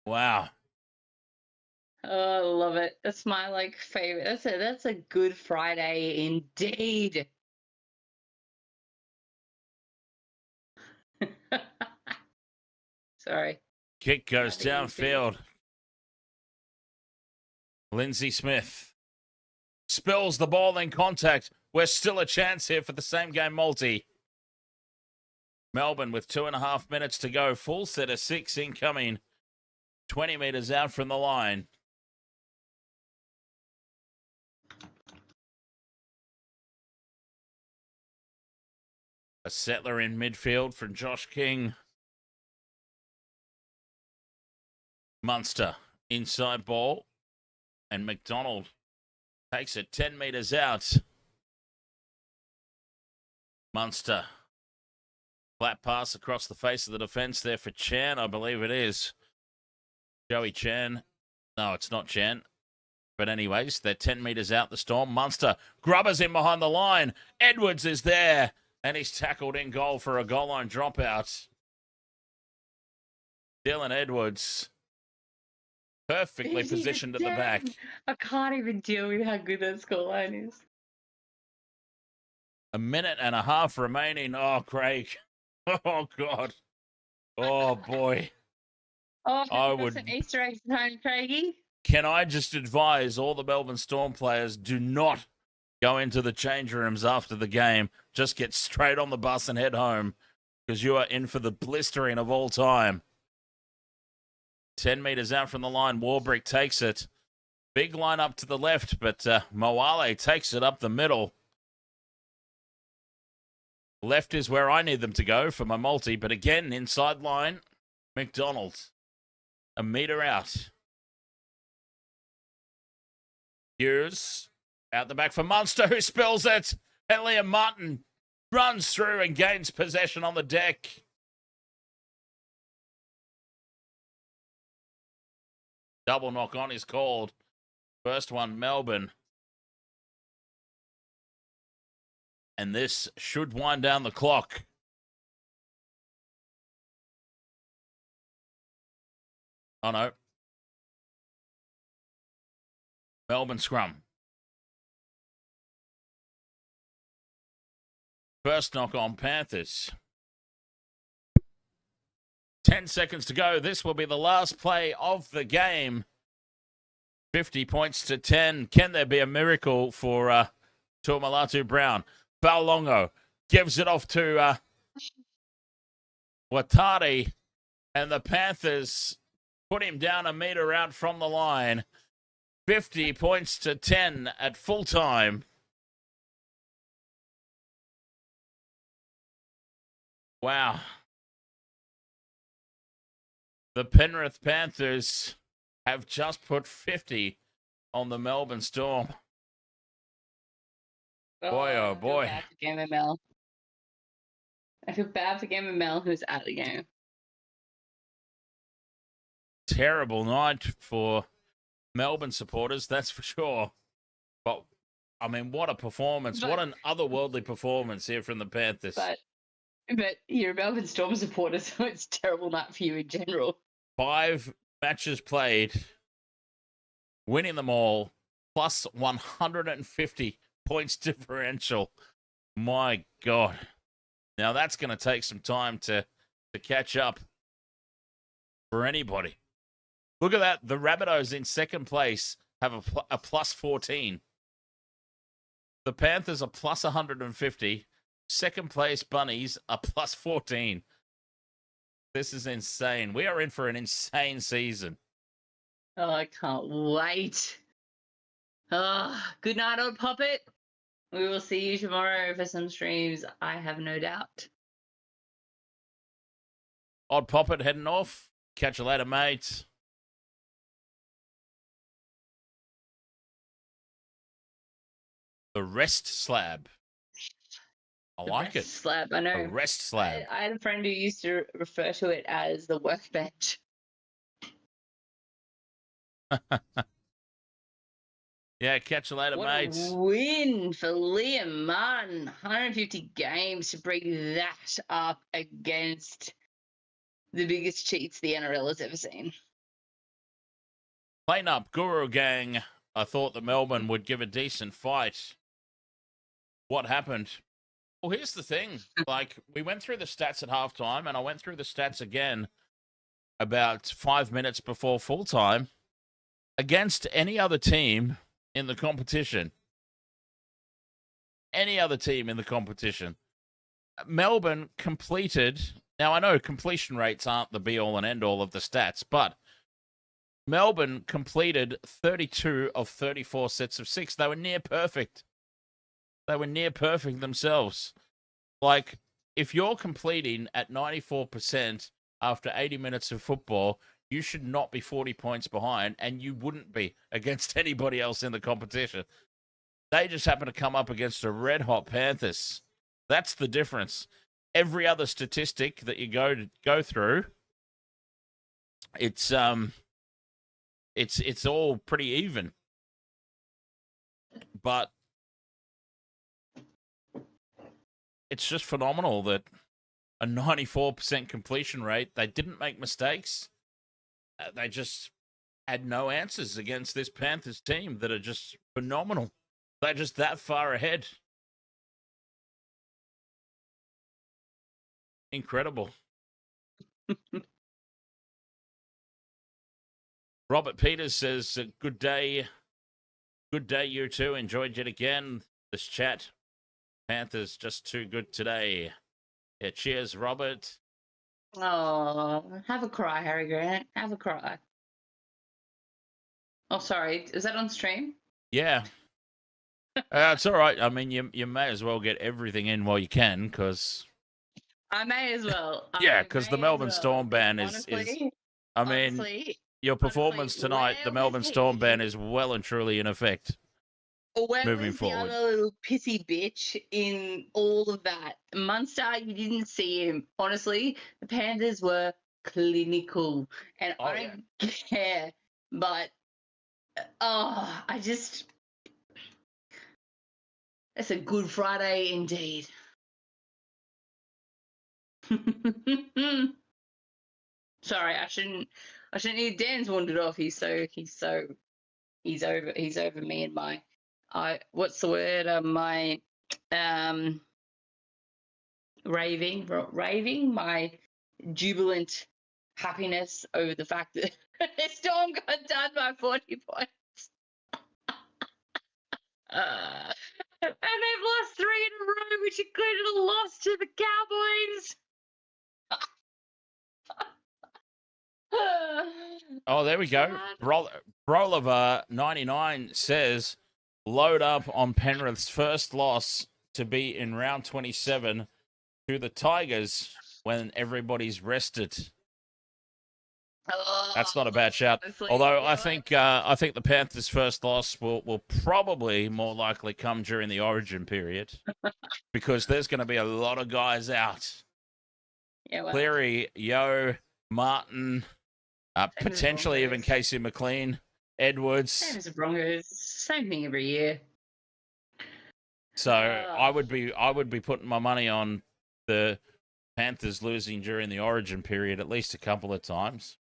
Speaker 1: Wow.
Speaker 2: Oh, I love it. That's my favorite. That's a good Friday indeed. Sorry.
Speaker 1: Kick goes downfield. Lindsay Smith spills the ball in contact. We're still a chance here for the same game multi. Melbourne with 2.5 minutes to go. Full set of 6 incoming. 20 metres out from the line. A settler in midfield from Josh King. Munster inside ball. And McDonald takes it 10 metres out. Munster. Flat pass across the face of the defence there for Chan, I believe it is. Joey Chan. No, it's not Chan. But anyways, they're 10 metres out the Storm. Munster grubbers in behind the line. Edwards is there. And he's tackled in goal for a goal line dropout. Dylan Edwards. Perfectly positioned at the back.
Speaker 2: I can't even deal with how good that scoreline is.
Speaker 1: 1.5 minutes remaining. Oh, Craig. Oh, God. Oh, boy.
Speaker 2: Oh, I would. An Easter egg time, Craigie.
Speaker 1: Can I just advise all the Melbourne Storm players, do not go into the change rooms after the game. Just get straight on the bus and head home because you are in for the blistering of all time. 10 metres out from the line, Warbrick takes it. Big line up to the left, but Moale takes it up the middle. Left is where I need them to go for my multi, but again, inside line, McDonald. 1 metre out. Hughes out the back for Munster, who spills it. And Liam Martin runs through and gains possession on the deck. Double knock on is called. First one, Melbourne. And this should wind down the clock. Oh, no. Melbourne scrum. First knock on Panthers. 10 seconds to go. This will be the last play of the game. 50 points to 10. Can there be a miracle for Tuamalatu Brown? Baulongo gives it off to Watari. And the Panthers put him down 1 metre out from the line. 50 points to 10 at full time. Wow. The Penrith Panthers have just put 50 on the Melbourne Storm. Boy, oh boy.
Speaker 2: ML. I feel bad for Gamma Mel, who's at the game.
Speaker 1: Terrible night for Melbourne supporters, that's for sure. But, I mean, what a performance. What an otherworldly performance here from the Panthers.
Speaker 2: But you're a Melbourne Storm supporter, so it's a terrible night for you in general.
Speaker 1: 5 matches played, winning them all, plus 150 points differential. My God. Now, that's going to take some time to catch up for anybody. Look at that. The Rabbitohs in second place have a plus 14. The Panthers are plus 150. Second place Bunnies are plus 14. This is insane. We are in for an insane season.
Speaker 2: Oh, I can't wait. Oh, good night, old puppet. We will see you tomorrow for some streams, I have no doubt.
Speaker 1: Odd Poppet heading off. Catch you later, mate. The rest slab. I like it.
Speaker 2: Slab, I know.
Speaker 1: The rest slab.
Speaker 2: I had a friend who used to refer to it as the workbench.
Speaker 1: Yeah, catch you later,
Speaker 2: What
Speaker 1: mates.
Speaker 2: a win for Liam Martin. 150 games to bring that up against the biggest cheats the NRL has ever seen.
Speaker 1: Clean up, Guru Gang. I thought that Melbourne would give a decent fight. What happened? Well, here's the thing. Like, we went through the stats at halftime, and I went through the stats again about 5 minutes before full time against any other team in the competition. Any other team in the competition. Melbourne completed. Now, I know completion rates aren't the be-all and end-all of the stats, but Melbourne completed 32 of 34 sets of 6. They were near perfect. They were near perfect themselves. Like, if you're completing at 94% after 80 minutes of football, you should not be 40 points behind, and you wouldn't be against anybody else in the competition. They just happen to come up against a red-hot Panthers. That's the difference. Every other statistic that you go through, it's all pretty even. But it's just phenomenal that a 94% completion rate, they didn't make mistakes. They just had no answers against this Panthers team that are just phenomenal. They're just that far ahead. Incredible. Robert Peters says, good day. Good day, you two. Enjoyed it again. This chat. Panthers just too good today. Yeah, cheers, Robert.
Speaker 2: Oh, have a cry, Harry Grant. Have a cry. Oh, sorry. Is that on stream?
Speaker 1: Yeah. It's all right. I mean, you may as well get everything in while you can, because...
Speaker 2: I may as well.
Speaker 1: Yeah, because the Melbourne Storm ban is... I mean, your performance tonight, the Melbourne Storm ban is well and truly in effect.
Speaker 2: Where
Speaker 1: moving
Speaker 2: was
Speaker 1: forward.
Speaker 2: the other little pissy bitch in all of that? Munster, you didn't see him. Honestly, the Panthers were clinical, and I don't care. But I just, it's a good Friday indeed. Sorry, I shouldn't. Dan's wandered off. He's over me and my. What's the word? My raving, my jubilant happiness over the fact that the Storm got done by 40 points. And they've lost 3 in a row, which included a loss to the Cowboys.
Speaker 1: Oh, there we go. Broliver 99 says, load up on Penrith's first loss to be in round 27 to the Tigers when everybody's rested. That's not a bad shout. Although I think the Panthers' first loss will probably more likely come during the Origin period because there's going to be a lot of guys out
Speaker 2: Yeah, well,
Speaker 1: Cleary, Yo, Martin,
Speaker 2: Same as the
Speaker 1: potentially even
Speaker 2: Broncos.
Speaker 1: Casey McLean, Edwards.
Speaker 2: Same as the Broncos. Same thing every year.
Speaker 1: So I would be putting my money on the Panthers losing during the Origin period at least a couple of times.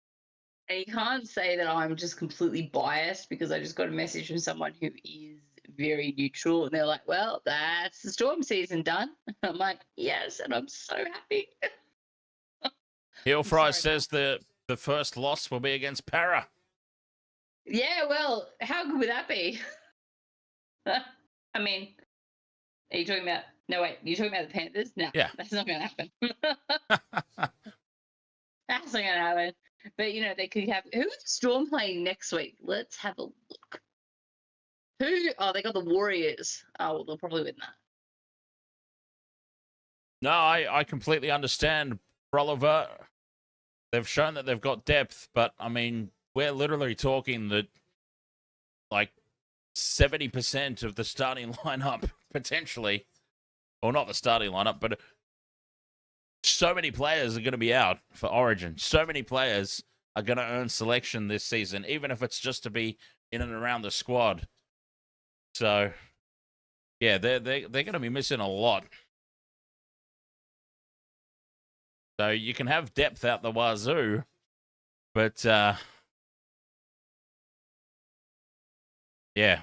Speaker 2: And you can't say that I'm just completely biased because I just got a message from someone who is very neutral, and they're like, "Well, that's the Storm season done." I'm like, "Yes," and I'm so happy.
Speaker 1: Hillfry
Speaker 2: sorry,
Speaker 1: says the first loss will be against Para.
Speaker 2: Yeah, well, how good would that be? I mean, are you talking about? No, wait, you're talking about the Panthers? No,
Speaker 1: Yeah.
Speaker 2: that's not going to happen. That's not going to happen. But you know, they could have. Who's the Storm playing next week? Let's have a look. Who? Oh, they got the Warriors. Oh, well, they'll probably win that.
Speaker 1: No, I completely understand, Broliver. They've shown that they've got depth, but I mean, we're literally talking that like 70% of the starting lineup potentially, or not the starting lineup, but so many players are going to be out for Origin. So many players are going to earn selection this season, even if it's just to be in and around the squad. So, yeah, they're going to be missing a lot. So you can have depth out the wazoo, but yeah,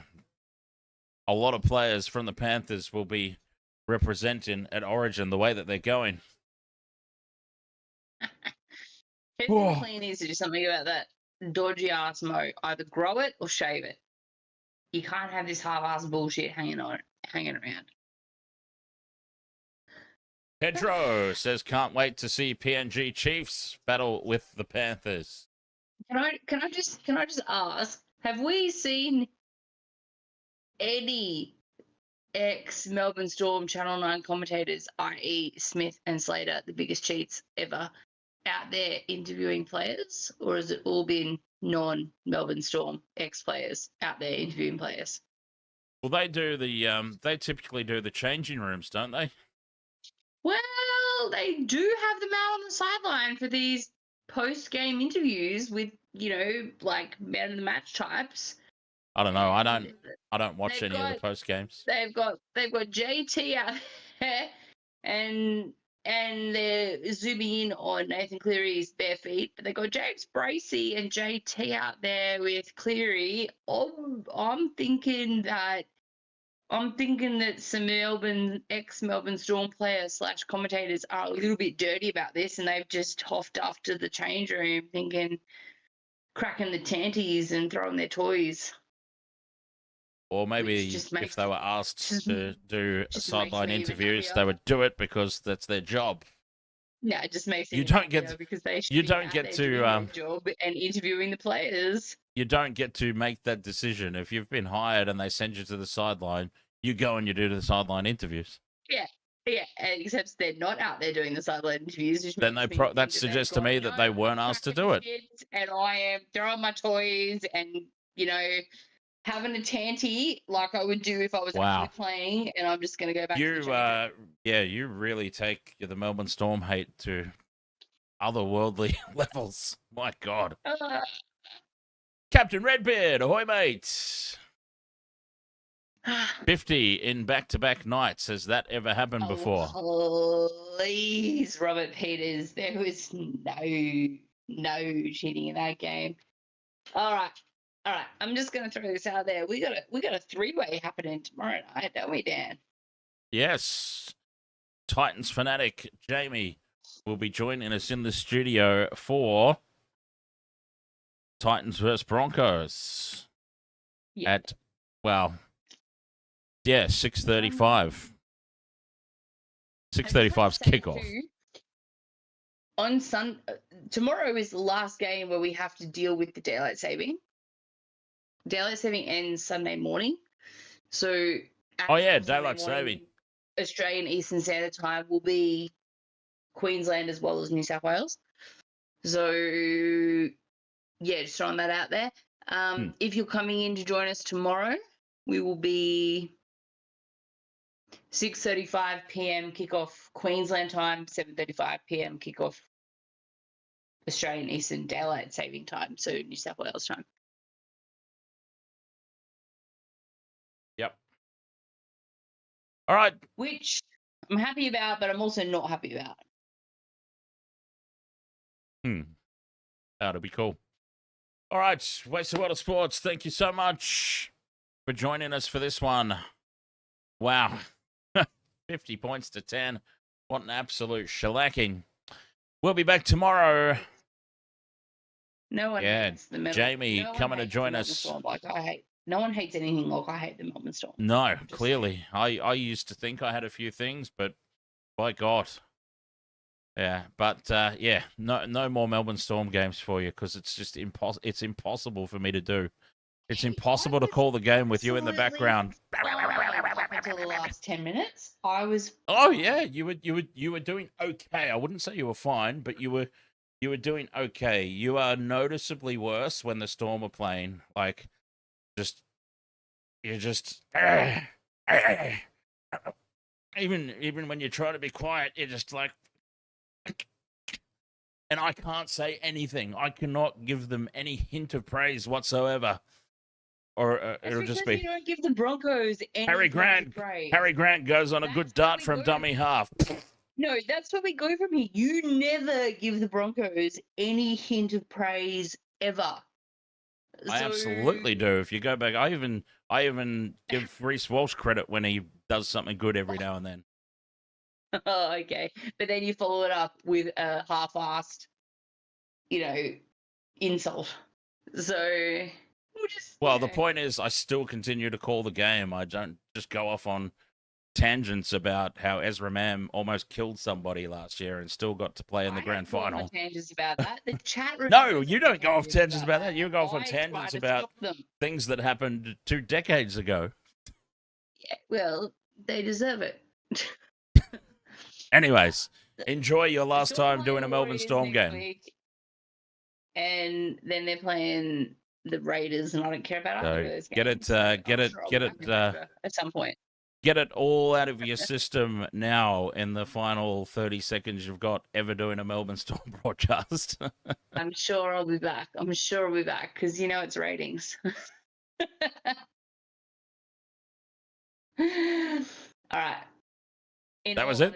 Speaker 1: a lot of players from the Panthers will be representing at Origin the way that they're going.
Speaker 2: Casey McLean needs to do something about that dodgy ass mo. Either grow it or shave it. You can't have this half-ass bullshit hanging around.
Speaker 1: Pedro says, can't wait to see PNG Chiefs battle with the Panthers.
Speaker 2: Can I just ask? Have we seen any ex Melbourne Storm Channel 9 commentators, i.e., Smith and Slater, the biggest cheats ever, out there interviewing players, or has it all been non-Melbourne Storm ex-players out there interviewing players?
Speaker 1: Well, they do they typically do the changing rooms, don't they?
Speaker 2: Well, they do have them out on the sideline for these post-game interviews with, you know, like man of the match types.
Speaker 1: I don't know.
Speaker 2: And
Speaker 1: I don't watch any of the post games.
Speaker 2: They've got JT out there, and they're zooming in on Nathan Cleary's bare feet, but they've got James Bracey and JT out there with Cleary. I'm thinking that some ex-Melbourne Storm players / commentators are a little bit dirty about this, and they've just hoffed off to the change room thinking, cracking the tanties and throwing their toys.
Speaker 1: Or maybe if they were asked to do sideline interviews, they would do it because that's their job.
Speaker 2: No, it just makes it
Speaker 1: you don't get
Speaker 2: because they should
Speaker 1: you
Speaker 2: be
Speaker 1: don't
Speaker 2: out
Speaker 1: get
Speaker 2: there
Speaker 1: to
Speaker 2: doing their job and interviewing the players.
Speaker 1: You don't get to make that decision. If you've been hired and they send you to the sideline, you go and you do the sideline interviews.
Speaker 2: Yeah, except they're not out there doing the sideline interviews. Which
Speaker 1: then that suggests to me that they weren't asked to do it.
Speaker 2: And I am throwing my toys and, you know, having a tanty like I would do if I was actually playing, and I'm just going to go back to the
Speaker 1: you really take the Melbourne Storm hate to otherworldly levels. My God. Captain Redbeard, ahoy, mate. 50 in back-to-back nights. Has that ever happened before?
Speaker 2: Please, Robert Peters. There was no cheating in that game. All right. I'm just going to throw this out there. We got a three-way happening tomorrow night, don't we, Dan?
Speaker 1: Yes. Titans fanatic Jamie will be joining us in the studio for Titans versus Broncos at 6:35. 6:35's kickoff.
Speaker 2: Tomorrow is the last game where we have to deal with the daylight saving. Daylight saving ends Sunday morning. So
Speaker 1: daylight saving.
Speaker 2: Australian Eastern Standard Time will be Queensland as well as New South Wales. So yeah, just throwing that out there. If you're coming in to join us tomorrow, we will be 6:35 p.m. kickoff Queensland time, 7:35 p.m. kickoff Australian Eastern Daylight Saving Time, so New South Wales time.
Speaker 1: Yep. All right.
Speaker 2: Which I'm happy about, but I'm also not happy about.
Speaker 1: That'll be cool. All right. Wasted World of Sports, thank you so much for joining us for this one. Wow. 50 points to 10. What an absolute shellacking. We'll be back tomorrow.
Speaker 2: No one hates the Melbourne.
Speaker 1: Jamie coming to join us.
Speaker 2: Storm like I hate. No one hates anything like I hate the Melbourne Storm.
Speaker 1: No, clearly. I used to think I had a few things, but by God. Yeah, but yeah, no more Melbourne Storm games for you because it's just impossible for me to do. It's impossible to call the game with you in the background.
Speaker 2: Until the last 10 minutes, I was.
Speaker 1: Oh yeah, you were doing okay. I wouldn't say you were fine, but you were doing okay. You are noticeably worse when the Storm are playing. Like, you're just even when you try to be quiet, you're just like. And I can't say anything. I cannot give them any hint of praise whatsoever. Or it'll just be.
Speaker 2: You don't give the Broncos any
Speaker 1: Harry Grant.
Speaker 2: praise.
Speaker 1: Harry Grant goes on a good dart from dummy half.
Speaker 2: No, that's where we go from here. You never give the Broncos any hint of praise ever.
Speaker 1: I absolutely do. If you go back, I even give Reece Walsh credit when he does something good every now and then.
Speaker 2: Oh, okay. But then you follow it up with a half-assed, insult. So
Speaker 1: Well, the point is, I still continue to call the game. I don't just go off on tangents about how Ezra Mam almost killed somebody last year and still got to play in the grand final.
Speaker 2: I don't go off tangents about that. The chat room.
Speaker 1: No, you don't go off tangents about that. You go off on
Speaker 2: I
Speaker 1: tangents
Speaker 2: try to
Speaker 1: about
Speaker 2: stop them.
Speaker 1: things that happened 2 decades ago.
Speaker 2: Yeah, well, they deserve it.
Speaker 1: Anyways, enjoy your last time doing a Melbourne Storm game.
Speaker 2: Week, and then they're playing the Raiders, and I don't care about either of those games.
Speaker 1: Get it
Speaker 2: at some point.
Speaker 1: Get it all out of your system now in the final 30 seconds you've got ever doing a Melbourne Storm broadcast.
Speaker 2: I'm sure I'll be back. Because it's ratings. All right.
Speaker 1: That was it?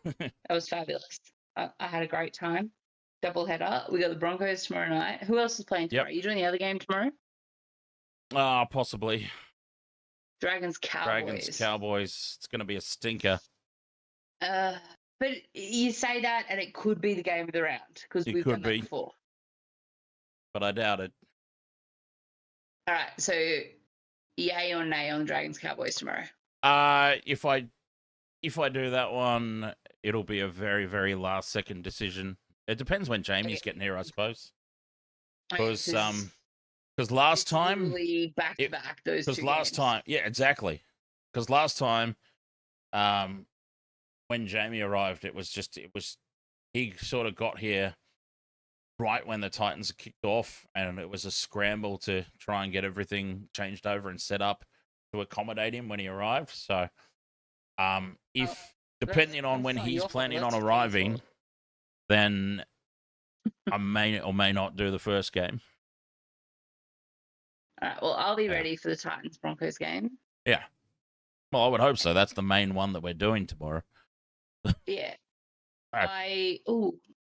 Speaker 2: That was fabulous. I had a great time. Double header. We got the Broncos tomorrow night. Who else is playing tomorrow? You doing the other game tomorrow?
Speaker 1: Possibly.
Speaker 2: Dragons Cowboys.
Speaker 1: It's going to be a stinker.
Speaker 2: But you say that, and it could be the game of the round because we've done that before.
Speaker 1: But I doubt it.
Speaker 2: All right. So, yay or nay on Dragons Cowboys tomorrow?
Speaker 1: If I do that one, it'll be a very, very last second decision. It depends when Jamie's getting here, I suppose. Because last time,
Speaker 2: back to back those. Because
Speaker 1: last time, yeah, exactly. Because last time, when Jamie arrived, he sort of got here right when the Titans kicked off, and it was a scramble to try and get everything changed over and set up to accommodate him when he arrived. So, depending on when he's planning on arriving, then I may or may not do the first game.
Speaker 2: All right. Well, I'll be ready for the Titans Broncos game.
Speaker 1: Yeah. Well, I would hope so. That's the main one that we're doing tomorrow.
Speaker 2: Yeah.
Speaker 1: Right.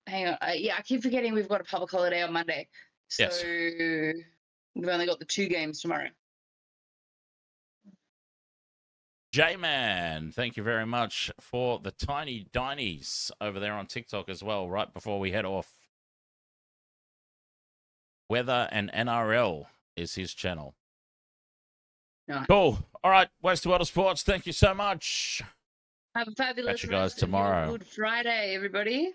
Speaker 2: Hang on. I keep forgetting we've got a public holiday on Monday. So we've only got the 2 games tomorrow.
Speaker 1: J-Man, thank you very much for the tiny dinies over there on TikTok as well, right before we head off. Weather and NRL is his channel.
Speaker 2: Nice.
Speaker 1: Cool. All right, Wasted World of Sports, thank you so much.
Speaker 2: Have a fabulous
Speaker 1: catch you guys tomorrow.
Speaker 2: Good Friday, everybody.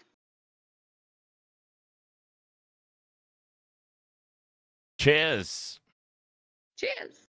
Speaker 1: Cheers.
Speaker 2: Cheers.